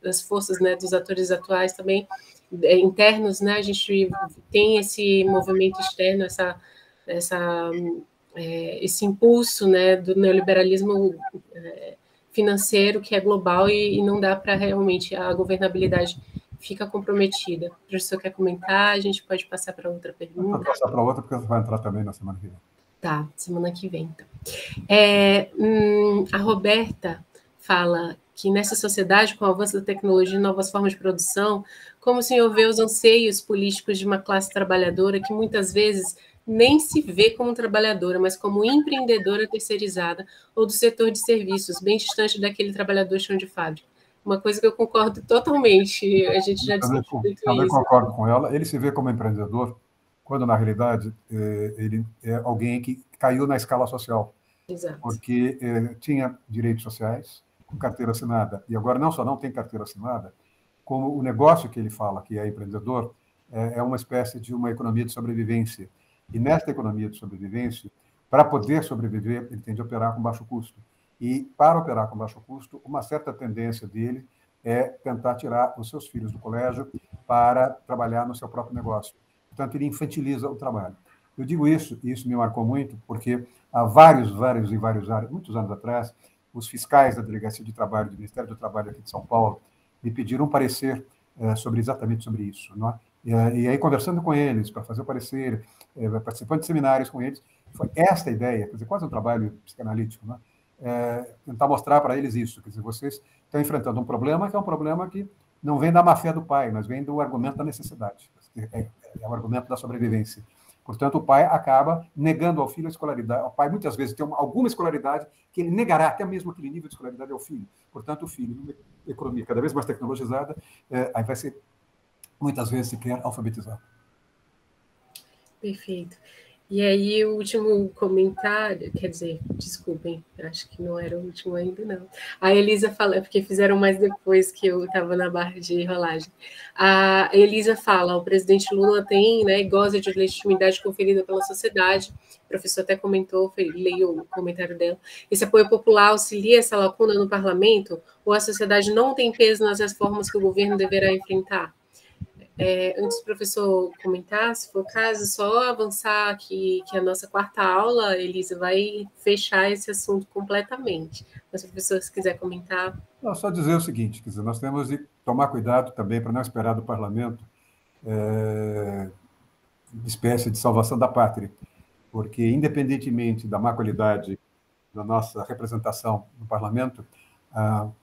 das forças, né, dos atores atuais também, internos, né, a gente tem esse movimento externo, esse impulso, né, do neoliberalismo financeiro que é global e não dá para realmente a governabilidade fica comprometida. O professor quer comentar? A gente pode passar para outra pergunta? Vou passar para outra, porque você vai entrar também na semana que vem. Tá, semana que vem, então. A Roberta fala que nessa sociedade, com o avanço da tecnologia e novas formas de produção, como o senhor vê os anseios políticos de uma classe trabalhadora que muitas vezes nem se vê como trabalhadora, mas como empreendedora terceirizada ou do setor de serviços, bem distante daquele trabalhador chão de fábrica? Uma coisa que eu concordo totalmente, a gente já discutiu muito também isso. concordo com ela. Ele se vê como empreendedor, quando, na realidade, ele é alguém que caiu na escala social. Exato. Porque tinha direitos sociais, com carteira assinada, e agora não só não tem carteira assinada, como o negócio que ele fala, que é empreendedor, é uma espécie de uma economia de sobrevivência. E nesta economia de sobrevivência, para poder sobreviver, ele tem de operar com baixo custo. E, para operar com baixo custo, uma certa tendência dele é tentar tirar os seus filhos do colégio para trabalhar no seu próprio negócio. Portanto, ele infantiliza o trabalho. Eu digo isso, e isso me marcou muito, porque há muitos anos atrás, os fiscais da Delegacia de Trabalho do Ministério do Trabalho aqui de São Paulo me pediram um parecer exatamente sobre isso. Não é? E aí, conversando com eles, para fazer o parecer, participando de seminários com eles, foi esta ideia, quer dizer, quase um trabalho psicanalítico, não é? Tentar mostrar para eles isso, quer dizer, vocês estão enfrentando um problema que é um problema que não vem da má-fé do pai, mas vem do argumento da necessidade, é o argumento da sobrevivência. Portanto, o pai acaba negando ao filho a escolaridade. O pai, muitas vezes, tem alguma escolaridade que ele negará até mesmo aquele nível de escolaridade ao filho. Portanto, o filho, numa economia cada vez mais tecnologizada, aí vai ser, muitas vezes, sequer alfabetizado. Perfeito. E aí, o último comentário, quer dizer, desculpem, acho que não era o último ainda, não. A Elisa fala, porque fizeram mais depois que eu estava na barra de rolagem. A Elisa fala, o presidente Lula tem, né, goza de legitimidade conferida pela sociedade, o professor até comentou, leio o comentário dela, esse apoio popular auxilia essa lacuna no parlamento, ou a sociedade não tem peso nas reformas que o governo deverá enfrentar? Antes do professor comentar, se for o caso, só avançar que a nossa quarta aula, Elisa, vai fechar esse assunto completamente. Mas, professor, se quiser comentar. Não, só dizer o seguinte, quer dizer, nós temos de tomar cuidado também para não esperar do parlamento espécie de salvação da pátria, porque, independentemente da má qualidade da nossa representação no parlamento,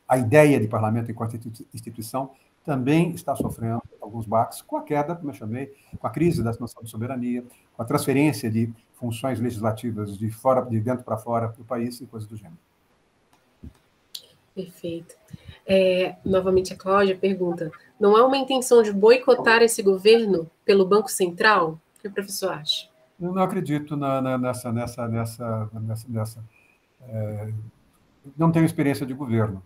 a ideia de parlamento enquanto instituição também está sofrendo alguns baques com a queda, como eu chamei, com a crise da noção de soberania, com a transferência de funções legislativas de dentro para fora do país e coisas do gênero. Perfeito. Novamente, a Cláudia pergunta, não há uma intenção de boicotar esse governo pelo Banco Central? O que o professor acha? Eu não acredito nessa não tenho experiência de governo,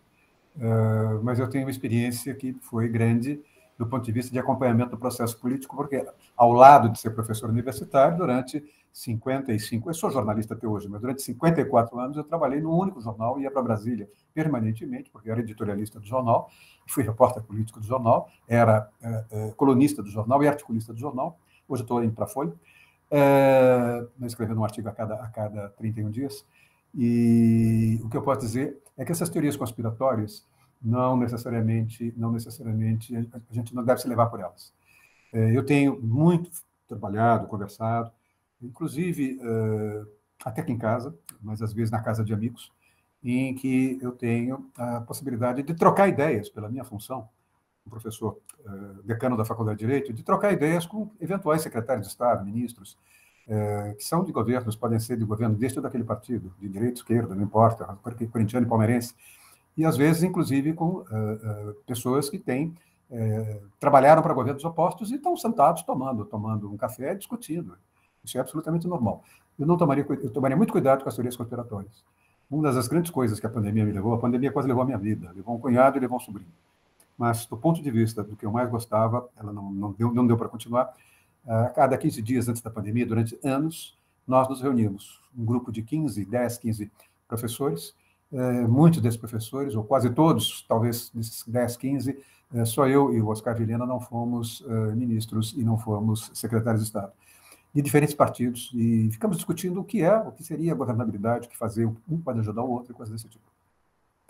mas eu tenho uma experiência que foi grande do ponto de vista de acompanhamento do processo político, porque, ao lado de ser professor universitário, durante 55, eu sou jornalista até hoje, mas durante 54 anos eu trabalhei no único jornal e ia para Brasília permanentemente, porque eu era editorialista do jornal, fui repórter político do jornal, era colunista do jornal e articulista do jornal, hoje estou indo para a Folha, escrevendo um artigo a cada 31 dias, e o que eu posso dizer é que essas teorias conspiratórias não necessariamente a gente não deve se levar por elas. Eu tenho muito trabalhado, conversado, inclusive até aqui em casa, mas às vezes na casa de amigos, em que eu tenho a possibilidade de trocar ideias pela minha função, como professor decano da Faculdade de Direito, de trocar ideias com eventuais secretários de Estado, ministros, que são de governos, podem ser de governo deste ou daquele partido, de direita, esquerda, não importa, corintiano e palmeirense, e às vezes, inclusive, com pessoas que trabalharam para governos opostos e estão sentados tomando um café, discutindo. Isso é absolutamente normal. Eu tomaria muito cuidado com as teorias conspiratórias. Uma das grandes coisas que a pandemia me levou, a pandemia quase levou a minha vida, levou um cunhado e levou um sobrinho. Mas, do ponto de vista do que eu mais gostava, ela não deu para continuar. A cada 15 dias antes da pandemia, durante anos, nós nos reuníamos, um grupo de 10, 15 professores, muitos desses professores, ou quase todos, talvez desses 10, 15, só eu e o Oscar Vilhena não fomos ministros e não fomos secretários de Estado, de diferentes partidos, e ficamos discutindo o que seria a governabilidade, o que fazer, um pode ajudar o outro e coisas desse tipo.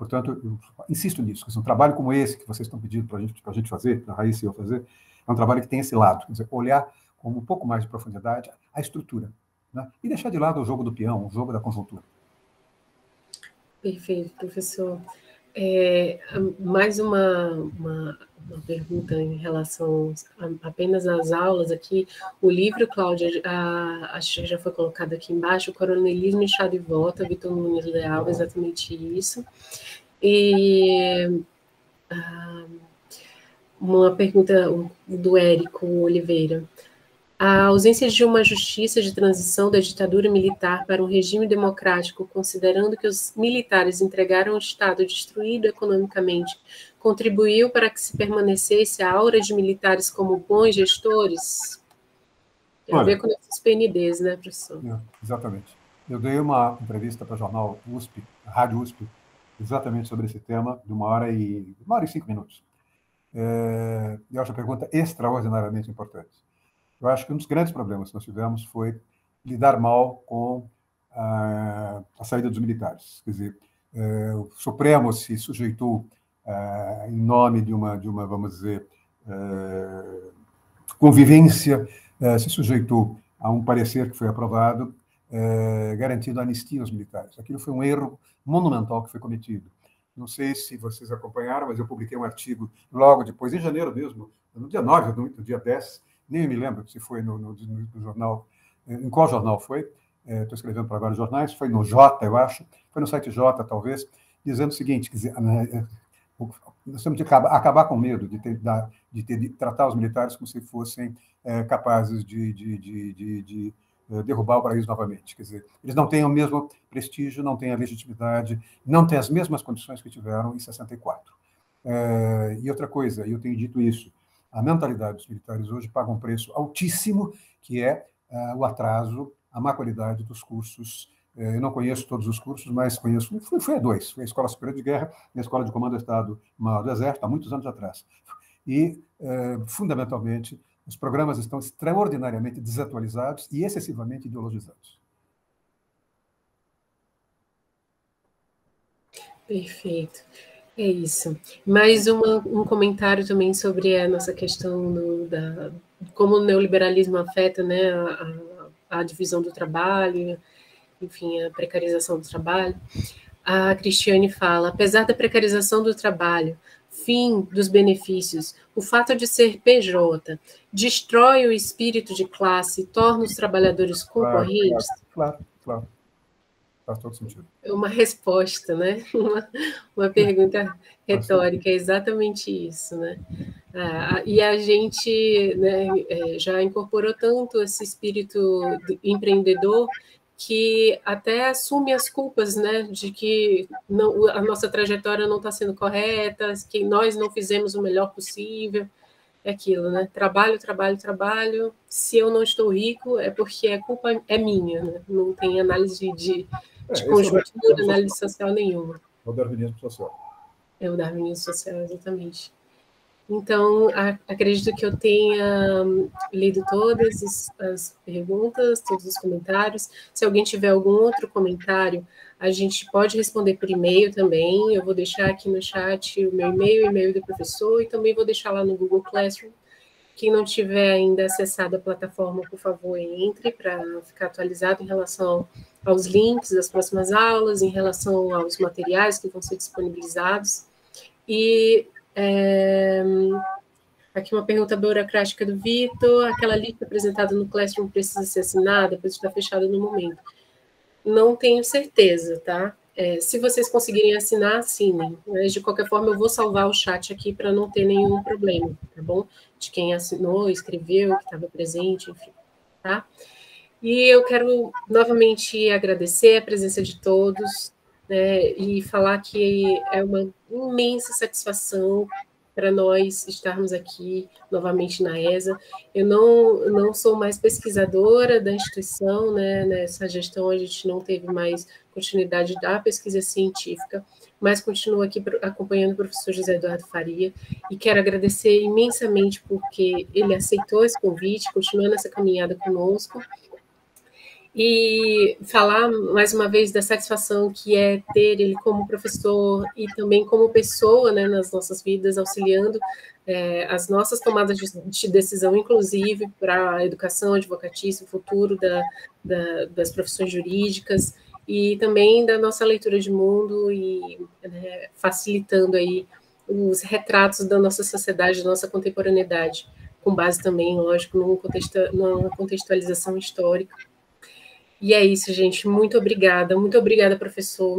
Portanto, eu insisto nisso, que um trabalho como esse que vocês estão pedindo para a gente fazer, para a Raíssa e eu fazer, é um trabalho que tem esse lado, quer dizer, olhar com um pouco mais de profundidade a estrutura, né? E deixar de lado o jogo do peão, o jogo da conjuntura. Perfeito, professor. Mais uma pergunta em relação apenas às aulas aqui. O livro, Cláudia, acho que já foi colocado aqui embaixo, Coronelismo e Chá de Volta, Vitor Nunes Leal, exatamente isso. E uma pergunta do Érico Oliveira. A ausência de uma justiça de transição da ditadura militar para um regime democrático, considerando que os militares entregaram o Estado destruído economicamente, contribuiu para que se permanecesse a aura de militares como bons gestores? Tem a ver com esses PNDs, né, professor? Exatamente. Eu dei uma entrevista para o jornal USP, a Rádio USP, exatamente sobre esse tema, de 1h05. Eu acho a pergunta extraordinariamente importante. Eu acho que um dos grandes problemas que nós tivemos foi lidar mal com a saída dos militares. Quer dizer, o Supremo se sujeitou, em nome de uma vamos dizer, convivência, se sujeitou a um parecer que foi aprovado, garantindo a anistia aos militares. Aquilo foi um erro monumental que foi cometido. Não sei se vocês acompanharam, mas eu publiquei um artigo logo depois, em janeiro mesmo, no dia 9, no dia 10, nem me lembro se foi no jornal, em qual jornal foi, estou escrevendo para vários jornais, foi no Jota, eu acho, foi no site Jota, talvez, dizendo o seguinte, quer dizer, nós temos de acabar com medo de tratar os militares como se fossem capazes de derrubar o país novamente. Quer dizer, eles não têm o mesmo prestígio, não têm a legitimidade, não têm as mesmas condições que tiveram em 64. E outra coisa, eu tenho dito isso, a mentalidade dos militares hoje paga um preço altíssimo, que é o atraso, a má qualidade dos cursos. Eu não conheço todos os cursos, mas conheço, fui a 2, foi a Escola Superior de Guerra e a Escola de Comando do Estado-Maior do Exército, há muitos anos atrás. E, fundamentalmente, os programas estão extraordinariamente desatualizados e excessivamente ideologizados. Perfeito. É isso. Mais um comentário também sobre a nossa questão como o neoliberalismo afeta, né, a divisão do trabalho, enfim, a precarização do trabalho. A Cristiane fala, apesar da precarização do trabalho, fim dos benefícios, o fato de ser PJ destrói o espírito de classe e torna os trabalhadores concorrentes? Claro. Faz todo sentido. É uma resposta, né? Uma pergunta retórica, é exatamente isso, né? E a gente, né, já incorporou tanto esse espírito empreendedor que até assume as culpas, né, de que a nossa trajetória não está sendo correta, que nós não fizemos o melhor possível. É aquilo, né? Trabalho. Se eu não estou rico, é porque a culpa é minha, né? Não tem análise de conjuntura, análise social nenhuma. É o darwinismo social. É o darwinismo social, exatamente. Então, acredito que eu tenha lido todas as perguntas, todos os comentários. Se alguém tiver algum outro comentário, a gente pode responder por e-mail também. Eu vou deixar aqui no chat o meu e-mail, o e-mail do professor, e também vou deixar lá no Google Classroom. Quem não tiver ainda acessado a plataforma, por favor, entre para ficar atualizado em relação aos links das próximas aulas, em relação aos materiais que vão ser disponibilizados. E aqui uma pergunta burocrática do Vitor, aquela lista apresentada no Classroom precisa ser assinada, pois está fechada no momento. Não tenho certeza, tá? Se vocês conseguirem assinar, assinem. Mas, de qualquer forma, eu vou salvar o chat aqui para não ter nenhum problema, tá bom? De quem assinou, escreveu, que estava presente, enfim, tá? E eu quero novamente agradecer a presença de todos, né, e falar que é uma imensa satisfação para nós estarmos aqui novamente na ESA. Eu não sou mais pesquisadora da instituição, né, nessa gestão a gente não teve mais continuidade da pesquisa científica, mas continuo aqui acompanhando o professor José Eduardo Faria, e quero agradecer imensamente porque ele aceitou esse convite, continuando essa caminhada conosco, e falar mais uma vez da satisfação que é ter ele como professor e também como pessoa, né, nas nossas vidas, auxiliando as nossas tomadas de decisão, inclusive para a educação advocatícia, o futuro das profissões jurídicas, e também da nossa leitura de mundo e facilitando aí os retratos da nossa sociedade, da nossa contemporaneidade, com base também, lógico, numa contextualização histórica. E é isso, gente. Muito obrigada, professor.